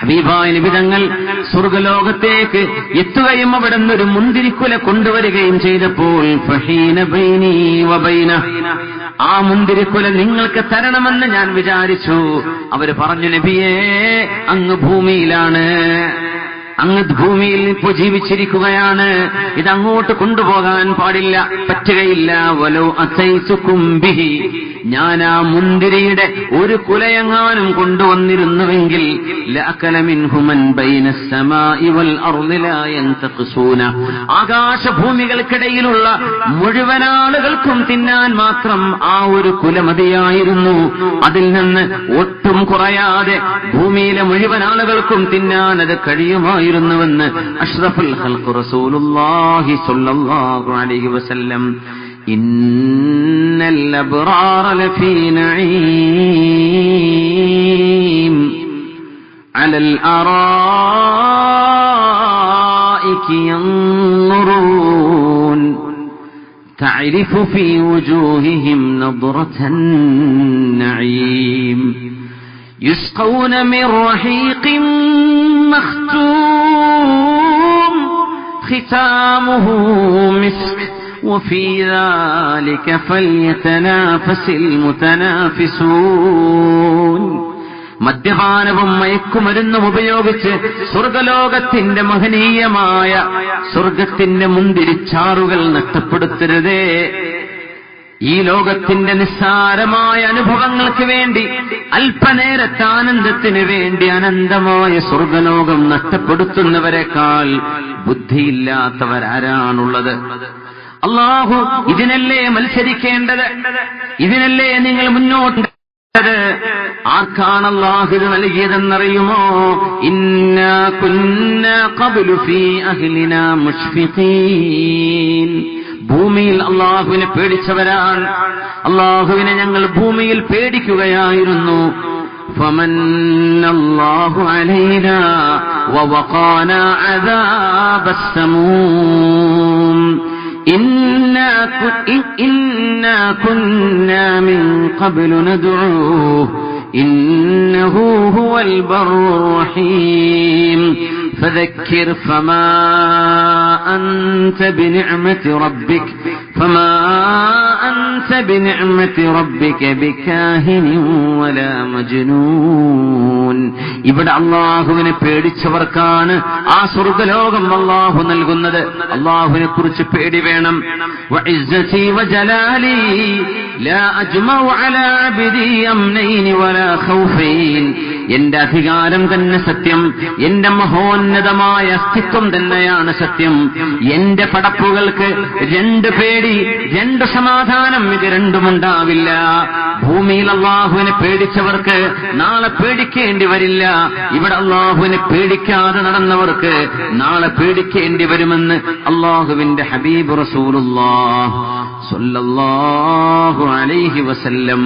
A: ഹബീബായ നബി തങ്ങൾ സ്വർഗ്ഗലോകത്തേക്ക് എത്തുകയും അവിടെ നിന്നൊരു മുന്തിരിക്കുല കൊണ്ടുവരികയും ചെയ്തപ്പോൾ ഫഹീന ബൈനി വബൈന, ആ മുന്തിരിക്കുല നിങ്ങൾക്ക് തരണമെന്ന് ഞാൻ വിചാരിച്ചു. അവര് പറഞ്ഞു, നബിയേ അങ്ങ് ഭൂമിയിലാണ്, അങ്ങ് ഭൂമിയിൽ ഇപ്പോൾ ജീവിച്ചിരിക്കുകയാണ്, ഇതങ്ങോട്ട് കൊണ്ടുപോകാൻ പാടില്ല, പറ്റുകയില്ല. വലോ അസൈസുകും ബിഹി, ഞാൻ ആ മുന്തിരിയുടെ ഒരു കുലയെങ്ങാനും കൊണ്ടുവന്നിരുന്നുവെങ്കിൽ ലഅകല മിൻഹു മൻ ബൈനസ് സമാഇ വൽ അർളി ലാ യന്തഖിസൂന, ആകാശഭൂമികൾക്കിടയിലുള്ള മുഴുവൻ ആളുകൾക്കും തിന്നാൻ മാത്രം ആ ഒരു കുല മതിയായിരുന്നു. അതിൽ നിന്ന് ഒട്ടും കുറയാതെ ഭൂമിയിലെ മുഴുവൻ ആളുകൾക്കും തിന്നാൻ അത് കഴിയുമായിരുന്നുവെന്ന് അഷ്റഫുൽ ഖൽഖ് റസൂലുള്ളാഹി സ്വല്ലല്ലാഹു അലൈഹി വസല്ലം. ഇന്നൽ അബ്റാറ ലഫീ നഈം അലൽ അറായികി യൻദുറൂൻ تعرف في وجوههم نضرة النعيم يسقون من رحيق مختوم ختامه مسك وفي ذلك فليتنافس المتنافسون. മദ്യപാനവും മയക്കുമരുന്നും ഉപയോഗിച്ച് സ്വർഗലോകത്തിന്റെ മഹനീയമായ സ്വർഗത്തിന്റെ മുന്തിരിച്ചാറുകൾ നഷ്ടപ്പെടുത്തരുതേ. ഈ ലോകത്തിന്റെ നിസ്സാരമായ അനുഭവങ്ങൾക്ക് വേണ്ടി, അല്പനേരത്തെ ആനന്ദത്തിന് വേണ്ടി അനന്തമായ സ്വർഗലോകം നഷ്ടപ്പെടുത്തുന്നവരെക്കാൾ ബുദ്ധിയില്ലാത്തവരാരാണുള്ളത്? അല്ലാഹു ഇതിനല്ലേ മത്സരിക്കേണ്ടത്? ഇതിനല്ലേ നിങ്ങൾ മുന്നോട്ട്? ആർക്കാണ് അല്ലാഹു ഇത് നൽകിയതെന്നറിയുമോ? ഇന്നാ കുന്നാ ഖബ്ലു ഫീ അഹ്ലിനാ മുശ്ഫിഖീൻ. ഭൂമിയിൽ അല്ലാഹുവിനെ പേടിച്ചവരാണ്. അല്ലാഹുവിനെ ഞങ്ങൾ ഭൂമിയിൽ പേടിക്കുകയായിരുന്നു. ഫമന്നല്ലാഹു അലൈനാ വവഖാനാ അദാബസ് സമൂം. إنا كنا من قبل ندعوه إنه هو البر الرحيم فذكر فما أنت بنعمة ربك بكاهن ولا مجنون. ഇവിടെ അല്ലാഹുവിനെ പേടിച്ചവർക്കാണ് ആ സ്വർഗ്ഗലോകം അല്ലാഹു നൽകുന്നത്. അല്ലാഹുവിനെ കുറിച്ച് പേടി വേണം. വഇസ്സതി വജലാലി ലാ അജ്മഉ അലാ അബ്ദി അംനൈൻ വലാ ഖൗഫൈൻ. എന്റെ അധികാരം തന്നെ സത്യം, എന്റെ മഹോന്നതമായ അസ്തിത്വം തന്നെയാണ് സത്യം. എന്റെ പടപ്പുകൾക്ക് രണ്ട് പേടി, രണ്ട് സമാധാനം, ഇത് രണ്ടുമുണ്ടാവില്ല. ഭൂമിയിൽ അല്ലാഹുവിനെ പേടിച്ചവർക്ക് നാളെ പേടിക്കേണ്ടി വരില്ല. ഇവിടെ അല്ലാഹുവിനെ പേടിക്കാതെ നടന്നവർക്ക് നാളെ പേടിക്കേണ്ടി വരുമെന്ന് അല്ലാഹുവിന്റെ ഹബീബ് റസൂലുള്ളാഹി സ്വല്ലല്ലാഹു അലൈഹി വസല്ലം.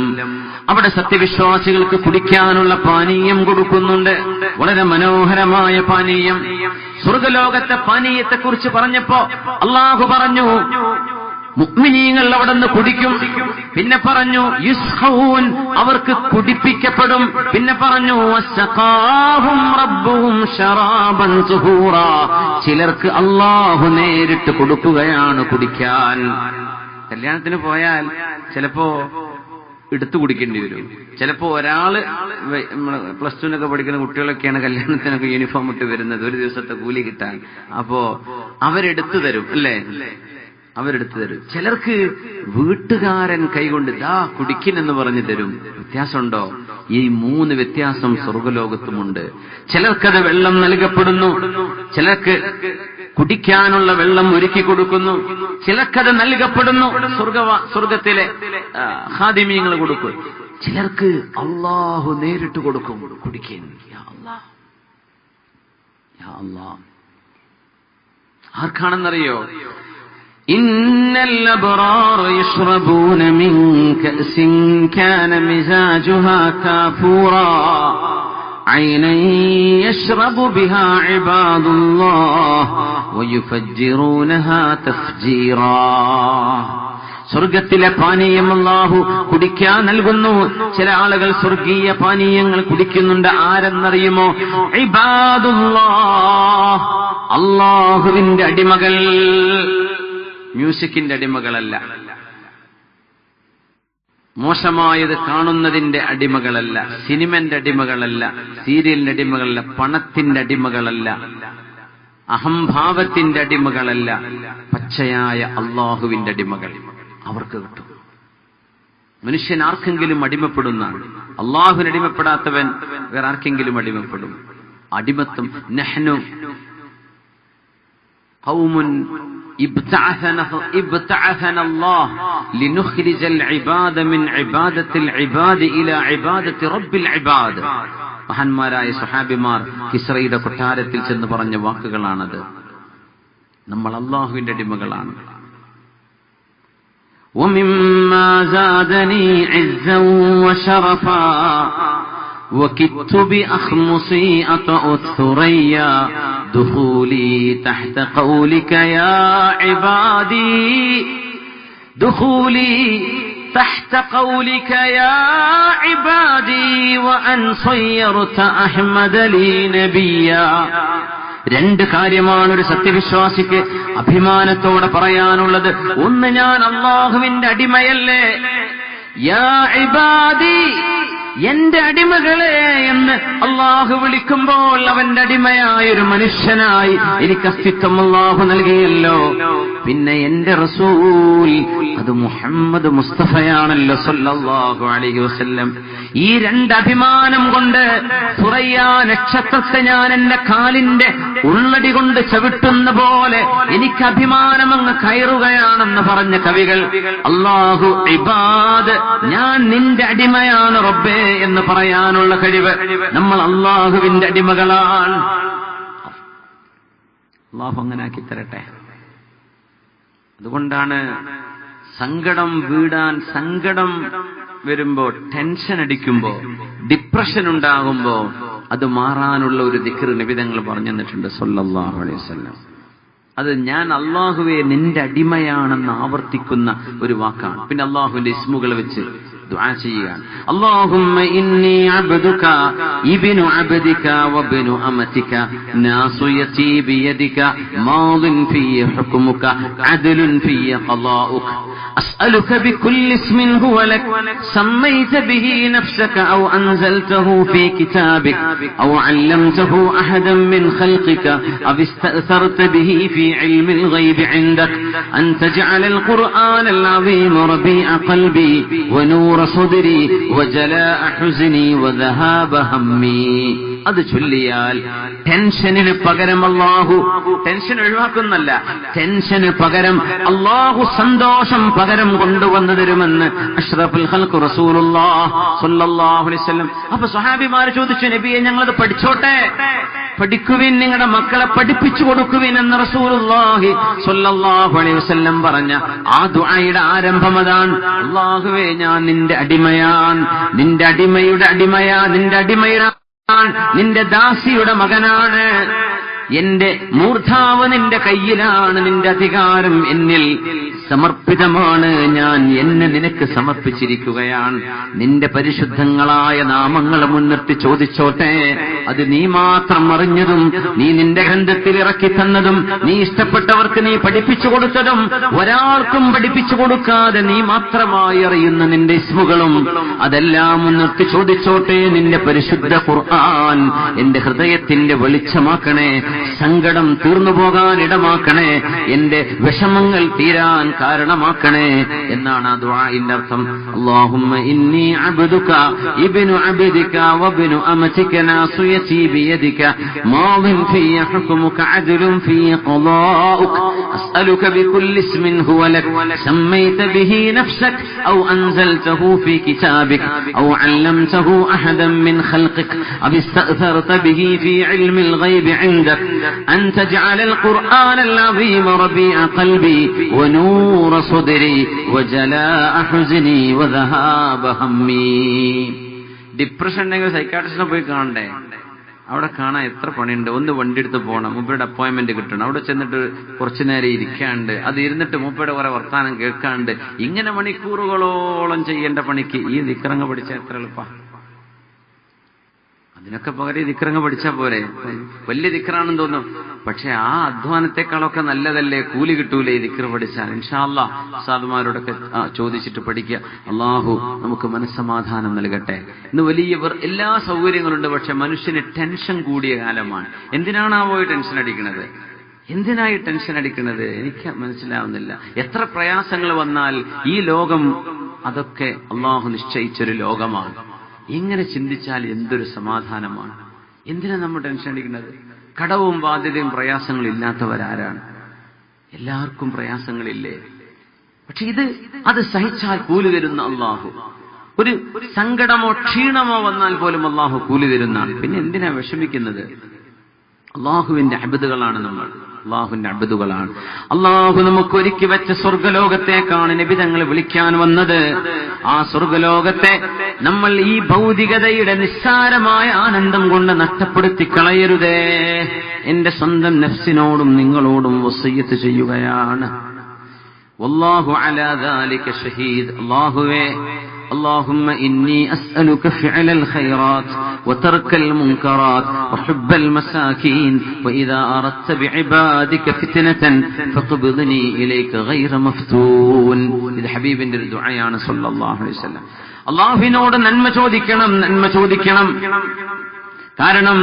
A: അവിടെ സത്യവിശ്വാസികൾക്ക് കുടിക്കാനുള്ള പാനീയം കൊടുക്കുന്നുണ്ട്, വളരെ മനോഹരമായ പാനീയം. സ്വർഗ്ഗലോകത്തെ പാനീയത്തെക്കുറിച്ച് പറഞ്ഞപ്പോ അല്ലാഹു പറഞ്ഞു മുഅ്മിനീങ്ങൾ അവിടെ നിന്ന് കുടിക്കും. പിന്നെ പറഞ്ഞു യുസ്ഖൂൻ, അവർക്ക് കുടിപ്പിക്കപ്പെടും. പിന്നെ പറഞ്ഞു വസ്സഖാഹും റബ്ബുഹും ശറാബൻ സുഹൂറാ, ചിലർക്ക് അല്ലാഹു നേരിട്ട് കൊടുക്കുകയാണ് കുടിക്കാൻ. കല്യാണത്തിന് പോയാൽ ചിലപ്പോ എടുത്തു കുടിക്കേണ്ടി വരും. ചിലപ്പോ ഒരാള് പ്ലസ് ടുവിനൊക്കെ പഠിക്കുന്ന കുട്ടികളൊക്കെയാണ് കല്യാണത്തിനൊക്കെ യൂണിഫോം ഇട്ട് വരുന്നത്, ഒരു ദിവസത്തെ കൂലി കിട്ടാൻ. അപ്പോ അവരെടുത്തു തരും, അല്ലേ? അവരെടുത്തു തരും. ചിലർക്ക് വീട്ടുകാരൻ കൈകൊണ്ട് ദാ കുടിക്കിനെന്ന് പറഞ്ഞു തരും. വ്യത്യാസമുണ്ടോ? ഈ മൂന്ന് വ്യത്യാസം സ്വർഗ്ഗലോകത്തുമുണ്ട്. ചിലർക്കത് വെള്ളം നൽകപ്പെടുന്നു, ചിലർക്ക് കുടിക്കാനുള്ള വെള്ളം ഒരുക്കി കൊടുക്കുന്നു, ചിലർക്കത് നൽകപ്പെടുന്നു, സ്വർഗത്തിലെ ഖാദിമീങ്ങൾ കൊടുക്കും. ചിലർക്ക് അല്ലാഹു നേരിട്ട് കൊടുക്കും, കുടിക്കാൻ. ആർക്കാണെന്നറിയോ? ഇന്നൽ അബ്റാറ യശ്റബൂന മിൻ കഅസിൻ കാന മിസാജുഹാ കാഫൂറാ ഐനൻ യശ്റബു ബിഹാ ഇബാദുല്ലാഹ് വയുഫജ്ജിറൂനഹാ തഫ്ജീറാ. സ്വർഗത്തിലെ പാനീയം അല്ലാഹു കുടിക്കാൻ നൽകുന്നു. ചില ആളുകൾ സ്വർഗീയ പാനീയങ്ങൾ കുടിക്കുന്നുണ്ട്. ആരെന്നറിയുമോ? ഇബാദുല്ലാഹ്, അല്ലാഹുവിന്റെ അടിമകൾ. മ്യൂസിക്കിന്റെ അടിമകളല്ല, മോശമായത് കാണുന്നതിന്റെ അടിമകളല്ല, സിനിമന്റെ അടിമകളല്ല, സീരിയലിന്റെ അടിമകളല്ല, പണത്തിന്റെ അടിമകളല്ല. അഹംഭാവത്തിന്റെ അടിമകളല്ല, പച്ചയായ അള്ളാഹുവിന്റെ അടിമകൾ. അവർക്ക് കിട്ടും. മനുഷ്യൻ ആർക്കെങ്കിലും അടിമപ്പെടുന്നതാണ്. അള്ളാഹുവിന് അടിമപ്പെടാത്തവൻ വേറെ ആർക്കെങ്കിലും അടിമപ്പെടും. അടിമത്തം നഹ്നു ഖൗമുൻ ഇബ്തഅസന അല്ലാഹ് ലിനുഖ്രിജൽ ഇബാദ മിൻ ഇബാദത്തിൽ ഇബാദി ഇലാ ഇബാദത്തി റബ്ബിൽ ഇബാദ്. മഹാന്മാരായ സ്വഹാബിമാർ കിസ്റയുടെ കൊട്ടാരത്തിൽ ചെന്ന് പറഞ്ഞ വാക്കുകളാണത്. നമ്മൾ അള്ളാഹുവിന്റെ അടിമകളാണ്. ومما زادني عزا وشرفا وكدت بأخمصي أطأ الثريا دخولي تحت قولك يا عبادي دخولي تحت قولك يا عبادي وأن صيرت أحمد لي نبيا. രണ്ട് കാര്യമാണ് ഒരു സത്യവിശ്വാസിക്ക് അഭിമാനത്തോടെ പറയാനുള്ളത്. ഒന്ന്, ഞാൻ അള്ളാഹുവിന്റെ അടിമയല്ലേ. യാ ഇബാദി, എന്റെ അടിമകളെ എന്ന് അള്ളാഹു വിളിക്കുമ്പോൾ അവന്റെ അടിമയായ ഒരു മനുഷ്യനായി എനിക്ക് അസ്തിത്വം അള്ളാഹു നൽകിയല്ലോ. പിന്നെ എന്റെ റസൂൽ അത് മുഹമ്മദ് മുസ്തഫയാണല്ലോ സല്ലല്ലാഹു അലൈഹി വസല്ലം. ഈ രണ്ട് അഭിമാനം കൊണ്ട് സുറയ്യ നക്ഷത്രത്തെ ഞാൻ എന്റെ കാലിന്റെ ഉള്ളടി കൊണ്ട് ചവിട്ടുന്ന പോലെ എനിക്ക് അഭിമാനം അങ്ങ് കയറുകയാണെന്ന് പറഞ്ഞ കവികൾ, അല്ലാഹു ഇബാദ്, ഞാൻ നിന്റെ അടിമയാണ് റബ്ബേ എന്ന് പറയാനുള്ള കഴിവ്. നമ്മൾ അള്ളാഹുവിന്റെ അടിമകളാണ്. അള്ളാഹു അങ്ങനെ ആക്കി തരട്ടെ. അതുകൊണ്ടാണ് സങ്കടം വീടാൻ, സങ്കടം വരുമ്പോ, ടെൻഷൻ അടിക്കുമ്പോ, ഡിപ്രഷൻ ഉണ്ടാകുമ്പോ അത് മാറാനുള്ള ഒരു ദിക്ർ നബി തങ്ങൾ പറഞ്ഞു തന്നിട്ടുണ്ട് സല്ലല്ലാഹു അലൈഹി വസല്ലം. അത് ഞാൻ അള്ളാഹുവെ നിന്റെ അടിമയാണെന്ന് ആവർത്തിക്കുന്ന ഒരു വാക്കാണ്. പിന്നെ അള്ളാഹുവിന്റെ ഇസ്മുകൾ വെച്ച് ദുആ ചെയ്യുക. അല്ലാഹുമ്മ ഇന്നി അബ്ദുക ഇബ്നു അബ്ദിക വബ്നു അമതിക നാസിയതി ബിയദിക മാദിൻ ഫീ ഹുക്മുക അദ്ലുൻ ഫീ ഖളാഉക أسألك بكل اسم هو لك سميت به نفسك أو أنزلته في كتابك أو علمته أحدا من خلقك أو استأثرت به في علم الغيب عندك أن تجعل القرآن العظيم ربيع قلبي ونور صدري وجلاء حزني وذهاب همي. അത് ചൊല്ലിയാൽ ടെൻഷനിന് പകരം അല്ലാഹു, ടെൻഷൻ ഒഴിവാക്കുന്നല്ല, ടെൻഷന് പകരം അല്ലാഹു സന്തോഷം പകരം കൊണ്ടുവന്നു തരുമെന്ന് അഷ്റഫുൽ ഖൽഖ് റസൂലുള്ളാഹി സ്വല്ലല്ലാഹു അലൈഹി വസല്ലം. അപ്പൊ സ്വഹാബിമാർ ചോദിച്ചു, നബിയെ ഞങ്ങളത് പഠിച്ചോട്ടെ? പഠിക്കുവിൻ, നിങ്ങളുടെ മക്കളെ പഠിപ്പിച്ചു കൊടുക്കുവിൻ എന്ന് റസൂലുള്ളാഹി സ്വല്ലല്ലാഹു അലൈഹി വസല്ലം പറഞ്ഞ ആ ദുആയുടെ ആരംഭം അതാണ്. അല്ലാഹുവേ, ഞാൻ നിന്റെ അടിമയാണ്, നിന്റെ അടിമയുടെ അടിമയാ, നിന്റെ അടിമയുടെ, നിന്റെ ദാസിയുടെ മകനാണ്, എന്റെ മൂർധാവ് നിന്റെ കയ്യിലാണ്, നിന്റെ അധികാരം എന്നിൽ സമർപ്പിതമാണ്, ഞാൻ എന്നെ നിനക്ക് സമർപ്പിച്ചിരിക്കുകയാണ്. നിന്റെ പരിശുദ്ധങ്ങളായ നാമങ്ങൾ മുൻനിർത്തി ചോദിച്ചോട്ടെ. അത് നീ മാത്രം അറിഞ്ഞതും നീ നിന്റെ ഗ്രന്ഥത്തിൽ ഇറക്കി തന്നതും നീ ഇഷ്ടപ്പെട്ടവർക്ക് നീ പഠിപ്പിച്ചു കൊടുത്തതും ഒരാൾക്കും പഠിപ്പിച്ചു കൊടുക്കാതെ നീ മാത്രമായി അറിയുന്ന നിന്റെ ഇസ്മുകളും അതെല്ലാം മുൻനിർത്തി ചോദിച്ചോട്ടെ. നിന്റെ പരിശുദ്ധ ഖുർആൻ എന്റെ ഹൃദയത്തിന്റെ വെളിച്ചമാക്കണേ, സങ്കടം തീർന്നു പോകാൻ ഇടമാക്കണേ, എന്റെ വിഷമങ്ങൾ തീരാൻ കാരണമാക്കണേ എന്നാണ് ആ ദുആഇന്റെ അർത്ഥം. അല്ലാഹുമ്മ ഇന്നി അബ്ദുക ഇബ്നു അബ്ദിക വബ്നു അമതിക നാസിയതി ബിയദിക മാദിൻ ഫീ ഹുക്മുക അദ്ലുൻ ഫീ ഖളാഉക അസ്അലുക ബികുല്ലി ഇസ്മിൻ ഹുവ ലക സമ്മൈത ബിഹി നഫ്സക ഔ അൻസൽതഹു ഫീ കിതാബിക ഔ അല്ലംതഹു അഹദൻ മിൻ ഖൽഖിക ഔ ഇസ്തഅ്തർത ബിഹി ഫീ ഇൽമിൽ ഗൈബി ഇൻദക أن تجعل القرآن العظيم ربيع قلبي ونور صدري وجلاء حزني وذهاب همي. ഡിപ്രഷൻ ഉണ്ടെങ്കിൽ സൈക്കാട്രിസ്റ്റിനെ പോയി കാണണ്ടേ? അവിടെ കാണാൻ എത്ര പണിയുണ്ട്. ഒന്ന് വണ്ടി എടുത്ത് പോകണം, മൂപ്പയുടെ അപ്പോയിന്റ്മെന്റ് കിട്ടണം, അവിടെ ചെന്നിട്ട് കുറച്ചു നേരം ഇരിക്കാണ്ട്, അത് ഇരുന്നിട്ട് മൂപ്പയുടെ കുറെ വർത്താനം കേൾക്കാണ്ട്, ഇങ്ങനെ മണിക്കൂറുകളോളം ചെയ്യേണ്ട പണിക്ക് ഈ ദിക്റങ്ങ് പഠിച്ചാൽ എത്ര എളുപ്പ. അതിനൊക്കെ പകരം ദിക്റങ്ങ് പഠിച്ചാൽ പോരെ? വലിയ ദിക്റാണെന്ന് തോന്നും, പക്ഷെ ആ അധ്വാനത്തെക്കാളൊക്കെ നല്ലതല്ലേ, കൂലി കിട്ടൂലേ ഈ ദിക്ർ പഠിച്ചാൽ. ഇൻഷാ അല്ലാഹ് ഉസ്താദുമാരോടൊക്കെ ചോദിച്ചിട്ട് പഠിക്കുക. അള്ളാഹു നമുക്ക് മനസ്സമാധാനം നൽകട്ടെ. ഇന്ന് വലിയ എല്ലാ സൗകര്യങ്ങളുണ്ട്, പക്ഷെ മനുഷ്യന് ടെൻഷൻ കൂടിയ കാലമാണ്. എന്തിനാണാവോ ടെൻഷൻ അടിക്കുന്നത്? എന്തിനായി ടെൻഷൻ അടിക്കുന്നത്? എനിക്ക് മനസ്സിലാവുന്നില്ല. എത്ര പ്രയാസങ്ങൾ വന്നാൽ ഈ ലോകം അതൊക്കെ അള്ളാഹു നിശ്ചയിച്ചൊരു ലോകമാണ്. ഇങ്ങനെ ചിന്തിച്ചാൽ എന്തൊരു സമാധാനമാണ്. എന്തിനാ നമ്മൾ ടെൻഷൻ അടിക്കുന്നത്? കടവും ബാധ്യതയും പ്രയാസങ്ങളും ഇല്ലാത്തവരാരാണ്? എല്ലാവർക്കും പ്രയാസങ്ങളില്ലേ? പക്ഷെ അത് സഹിച്ചാൽ കൂലി തരുന്ന അള്ളാഹു. ഒരു സങ്കടമോ ക്ഷീണമോ വന്നാൽ പോലും അള്ളാഹു കൂലി തരുന്നതാണ്. പിന്നെ എന്തിനാ വിഷമിക്കുന്നത്? അള്ളാഹുവിന്റെ അബ്ദുകളാണ് നമ്മൾ. അള്ളാഹുവിന്റെ അബ്ദുകളാണ്. അള്ളാഹു നമുക്ക് ഒരുക്കി വെച്ച സ്വർഗലോകത്തേക്കാണ് നബി തങ്ങൾ വിളിക്കാൻ വന്നത്. ആ സ്വർഗലോകത്തെ നമ്മൾ ഈ ഭൗതികതയുടെ നിസ്സാരമായ ആനന്ദം കൊണ്ട് നഷ്ടപ്പെടുത്തി കളയരുതേ. എന്റെ സ്വന്തം നഫ്സിനോടും നിങ്ങളോടും വസിയ്യത്ത് ചെയ്യുകയാണ്. വല്ലാഹു അലാ ദാലിക ഷഹീദ്. അല്ലാഹുവേ, اللهم إني أسألك فعل الخيرات وترك المنكرات وحب المساكين وإذا أردت بعبادك فتنة فقبضني إليك غير مفتون. ഇത് ഹബീബിന്റെ ഒരു ദുആയാണ് സല്ലല്ലാഹു അലൈഹി വസല്ലം. അല്ലാഹുവിനോട് നന്മ ചോദിക്കണം. കാരണം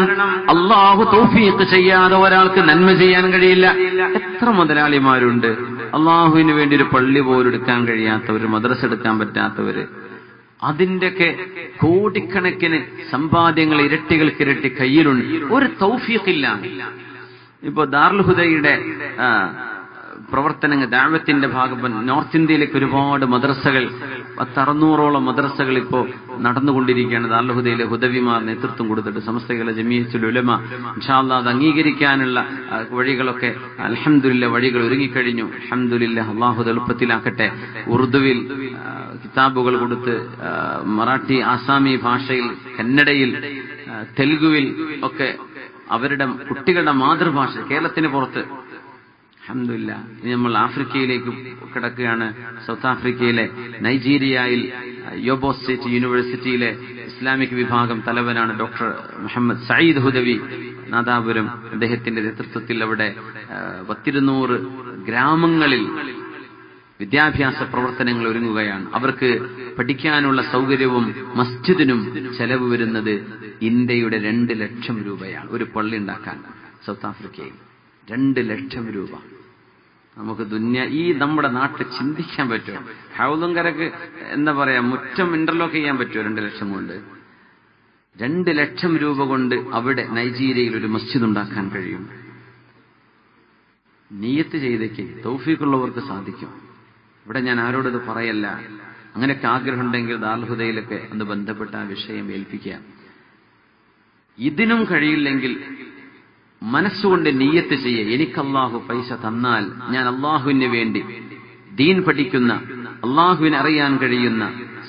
A: അള്ളാഹു തൗഫീഖ് ചെയ്യാതെ ഒരാൾക്ക് നന്മ ചെയ്യാൻ കഴിയില്ല. എത്ര മുതലാളിമാരുണ്ട് അള്ളാഹുവിന് വേണ്ടി ഒരു പള്ളി പോലും എടുക്കാൻ കഴിയാത്തവര്, മദ്രസ എടുക്കാൻ പറ്റാത്തവര്. അതിന്റെയൊക്കെ കോടിക്കണക്കിന് സമ്പാദ്യങ്ങൾ ഇരട്ടികൾക്കിരട്ടി കയ്യിലുണ്ട്. ഒരു തൗഫീഖില്ല. ഇപ്പോ ദാറുൽ ഹുദയുടെ പ്രവർത്തനങ്ങൾ, ദഅവത്തിന്റെ ഭാഗം നോർത്ത് ഇന്ത്യയിലേക്ക് ഒരുപാട് മദ്രസകൾ, 600ഓളം മദ്രസകൾ ഇപ്പോ നടന്നുകൊണ്ടിരിക്കുകയാണ്. ദാറുൽ ഹുദയിലെ ഹുദവിമാർ നേതൃത്വം കൊടുത്തിട്ട് സമസ്തകളെ ജമീഅത്തുൽ ഉലമ ഇൻഷാ അല്ലാഹ് അത് അംഗീകരിക്കാനുള്ള വഴികളൊക്കെ അൽഹംദുലില്ലാഹ് വഴികൾ ഒരുങ്ങിക്കഴിഞ്ഞു. അൽഹംദുലില്ലാഹ് അല്ലാഹു എളുപ്പത്തിലാക്കട്ടെ. ഉറുദുവിൽ കിതാബുകൾ കൊടുത്ത് മറാഠി, ആസാമി ഭാഷയിൽ, കന്നഡയിൽ, തെലുഗുവിൽ ഒക്കെ അവരുടെ കുട്ടികളുടെ മാതൃഭാഷ കേരളത്തിന് പുറത്ത് അൽഹംദുലില്ലാഹ്. ഇനി നമ്മൾ ആഫ്രിക്കയിലേക്ക് കിടക്കുകയാണ്. സൗത്ത് ആഫ്രിക്കയിലെ നൈജീരിയയിൽ യോബോ സ്റ്റേറ്റ് യൂണിവേഴ്സിറ്റിയിലെ ഇസ്ലാമിക് വിഭാഗം തലവനാണ് ഡോക്ടർ മുഹമ്മദ് സയ്യിദ് ഹുദവി നാദാപുരം. അദ്ദേഹത്തിന്റെ നേതൃത്വത്തിൽ അവിടെ 200 ഗ്രാമങ്ങളിൽ വിദ്യാഭ്യാസ പ്രവർത്തനങ്ങൾ ഒരുങ്ങുകയാണ്. അവർക്ക് പഠിക്കാനുള്ള സൗകര്യവും മസ്ജിദിനും ചെലവ് വരുന്നത് ഇന്ത്യയുടെ 2 ലക്ഷം രൂപയാണ്. ഒരു പള്ളി ഉണ്ടാക്കാൻ സൗത്ത് ആഫ്രിക്കയിൽ 2 ലക്ഷം രൂപ. നമുക്ക് ഈ നമ്മുടെ നാട്ടിൽ ചിന്തിക്കാൻ പറ്റുമോ? ഹൗലുങ്കരക്ക് എന്താ പറയാ, മുറ്റം ഇന്റർലോക്ക് ചെയ്യാൻ പറ്റുമോ 2 ലക്ഷം കൊണ്ട്? 2 ലക്ഷം രൂപ കൊണ്ട് അവിടെ നൈജീരിയയിൽ ഒരു മസ്ജിദ് ഉണ്ടാക്കാൻ കഴിയും. നിയ്യത്ത് ചെയ്തേക്ക് തൗഫീഖുള്ളവർക്ക് സാധിക്കും. ഇവിടെ ഞാൻ ആരോടത് പറയല്ല. അങ്ങനെയൊക്കെ ആഗ്രഹം ഉണ്ടെങ്കിൽ ദാറുൽ ഹുദയിലൊക്കെ ഒന്ന് ബന്ധപ്പെട്ട ആ വിഷയം ഏൽപ്പിക്കുക. ഇതിനും കഴിയില്ലെങ്കിൽ മനസ്സുകൊണ്ട് നിയ്യത്ത് ചെയ്യേ, എനിക്ക് അള്ളാഹു പൈസ തന്നാൽ ഞാൻ അള്ളാഹുവിന് വേണ്ടി ദീൻ പഠിക്കുന്ന, അള്ളാഹുവിനെ അറിയാൻ കഴിയുന്ന,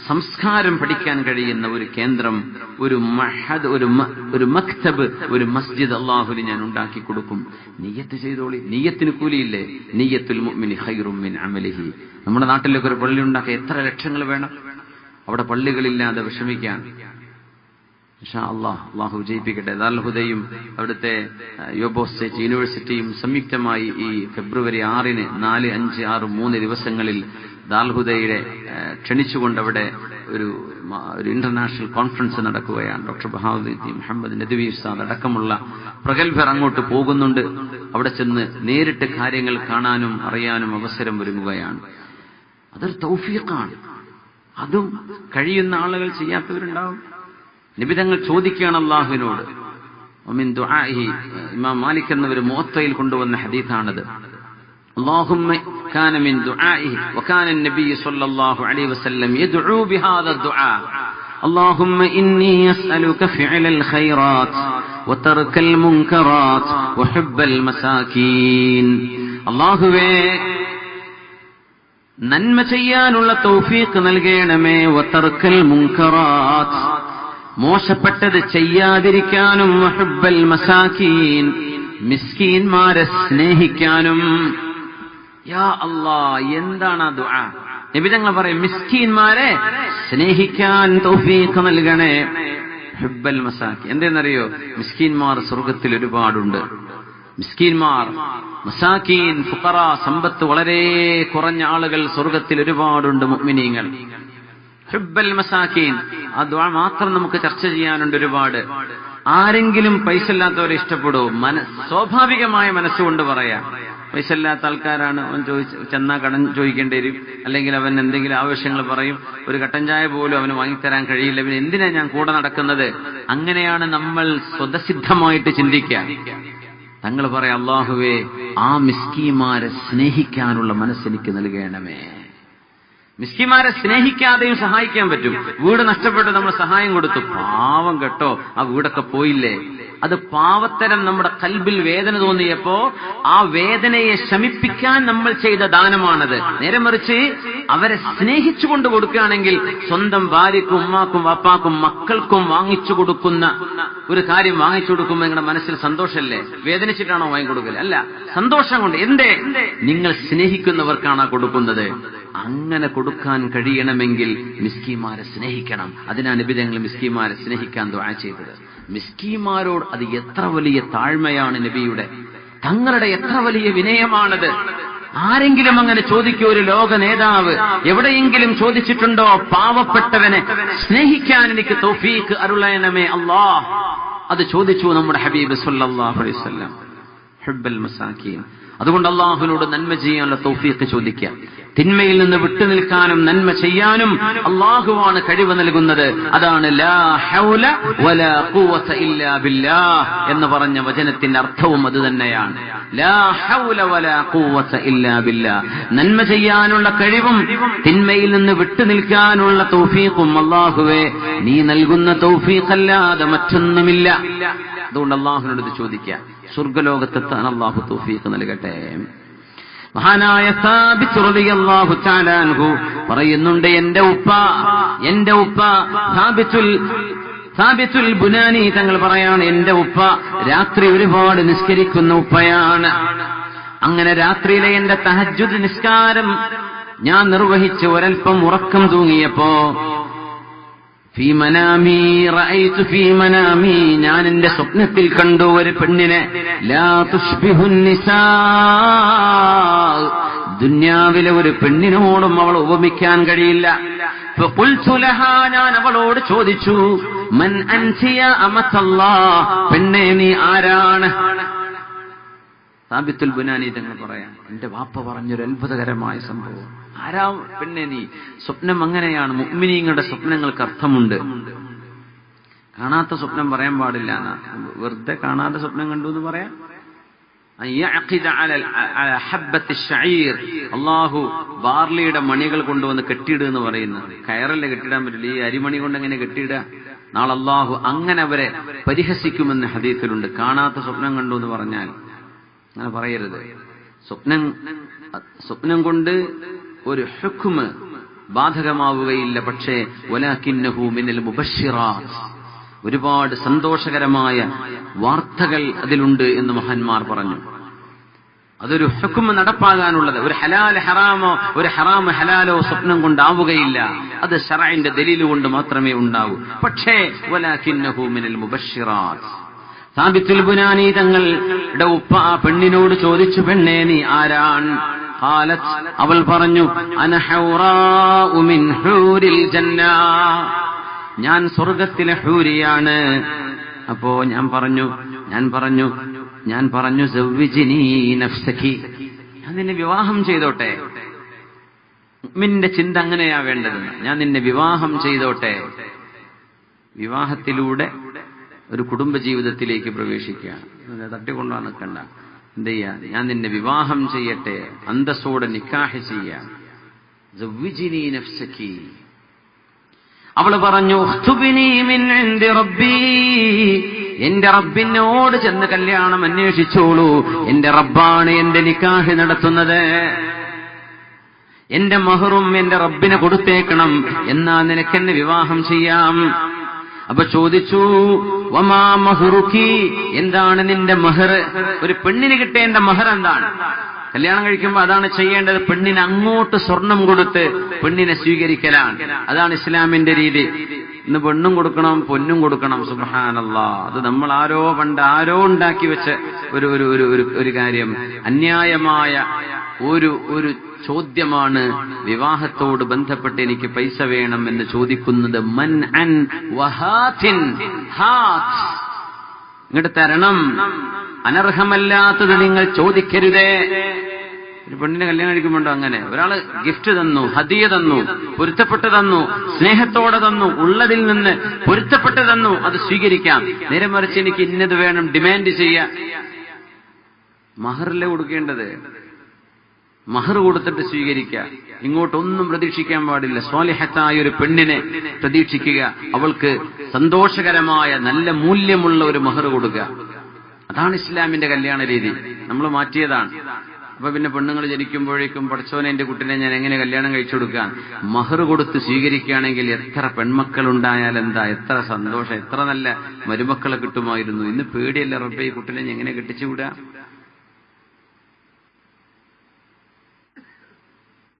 A: സംസ്കാരം പഠിക്കാൻ കഴിയുന്ന ഒരു കേന്ദ്രം, ഒരു മഹദ്, ഒരു മക്തബ്, ഒരു മസ്ജിദ് അള്ളാഹുവിന് ഞാൻ ഉണ്ടാക്കി കൊടുക്കും. നിയ്യത്ത് ചെയ്തോളി. നിയ്യത്തിന് കൂലിയില്ലേ? നിയ്യത്തുൽ മുഅ്മിനി ഖൈറും മിൻ അമലിഹി. നമ്മുടെ നാട്ടിലേക്ക് ഒരു പള്ളി ഉണ്ടാക്കാൻ എത്ര ലക്ഷങ്ങൾ വേണം? അവിടെ പള്ളികളില്ലാതെ വിഷമിക്കാൻ ഇൻഷാ അല്ലാഹ് അല്ലാഹു വിജയിപ്പിക്കട്ടെ. ദാറുൽ ഹുദയും അവിടുത്തെ യോബോ സ്റ്റേറ്റ് യൂണിവേഴ്സിറ്റിയും സംയുക്തമായി ഈ ഫെബ്രുവരി 6-ന് 4, 5, 6, 3 ദിവസങ്ങളിൽ ദാറുൽ ഹുദയെ ക്ഷണിച്ചുകൊണ്ട് അവിടെ ഒരു ഇന്റർനാഷണൽ കോൺഫറൻസ് നടക്കുകയാണ്. ഡോക്ടർ ബഹാവുദ്ദീൻ മുഹമ്മദ് നദ്വി ഉസ്താദ് അടക്കമുള്ള പ്രഗത്ഭർ അങ്ങോട്ട് പോകുന്നുണ്ട്. അവിടെ ചെന്ന് നേരിട്ട് കാര്യങ്ങൾ കാണാനും അറിയാനും അവസരം ഒരുങ്ങുകയാണ്. അതൊരു തൗഫീഖാണ്. അതും കഴിയുന്ന ആളുകൾ ചെയ്യാത്തവരുണ്ടാവും. നബി തങ്ങൾ ചോദിക്കുകയാണ് അല്ലാഹുവിനോട്. വമിൻ ദുആഇഹി, ഇമാം മാലിക് എന്നവർ മുഅത്തയിൽ കൊണ്ടുവന്ന ഹദീസാണത്. اللهم كان من دعائه وكان النبي صلى الله عليه وسلم يدعو بهذا الدعاء اللهم إني أسألك فعل الخيرات وترك المنكرات وحب المساكين. അല്ലാഹുവേ, നന്മ ചെയ്യാനുള്ള തൗഫീഖ് നൽകണമേ. വതർക്കൽ മുൻകറാത്ത്, മോശപ്പെട്ടത് ചെയ്യാതിരിക്കാനും. വഹുബ്ബൽ മസാകീൻ, മിസ്കീന്മാരെ സ്നേഹിക്കാനും. യാ അല്ലാഹ്, എന്താണ് ആ ദുആ? നബി തങ്ങൾ പറയും, മിസ്കീന്മാരെ സ്നേഹിക്കാൻ തൗഫീഖ് നൽകണേ. ഹുബ്ബൽ മസാകീൻ, എന്തെന്നറിയോ? മിസ്കീന്മാർ സ്വർഗത്തിൽ ഒരുപാടുണ്ട്. മിസ്കീന്മാർ, മസാകീൻ, ഫുഖറ, സമ്പത്ത് വളരെ കുറഞ്ഞ ആളുകൾ സ്വർഗത്തിൽ ഒരുപാടുണ്ട്. മുഅ്മിനീങ്ങൾ. ഹുബ്ബൽ മസാകീൻ, ആ ദുആ മാത്രം നമുക്ക് ചർച്ച ചെയ്യാനുണ്ട് ഒരുപാട്. ആരെങ്കിലും പൈസ ഇല്ലാത്തവരെ ഇഷ്ടപ്പെടൂ? സ്വാഭാവികമായ മനസ്സുകൊണ്ട് പറയാം. പൈസ ഇല്ലാത്ത ആൾക്കാരാണ്, അവൻ ചെന്നാ കടം ചോദിക്കേണ്ടി വരും, അല്ലെങ്കിൽ അവൻ എന്തെങ്കിലും ആവശ്യങ്ങൾ പറയും, ഒരു കട്ടൻ ചായ പോലും അവന് വാങ്ങിത്തരാൻ കഴിയില്ല, പിന്നെ എന്തിനാ ഞാൻ കൂടെ നടക്കുന്നത്? അങ്ങനെയാണ് നമ്മൾ സ്വതസിദ്ധമായിട്ട് ചിന്തിക്കുക. തങ്ങൾ പറയാം, അല്ലാഹുവേ, ആ മിസ്കീന്മാരെ സ്നേഹിക്കാനുള്ള മനസ്സെനിക്ക് നൽകണമേ. മിസ്കിന്മാരെ സ്നേഹിക്കാതെയും സഹായിക്കാൻ പറ്റും. വീട് നഷ്ടപ്പെട്ട് നമ്മൾ സഹായം കൊടുത്തു, പാവം കേട്ടോ, ആ വീടൊക്കെ പോയില്ലേ. അത് പാവത്തരം നമ്മുടെ കൽബിൽ വേദന തോന്നിയപ്പോ ആ വേദനയെ ശമിപ്പിക്കാൻ നമ്മൾ ചെയ്ത ദാനമാണത്. നേരെ മറിച്ച് അവരെ സ്നേഹിച്ചുകൊണ്ട് കൊടുക്കുകയാണെങ്കിൽ സ്വന്തം ഭാര്യക്കും ഉമ്മാക്കും വാപ്പാക്കും മക്കൾക്കും വാങ്ങിച്ചു കൊടുക്കുന്ന ഒരു കാര്യം വാങ്ങിച്ചു കൊടുക്കുമ്പോൾ നിങ്ങളുടെ മനസ്സിൽ സന്തോഷമല്ലേ? വേദനിച്ചിട്ടാണോ വാങ്ങിക്കൊടുക്കല്? അല്ല, സന്തോഷം കൊണ്ട്. എന്തേ? നിങ്ങൾ സ്നേഹിക്കുന്നവർക്കാണ് കൊടുക്കുന്നത്. അങ്ങനെ കൊടുക്കാൻ കഴിയണമെങ്കിൽ മിസ്കീന്മാരെ സ്നേഹിക്കണം. അതിനാണ് നബി തങ്ങൾ മിസ്കീന്മാരെ സ്നേഹിക്കാൻ ദുആ ചെയ്തത്. മിസ്കീന്മാരോട് അത് എത്ര വലിയ താഴ്മയാണ് നബിയുടെ, തങ്ങളുടെ എത്ര വലിയ വിനയമാണത്. ആരെങ്കിലും അങ്ങനെ ചോദിക്കൂ? ഒരു ലോക നേതാവ് എവിടെയെങ്കിലും ചോദിച്ചിട്ടുണ്ടോ, പാവപ്പെട്ടവനെ സ്നേഹിക്കാൻ എനിക്ക് തൗഫീഖ് അരുളണമേ അല്ലാഹ്? അത് ചോദിച്ചു നമ്മുടെ ഹബീബ് സല്ലല്ലാഹു അലൈഹി വസല്ലം, ഹുബ്ബൽ മസാകീൻ. അതുകൊണ്ട് അള്ളാഹുവിനോട് നന്മ ചെയ്യാനുള്ള തൗഫീഖ് ചോദിക്കുക. തിന്മയിൽ നിന്ന് വിട്ടുനിൽക്കാനും നന്മ ചെയ്യാനും അള്ളാഹുവാണ് കഴിവ് നൽകുന്നത്. അതാണ് ലാ ഹൗല വലാ ഖുവത ഇല്ലാ ബില്ലാഹ് എന്ന് പറഞ്ഞ വചനത്തിന്റെ അർത്ഥവും അത് തന്നെയാണ്. ലാ ഹൗല വലാ ഖുവത ഇല്ലാ ബില്ലാഹ്. നന്മ ചെയ്യാനുള്ള കഴിവും തിന്മയിൽ നിന്ന് വിട്ടുനിൽക്കാനുള്ള തൗഫീഖും അള്ളാഹുവേ നീ നൽകുന്ന തൗഫീഖല്ലാതെ മറ്റൊന്നുമില്ല. അതുകൊണ്ട് അള്ളാഹുവിനോട് ഇത് ചോദിക്കുക. സ്വർഗ്ഗലോകത്തെത്താൻ അള്ളാഹു തൗഫീഖ് നൽകട്ടെ. മഹാനായ സാബിത്ത് റളിയല്ലാഹു തആല അൻഹു പറയുന്നുണ്ട്, എന്റെ ഉപ്പ സാബിത്തുൽ ബുനാനി തങ്ങൾ പറയാണ്, എന്റെ ഉപ്പ രാത്രി ഒരുപാട് നിസ്കരിക്കുന്ന ഉപ്പയാണ്. അങ്ങനെ രാത്രിയിലെ എന്റെ തഹജ്ജുദ് നിസ്കാരം ഞാൻ നിർവഹിച്ച് ഒരൽപ്പം ഉറക്കം തൂങ്ങിയപ്പോ ഞാൻ എന്റെ സ്വപ്നത്തിൽ കണ്ടു ഒരു പെണ്ണിനെ, ലാ തുഷ്ബിഹുൻ നിസാ, ദുന്യാവിലെ ഒരു പെണ്ണിനോടും അവൾ ഉപമിക്കാൻ കഴിയില്ല. ഫഖുൽതു ലഹാ, ഞാൻ അവളോട് ചോദിച്ചു, മൻ അൻതി യാ അമത്തല്ലാഹ്, പെണ്ണേ നീ ആരാണ്? സാബിത്തുൽ ബുനാനി തങ്ങൾ പറയാം, എന്റെ വാപ്പ പറഞ്ഞൊരു അത്ഭുതകരമായ സംഭവം. ആരാ പെണ്ണെ നീ? സ്വപ്നം അങ്ങനെയാണ്. മുഅ്മിനീങ്ങളുടെ സ്വപ്നങ്ങൾക്ക് അർത്ഥമുണ്ട്. കാണാത്ത സ്വപ്നം പറയാൻ പാടില്ല. വെറുതെ കാണാത്ത സ്വപ്നം കണ്ടു എന്ന് പറയാം. അള്ളാഹു ബാർലിയുടെ മണികൾ കൊണ്ടുവന്ന് കെട്ടിയിടുക എന്ന് പറയുന്നത്. കയറല്ലേ കെട്ടിടാൻ പറ്റില്ല, ഈ അരിമണി കൊണ്ട് എങ്ങനെ കെട്ടിയിടുക? നാളെ അള്ളാഹു അങ്ങനെ അവരെ പരിഹസിക്കുമെന്ന് ഹദീസിലുണ്ട്. കാണാത്ത സ്വപ്നം കണ്ടു എന്ന് പറഞ്ഞാൽ അങ്ങനെ പറയരുത്. സ്വപ്നം കൊണ്ട് ഒരു ഹുക്മ് ബാധകമാവുകയില്ല. പക്ഷേ വലാകിന്നഹു മിനൽ മുബശ്ശിറാത്ത്, ഒരുപാട് സന്തോഷകരമായ വാർത്തകൾ അതിലുണ്ട് എന്ന് മഹാന്മാർ പറഞ്ഞു. അതൊരു ഹുക്മ് നടപ്പാകാനുള്ളത്. ഒരു ഹലാൽ ഹറാമോ ഒരു ഹറാമ് ഹലാലോ സ്വപ്നം കൊണ്ടാവുകയില്ല. അത് ശറഇന്റെ ദലീൽ കൊണ്ട് മാത്രമേ ഉണ്ടാവൂ. പക്ഷേ വലാകിന്നഹു മിനൽ മുബശ്ശിറാത്ത്. സാബിത്തുൽ ബുനാനി തങ്ങളുടെ ഉപ്പ ആ പെണ്ണിനോട് ചോദിച്ചു, പെണ്ണേ നീ ആരാണ്? ഖാലത്ത്, അവൾ പറഞ്ഞു, അന ഹൗറാഉ മിൻ ഹൂരിൽ ജന്ന, ഞാൻ സ്വർഗ്ഗത്തിലെ ഹൂരിയാണ്. അപ്പോ ഞാൻ പറഞ്ഞു സവ്വിജ്നി നഫ്സകി, ഞാൻ നിന്നെ വിവാഹം ചെയ്തോട്ടെ. മുഅ്മിനിന്റെ ചിന്ത അങ്ങനെയാ വേണ്ടത്. ഞാൻ നിന്നെ വിവാഹം ചെയ്തോട്ടെ. വിവാഹത്തിലൂടെ ഒരു കുടുംബജീവിതത്തിലേക്ക് പ്രവേശിക്കുകയാണ്. തട്ടിക്കൊണ്ടാണ് നിൽക്കണ്ട. എന്ത് ചെയ്യാ? ഞാൻ നിന്നെ വിവാഹം ചെയ്യട്ടെ, അന്തസ്സോടെ നിക്കാഹ് ചെയ്യാം. സവ്വിജ്നി നഫ്സകി. അവള് പറഞ്ഞു, ഉഖ്തുബിനി മിൻ ഇൻദി റബ്ബി, എന്റെ റബ്ബിനോട് ചെന്ന് കല്യാണം അന്വേഷിച്ചോളൂ. എന്റെ റബ്ബാണ് എന്റെ നിക്കാഹ് നടത്തുന്നത്. എന്റെ മഹറും എന്റെ റബ്ബിനെ കൊടുത്തേക്കണം, എന്നാ നിനക്കെന്നെ വിവാഹം ചെയ്യാം. അപ്പൊ ചോദിച്ചു, വമാ മഹ്റുക്കി, എന്താണ് നിന്റെ മഹർ? ഒരു പെണ്ണിന് കിട്ടേണ്ട മഹർ എന്താണ്? കല്യാണം കഴിക്കുമ്പോൾ അതാണ് ചെയ്യേണ്ടത്. പെണ്ണിന് അങ്ങോട്ട് സ്വർണം കൊടുത്ത് പെണ്ണിനെ സ്വീകരിക്കലാണ്. അതാണ് ഇസ്ലാമിന്റെ രീതി. ഇന്ന് പെണ്ണും കൊടുക്കണം, പൊന്നും കൊടുക്കണം. സുബ്ഹാനല്ലാഹ്, അത് നമ്മൾ പണ്ട് ആരോ ഉണ്ടാക്കി വെച്ച ഒരു കാര്യം. അന്യായമായ ഒരു ചോദ്യമാണ് വിവാഹത്തോട് ബന്ധപ്പെട്ട് എനിക്ക് പൈസ വേണം എന്ന് ചോദിക്കുന്നത്. മൻ അൻ വഹാത്തിൻ, ഹാത്ത്, ഇങ്ങോട്ട് തരണം. അനർഹമല്ലാത്തത് നിങ്ങൾ ചോദിക്കരുതേ. ഒരു പെണ്ണിനെ കല്യാണം കഴിക്കുമ്പോണ്ടോ അങ്ങനെ ഒരാള് ഗിഫ്റ്റ് തന്നു, ഹദിയ തന്നു, പൊരുത്തപ്പെട്ട് തന്നു, സ്നേഹത്തോടെ തന്നു, ഉള്ളതിൽ നിന്ന് പൊരുത്തപ്പെട്ട് തന്നു, അത് സ്വീകരിക്കാം. നേരെ മറിച്ച് എനിക്ക് ഇന്നത് വേണം ഡിമാൻഡ് ചെയ്യാം. മഹറിലെ കൊടുക്കേണ്ടത്, മഹർ കൊടുത്തിട്ട് സ്വീകരിക്കുക. ഇങ്ങോട്ടൊന്നും പ്രതീക്ഷിക്കാൻ പാടില്ല. സ്വാലിഹത്തായ ഒരു പെണ്ണിനെ പ്രതീക്ഷിക്കുക, അവൾക്ക് സന്തോഷകരമായ നല്ല മൂല്യമുള്ള ഒരു മഹർ കൊടുക്കുക. അതാണ് ഇസ്ലാമിന്റെ കല്യാണ രീതി. നമ്മൾ മാറ്റിയതാണ്. അപ്പൊ പിന്നെ പെണ്ണുങ്ങൾ ജനിക്കുമ്പോഴേക്കും പഠിച്ചോനെ എന്റെ കുട്ടിനെ ഞാൻ എങ്ങനെ കല്യാണം കഴിച്ചു കൊടുക്കാൻ? മഹർ കൊടുത്ത് സ്വീകരിക്കുകയാണെങ്കിൽ എത്ര പെൺമക്കളുണ്ടായാൽ എന്താ, എത്ര സന്തോഷം, എത്ര നല്ല മരുമക്കളെ കിട്ടുമായിരുന്നു. ഇന്ന് പേടിയല്ല റബ്ബേ ഈ കുട്ടിനെ എങ്ങനെ കെട്ടിച്ചുവിടാ.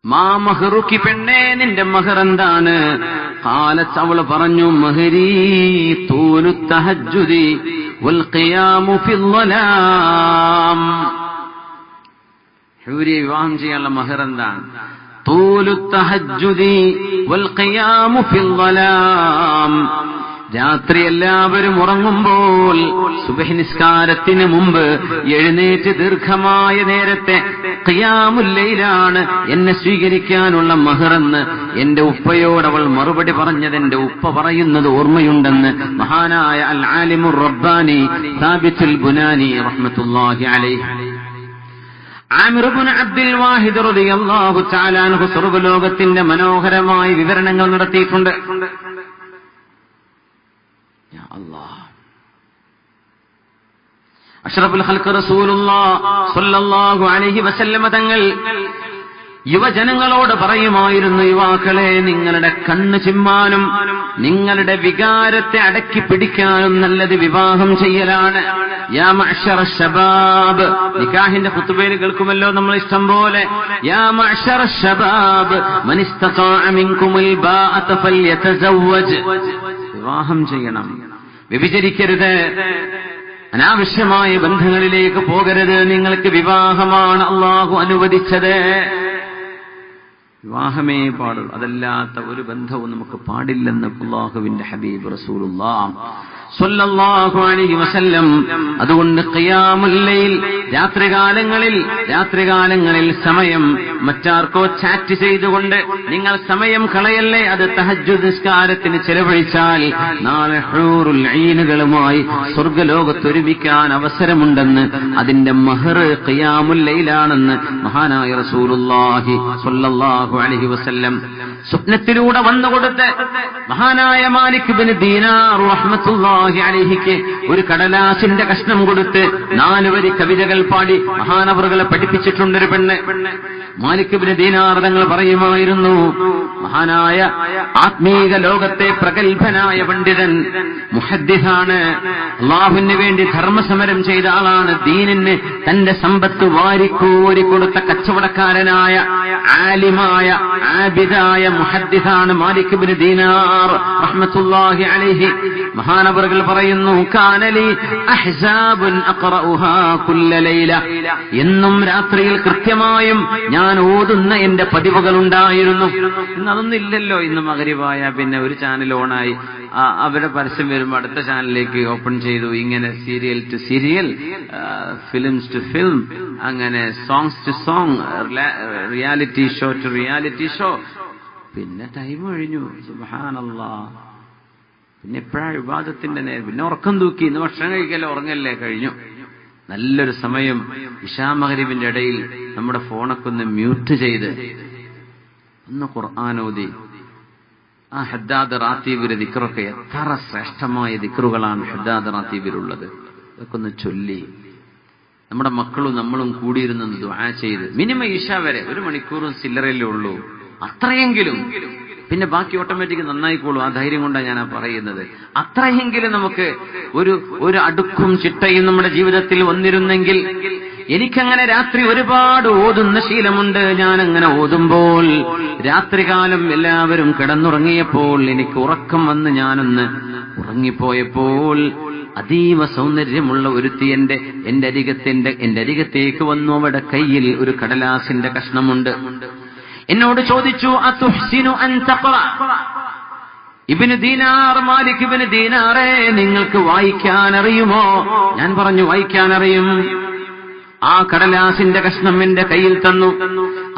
A: മാ മഹറുക്കി, പെണ്ണേ നിന്റെ മഹർ എന്താണ്? ഖാലത്ത്, അവള് പറഞ്ഞു, മഹരീ തൂലു തഹജ്ജുദി വൽ ഖിയാമു ഫിൽ ളലാം. ഹൂരിയെ വിവാഹം ചെയ്യാനുള്ള മഹർ എന്താണ്? തൂലു തഹജ്ജുദി വൽ ഖിയാമു ഫിൽ ളലാം. രാത്രി എല്ലാവരും ഉറങ്ങുമ്പോൾ സുബ്ഹി നിസ്കാരത്തിന് മുമ്പ് എഴുന്നേറ്റ് ദീർഘമായ നേരത്തെ ഖിയാമുൽ ലൈലാണ് എന്നെ സ്വീകരിക്കാനുള്ള മഹറെന്ന് എന്റെ ഉപ്പയോട് അവൾ മറുപടി പറഞ്ഞത് എന്റെ ഉപ്പ പറയുന്നത് ഓർമ്മയുണ്ടെന്ന് മഹാനായ അൽ ആലിമുർ റബ്ബാനി സാബിത്തുൽ ബുനാനി റഹ്മത്തുള്ളാഹി അലൈഹി. ആമിർ ഇബ്നു അബ്ദുൽ വാഹിദ് റളിയല്ലാഹു തആല അൻഹു സർവ്വലോകത്തിന്റെ മനോഹരമായ വിവരണങ്ങൾ നടത്തിയിട്ടുണ്ട്. അഷ്റഫുൽ ഖൽഖ് റസൂലുള്ളാഹി സ്വല്ലല്ലാഹു അലൈഹി വസല്ലമ തങ്ങൾ യുവജനങ്ങളോട് പറയുമായിരുന്നു, യുവാക്കളെ, നിങ്ങളുടെ കണ്ണ് ചിമ്മാനും നിങ്ങളുടെ വികാരത്തെ അടക്കി പിടിക്കാനും നല്ലത് വിവാഹം ചെയ്യലാണ്. യാ മഅ്ശറ ശബാബ്, നിക്കാഹിന്റെ ഖുത്ബയിൽ കേൾക്കുമല്ലോ നമ്മൾ ഇഷ്ടം പോലെ. യാ മഅ്ശറ ശബാബ് മൻ ഇസ്തതാഅ മിൻകുമുൽ ബാഅത ഫൽയതസവ്വജ്. വിവാഹം ചെയ്യണം, വ്യഭിചരിക്കരുത്, അനാവശ്യമായ ബന്ധങ്ങളിലേക്ക് പോകരുത്. നിങ്ങൾക്ക് വിവാഹമാണ് അല്ലാഹു അനുവദിച്ചത്. വിവാഹമേ പാടുള്ളൂ, അതല്ലാത്ത ഒരു ബന്ധവും നമുക്ക് പാടില്ലെന്ന് അല്ലാഹുവിന്റെ ഹബീബ് റസൂലുള്ളാഹി സ്വല്ലല്ലാഹു അലൈഹി വസല്ലം. അതുകൊണ്ട് ഖിയാമുൽ ലൈൽ, രാത്രികാലങ്ങളിൽ സമയം മറ്റാർക്കോ ചാറ്റ് ചെയ്തുകൊണ്ട് നിങ്ങൾ സമയം കളയല്ലേ. അത് തഹജ്ജുദ് നിസ്കാരത്തിന് ചെലവഴിച്ചാൽ നാളെ ഹൂറുൽ ഐനുകളുമായി സ്വർഗ്ഗലോകത്ത് ഒരുമിക്കാൻ അവസരമുണ്ടെന്ന്, അതിന്റെ മഹർ ഖിയാമുൽ ലൈലാണെന്ന് മഹാനായ റസൂലുള്ളാഹി സ്വല്ലല്ലാഹു അലൈഹി വസല്ലം സ്വപ്നത്തിലൂടെ വന്നുകൊടുത്ത് മഹാനായ മാലിക് ഇബ്നു ദീനാർ റഹ്മത്തുള്ളാഹി അലൈഹിക്ക് ഒരു കടലാസിന്റെ കഷ്ണം കൊടുത്ത് 4 വരി കവിതകൾ പാടി മഹാനവറുകളെ പഠിപ്പിച്ചിട്ടുണ്ടൊരു പെണ്ണ്. മാലിക് ഇബ്നു ദീനാർ തങ്ങൾ പറയുമായിരുന്നു, മഹാനായ ആത്മീക ലോകത്തെ പ്രഗത്ഭനായ പണ്ഡിതൻ, മുഹദ്ദിസാണ്, അല്ലാഹുവിന് വേണ്ടി ധർമ്മസമരം ചെയ്ത ആളാണ്, ദീനിന് തന്റെ സമ്പത്ത് വാരിക്കോരി കൊടുത്ത കച്ചവടക്കാരനായ ആലിമായ ആബിദായ മുഹദ്ദിസാണ് മാലിക് ഇബ്നു ദീനാർ റഹ്മത്തുള്ളാഹി അലൈഹി. മഹാനവറുകൾ പറയുന്നു, കാനലി അഹ്സാബുൻ അഖറഉഹാ കുല്ല ലൈല. എന്നും രാത്രിയിൽ കൃത്യമായും ഞാൻ ഓതുന്ന എന്റെ പതിവുകളുണ്ടായിരുന്നു. ഇന്ന് അതൊന്നും ഇല്ലല്ലോ. ഇന്ന് മഗ്രിബായ പിന്നെ ഒരു ചാനൽ ഓണായി, അവരുടെ പരസ്യം വരുമ്പോൾ അടുത്ത ചാനലിലേക്ക് ഓപ്പൺ ചെയ്തു. ഇങ്ങനെ serial to serial, films to film, അങ്ങനെ songs to song, reality show to reality show. പിന്നെ ടൈം കഴിഞ്ഞു. സുബ്ഹാനല്ലാഹ്. പിന്നെ എപ്പോഴാ ഇബാദത്തിന്റെ നേരം? പിന്നെ ഉറക്കം തൂക്കി. ഇന്ന് ഭക്ഷണം കഴിക്കല്ലേ, ഉറങ്ങല്ലേ, കഴിഞ്ഞു. നല്ലൊരു സമയം ഇശാ മഗ്രിബിന്റെ ഇടയിൽ നമ്മുടെ ഫോണൊക്കെ ഒന്ന് മ്യൂട്ട് ചെയ്ത് ഒന്ന് ഖുർആൻ ഓതി. ആ ഹദ്ദാദ് റാത്തീബിന്റെ ദിക്റൊക്കെ എത്ര ശ്രേഷ്ഠമായ ദിക്റുകളാണ് ഹദ്ദാദ് റാത്തീബിലുള്ളത്. അതൊക്കെ ഒന്ന് ചൊല്ലി നമ്മുടെ മക്കളും നമ്മളും കൂടിയിരുന്ന് ദുആ ചെയ്ത് മിനിമം ഇശാ വരെ 1 മണിക്കൂറും ചില്ലറയല്ലേ ഉള്ളൂ, അത്രയെങ്കിലും. പിന്നെ ബാക്കി ഓട്ടോമാറ്റിക് നന്നായിക്കോളും. ആ ധൈര്യം കൊണ്ടാണ് ഞാൻ പറയുന്നത്. അത്രയെങ്കിലും നമുക്ക് ഒരു അടുക്കും ചിട്ടയും നമ്മുടെ ജീവിതത്തിൽ വന്നിരുന്നെങ്കിൽ. എനിക്കങ്ങനെ രാത്രി ഒരുപാട് ഓതുന്ന ശീലമുണ്ട്. ഞാനങ്ങനെ ഓതുമ്പോൾ രാത്രികാലം എല്ലാവരും കിടന്നുറങ്ങിയപ്പോൾ എനിക്ക് ഉറക്കം വന്ന് ഞാനൊന്ന് ഉറങ്ങിപ്പോയപ്പോൾ അതീവ സൗന്ദര്യമുള്ള ഒരുത്തി എന്റെ അരികത്തേക്ക് വന്നു. അവിടെ കയ്യിൽ ഒരു കടലാസിന്റെ കഷ്ണമുണ്ട്. എന്നോട് ചോദിച്ചു, അതുഹ്സിനു അൻ തഖറ, ഇബ്നു ദീനാർ, മാലിക് ഇബ്നു ദീനാറേ, നിങ്ങൾക്ക് വായിക്കാൻ അറിയുമോ? ഞാൻ പറഞ്ഞു, വായിക്കാൻ അറിയും. ആ കടലാസിന്റെ കഷ്ണം എന്റെ കയ്യിൽ തന്നു.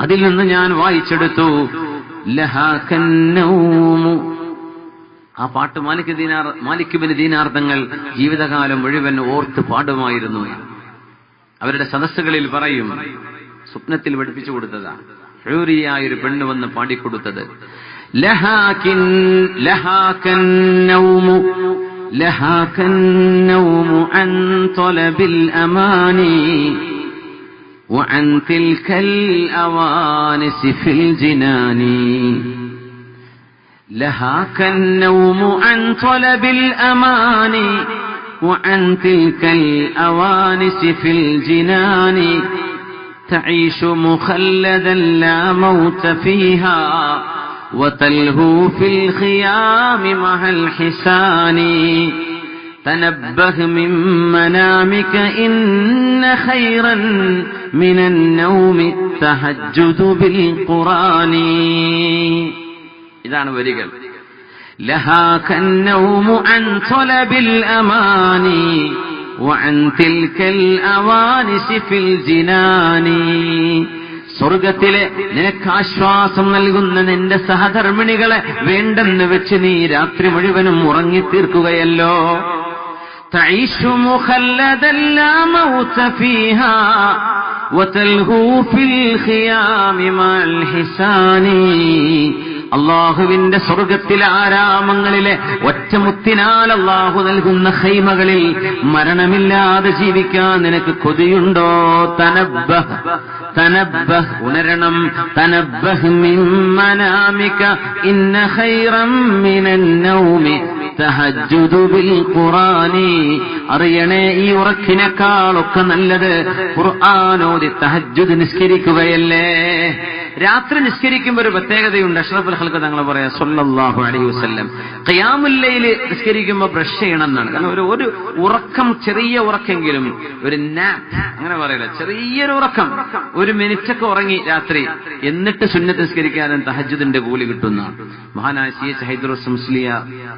A: അതിൽ നിന്ന് ഞാൻ വായിച്ചെടുത്തു. ലഹാകന്നൗമു. ആ പാട്ട് മാലിക് ഇബ്നു ദീനാർ തങ്ങൾ ജീവിതകാലം മുഴുവൻ ഓർത്ത് പാടുമായിരുന്നു. അവരുടെ സദസ്സുകളിൽ പറയും, സ്വപ്നത്തിൽ പഠിപ്പിച്ചു കൊടുത്തതാ, ഹൂറിയായൊരു പെണ്ണ് വന്ന് പാടിക്കൊടുത്തത്. ലഹാകന്നൗമു അൻ തലബിൽ അമാനി وعن تلك الأوانس في الجنان لهاك النوم عن طلب الأمان وعن تلك الأوانس في الجنان تعيش مخلدا لا موت فيها وتلهو في الخيام مع الحسان تنبه من منامك إن خيرا من النوم التهجد بالقرآن. ഇതാണ് വരികൾ. لهاك النوم عن طلب الأمان وعن تلك الأوانس في الجنان. സ്വർഗത്തിലെ നിനക്ക് ആശ്വാസം നൽകുന്ന നിന്റെ സഹധർമ്മിണികളെ വേണ്ടെന്ന് വെച്ച് നീ രാത്രി മുഴുവനും ഉറങ്ങിത്തീർക്കുകയല്ലോ. تعيش مخلدا لا موت فيها وتلهو في الخيام مع الحسان. അള്ളാഹുവിന്റെ സ്വർഗത്തിലെ ആരാമങ്ങളിലെ ഒറ്റമുത്തിനാൽ അള്ളാഹു നൽകുന്ന ഖൈമകളിൽ മരണമില്ലാതെ ജീവിക്കാൻ നിനക്ക് കൊതിയുണ്ടോ? തനബ്ബഹ്, തനബ്ബഹ്, ഉണരണം. തനബ്ബഹ് മിൻ മനാമിക ഇന്ന ഖൈറൻ മിനൻ നൗമി തഹജ്ജുദു ബിൽ ഖുർആനി. അറിയണേ, ഈ ഉറക്കിനേക്കാളൊക്കെ നല്ലത് ഖുർആനോദി തഹജ്ജുദ് നിസ്കരിക്കുകയല്ലേ. രാത്രി നിസ്കരിക്കുമ്പോൾ ഒരു പ്രത്യേകതയുണ്ട്. അഷ്റഫുൽ ഖൽഖ് തങ്ങൾ പറയാ സല്ലല്ലാഹു അലൈഹി വസല്ലം, ഖിയാമുൽ ലൈൽ നിസ്കരിക്കുമ്പോൾ ബ്രഷ് ചെയ്യണം എന്നാണ്. കാരണം ഒരു ഉറക്കം, ചെറിയ ഉറക്കെങ്കിലും, ഒരു നാപ്പ് അങ്ങനെ പറയില്ല, ചെറിയൊരു ഉറക്കം, ഒരു മിനിറ്റൊക്കെ ഉറങ്ങി രാത്രി, എന്നിട്ട് സുന്നത്ത് നിസ്കരിക്കാനും തഹജ്ജുദിന്റെ കൂലി കിട്ടുന്ന മഹാനായ സി.എച്ച്. ഹൈദറുസ് മുസ്ലിയ,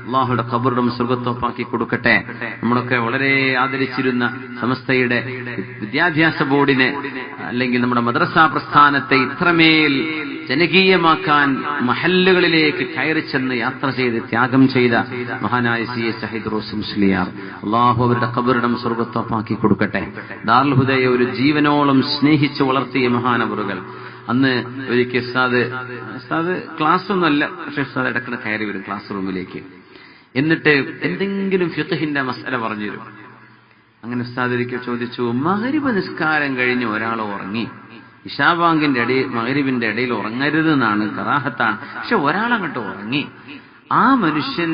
A: അള്ളാഹുയുടെ ഖബറും സ്വർഗ്ഗത്തോപ്പാക്കി കൊടുക്കട്ടെ. നമ്മളൊക്കെ വളരെ ആദരിച്ചിരുന്ന സമസ്തയുടെ വിദ്യാഭ്യാസ ബോർഡിനെ, അല്ലെങ്കിൽ നമ്മുടെ മദ്രസാ പ്രസ്ഥാനത്തെ ഇത്രമേൽ ജനകീയമാക്കാൻ മഹല്ലുകളിലേക്ക് കയറി ചെന്ന് യാത്ര ചെയ്ത് ത്യാഗം ചെയ്ത മഹാനായ സി.എച്ച്. ഹൈദറുസ് മുസ്ലിയാർ, അള്ളാഹു അവരുടെ ഖബറിടം സ്വർഗ്ഗത്തോപ്പാക്കി കൊടുക്കട്ടെ. ദാറുൽ ഹുദയെ ഒരു ജീവനോളം സ്നേഹിച്ച് വളർത്തിയ മഹാനവറുകൾ. അന്ന് ഒരിക്കൽ ഉസ്താദ് ക്ലാസ് ഒന്നുമല്ല, പക്ഷെ ഉസ്താദ് ഇടയ്ക്കിടെ കയറി വരും ക്ലാസ് റൂമിലേക്ക്. എന്നിട്ട് എന്തെങ്കിലും ഫിഖ്ഹിന്റെ മസ്അല പറഞ്ഞു തരും. അങ്ങനെ ഉസ്താദ് ഒരിക്കൽ ചോദിച്ചു, മഗ്രിബ് നിസ്കാരം കഴിഞ്ഞ് ഒരാൾ ഉറങ്ങി, ഇശാബാങ്കിന്റെ ഇടയിൽ മഗ്രിബിന്റെ ഇടയിൽ ഉറങ്ങരുതെന്നാണ്, കറാഹത്താണ്, പക്ഷെ ഒരാളങ്ങോട്ട് ഉറങ്ങി. ആ മനുഷ്യൻ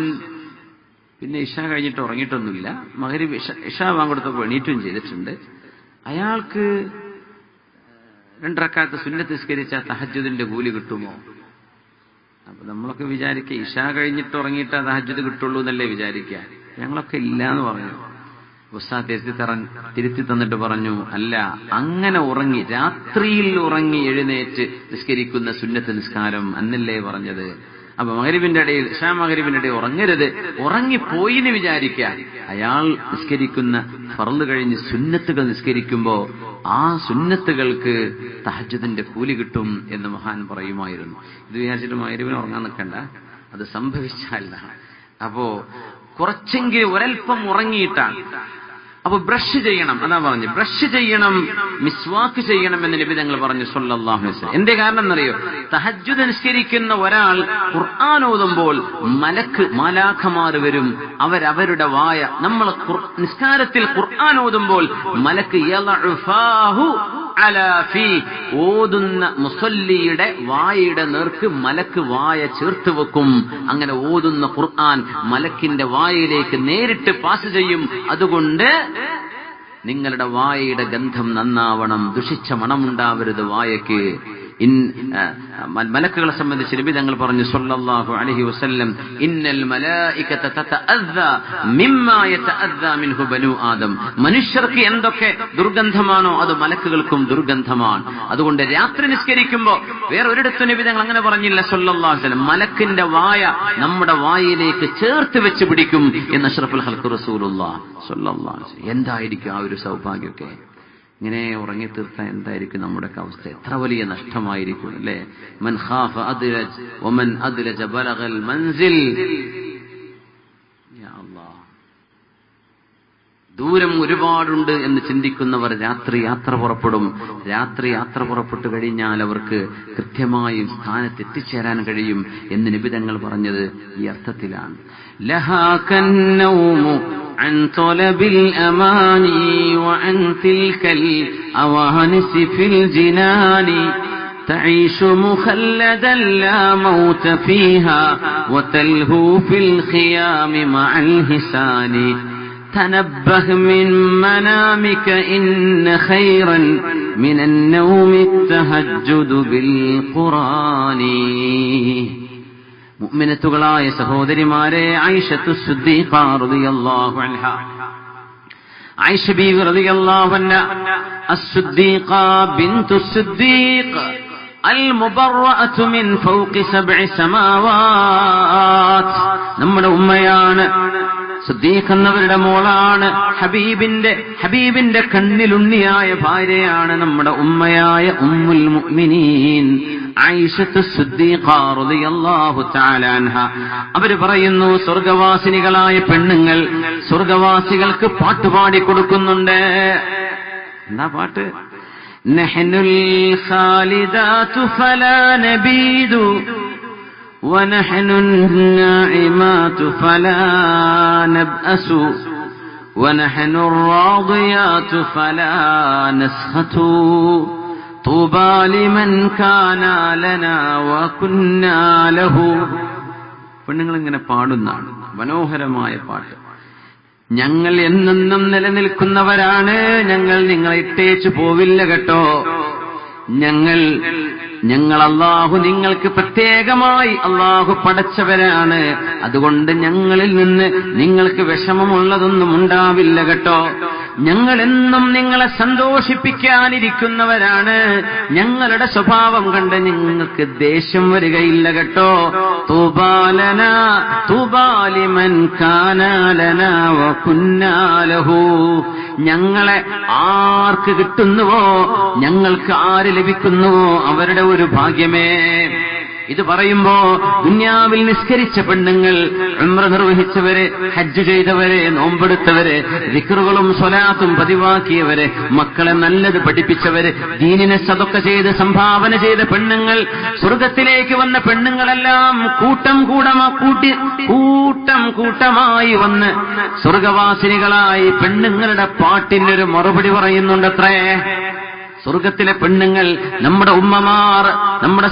A: പിന്നെ ഇശ കഴിഞ്ഞിട്ട് ഉറങ്ങിയിട്ടൊന്നുമില്ല, മഗ്രിബ് ഇശാബാങ്ക് കൊടുത്തപ്പോൾ എണീറ്റും ചെയ്തിട്ടുണ്ട്. അയാൾക്ക് 2 റക്അത്ത് സുന്നത്ത് നിസ്കരിച്ച തഹജ്ജുദിന്റെ കൂലി കിട്ടുമോ? അപ്പൊ നമ്മളൊക്കെ വിചാരിക്കുക ഇശ കഴിഞ്ഞിട്ട് ഉറങ്ങിയിട്ട് തഹജ്ജുദ് കിട്ടുള്ളൂ എന്നല്ലേ വിചാരിക്കുക. ഞങ്ങളൊക്കെ ഇല്ല എന്ന് പറഞ്ഞു. ഉസ്താദ് തിരുത്തി തന്നിട്ട് പറഞ്ഞു, അല്ല, അങ്ങനെ ഉറങ്ങി, രാത്രിയിൽ ഉറങ്ങി എഴുന്നേറ്റ് നിസ്കരിക്കുന്ന സുന്നത്ത് നിസ്കാരം അന്നല്ലേ പറഞ്ഞത്. അപ്പൊ മഗ്രിബിന്റെ ഇടയിൽ, ഇശാ മഗ്രിബിന്റെ ഇടയിൽ ഉറങ്ങരുത്. ഉറങ്ങിപ്പോയി എന്ന് വിചാരിക്കുക. അയാൾ നിസ്കരിക്കുന്ന ഫർള് കഴിഞ്ഞ് സുന്നത്തുകൾ നിസ്കരിക്കുമ്പോ ആ സുന്നത്തുകൾക്ക് തഹജ്ജുദിന്റെ കൂലി കിട്ടും എന്ന് മഹാൻ പറയുമായിരുന്നു. ഇത് വിചാരിച്ചിട്ട് മഗ്രിബിന് ഉറങ്ങാൻ നിൽക്കണ്ട, അത് സംഭവിച്ചല്ല. അപ്പോ കുറച്ചെങ്കിലും ഒരൽപ്പം ഉറങ്ങിയിട്ടാണ്. അപ്പൊ ബ്രഷ് ചെയ്യണം, അതാ പറഞ്ഞു, ബ്രഷ് ചെയ്യണം, മിസ്വാക്ക് ചെയ്യണം എന്ന് നബി തങ്ങൾ പറഞ്ഞു സല്ലല്ലാഹു അലൈഹി വസല്ലം. എന്തേ കാരണം എന്നറിയോ? തഹജ്ജുദ് നിസ്കരിക്കുന്ന ഒരാൾ ഖുർആൻ ഓതുമ്പോൾ മാലാഖമാർ വരും, അവരവരുടെ വായ, നമ്മൾ നിസ്കാരത്തിൽ ഖുർആൻ ഓതുമ്പോൾ മലക്ക് യളഉഫാഹു അലാ ഫീ, ഓതുന്ന മുസല്ലിയുടെ വായയുടെ നേർക്ക് മലക്ക് വായ ചേർത്ത് വെക്കും. അങ്ങനെ ഓതുന്ന ഖുർആൻ മലക്കിന്റെ വായയിലേക്ക് നേരിട്ട് പാസ് ചെയ്യും. അതുകൊണ്ട് നിങ്ങളുടെ വായയുടെ ഗന്ധം നന്നാവണം, ദുഷിച്ച മണമുണ്ടാവരുത് വായയ്ക്ക്. മലക്കുകളെ സംബന്ധിച്ച് നബി തങ്ങൾ പറഞ്ഞു സല്ലല്ലാഹു അലൈഹി വസല്ലം, ഇന്നൽ മലായികത തതഅദ്ദാ മിമ്മാ യതഅദ്ദാ മിൻഹു ബനു ആദം. മനുഷ്യർക്ക് എന്തൊക്കെ ദുർഗന്ധമാണോ അത് മലക്കുകൾക്കും ദുർഗന്ധമാണ്. അതുകൊണ്ട് രാത്രി നിസ്കരിക്കുമ്പോൾ വേറെ ഒരിടത്തും നബി തങ്ങൾ അങ്ങനെ പറഞ്ഞില്ല സല്ലല്ലാഹു അലൈഹി വസല്ലം. മലക്കിന്റെ വായ നമ്മുടെ വായിലേക്ക് ചേർത്ത് വെച്ച് പിടിക്കും എന്ന് അഷ്റഫുൽ ഖൽഖ് റസൂലുള്ളാഹി സ്വല്ലല്ലാഹു അലൈഹി വസല്ലം. എന്തായിരിക്കും ആ ഒരു സൗഭാഗ്യമൊക്കെ? ഇങ്ങനെ ഉറങ്ങി തീർത്താൻ എന്തായിരിക്കും നമ്മുടെ അവസ്ഥ? എത്ര വലിയ നഷ്ടമായിരിക്കും അല്ലേ? മൻ ഖാഫ അദ്ലജ വമൻ അദ്ലജ ബലഗൽ മൻസിൽ. യാ അല്ലാഹ്, ദൂരം ഒരുപാടുണ്ട് എന്ന് ചിന്തിക്കുന്നവർ രാത്രി യാത്ര പുറപ്പെടും. രാത്രി യാത്ര പുറപ്പെട്ടു കഴിഞ്ഞാൽ അവർക്ക് കൃത്യമായും സ്ഥാനത്ത് എത്തിച്ചേരാൻ കഴിയും എന്ന് നബി തങ്ങൾ പറഞ്ഞത് ഈ അർത്ഥത്തിലാണ്. ലഹാ കന്നൗമു عن طلب الأماني وعن تلك الأوانس في الجنان تعيش مخلدا لا موت فيها وتلهو في الخيام مع الهسان تنبه من منامك إن خيرا من النوم التهجد بالقرآن. മുഅ്മിനത്തുകളായ സഹോദരിമാരെ, ആയിഷത്തു സിദ്ദീഖ റളിയല്ലാഹു അൻഹ, ആയിഷ ബീവി റളിയല്ലാഹു അൻഹ അസ്-സിദ്ദീഖ ബിൻതു സിദ്ദീഖ് അൽ-മുബറഅതു മിൻ ഫൗഖി സബ്ഇ സമാവാത്. നമ്മുടെ ഉമ്മയാണ്, സിദ്ദീഖ് എന്നവരുടെ മോളാണ്, ഹബീബിന്റെ കണ്ണിലുണ്ണിയായ ഭാര്യയാണ് നമ്മുടെ ഉമ്മയായ ഉമ്മുൽ മുഅ്മിനീൻ ആയിഷത്തു സിദ്ദീഖ റളിയല്ലാഹു തആല അൻഹ. അവർ പറയുന്നു, സ്വർഗവാസിനികളായ പെണ്ണുങ്ങൾ സ്വർഗവാസികൾക്ക് പാട്ടുപാടി കൊടുക്കുന്നുണ്ട്. എന്താ പാട്ട്? നഹ്നുൽ ഖാലിദാതു ഫലാ നബീദു ونحن الناعمات فلا نبأس ونحن الراضيات فلا نسخط طوبى لمن كان لنا وكنا له. പെണ്ണുങ്ങൾ ഇങ്ങനെ പാടുന്നതാണ് മനോഹരമായ പാട്ട്. ഞങ്ങൾ എന്നെന്നും നിലനിൽക്കുന്നവരാണ്, ഞങ്ങൾ നിങ്ങളെ ഇട്ടേച്ചു പോവില്ല കേട്ടോ. ഞങ്ങൾ അല്ലാഹു നിങ്ങൾക്ക് പ്രത്യേകമായി അല്ലാഹു പടച്ചവരാണ്. അതുകൊണ്ട് ഞങ്ങളിൽ നിന്ന് നിങ്ങൾക്ക് വിഷമമുള്ളതൊന്നും ഉണ്ടാവില്ല കേട്ടോ. ഞങ്ങളെന്നും നിങ്ങളെ സന്തോഷിപ്പിക്കാനിരിക്കുന്നവരാണ്. ഞങ്ങളുടെ സ്വഭാവം കണ്ട് നിങ്ങൾക്ക് ദേഷ്യം വരികയില്ല കേട്ടോ. തൂബാലനാ തൂബാലിമൻ കാനാലനാ വകുന്നാലഹു. ഞങ്ങളെ ആർക്ക് കിട്ടുന്നുവോ, ഞങ്ങൾക്ക് ആര് ലഭിക്കുന്നുവോ അവരുടെ ഒരു ഭാഗ്യമേ. ഇത് പറയുമ്പോ ദുനിയാവിൽ നിസ്കരിച്ച പെണ്ണുങ്ങൾ, ഉംറ നിർവഹിച്ചവരെ, ഹജ്ജ് ചെയ്തവരെ, നോമ്പെടുത്തവരെ, ദിക്റുകളും സ്വലാത്തും പതിവാക്കിയവരെ, മക്കളെ നല്ലത് പഠിപ്പിച്ചവര്, ദീനിനെ സദഖ ചെയ്ത് സംഭാവന ചെയ്ത പെണ്ണുങ്ങൾ, സ്വർഗത്തിലേക്ക് വന്ന പെണ്ണുങ്ങളെല്ലാം കൂട്ടം കൂട്ടമായി വന്ന് സ്വർഗവാസിനികളായി പെണ്ണുങ്ങളുടെ പാട്ടിനൊരു മറുപടി പറയുന്നുണ്ടത്രേ. സ്വർഗത്തിലെ പെണ്ണുങ്ങൾ, നമ്മുടെ ഉമ്മമാർ, നമ്മുടെ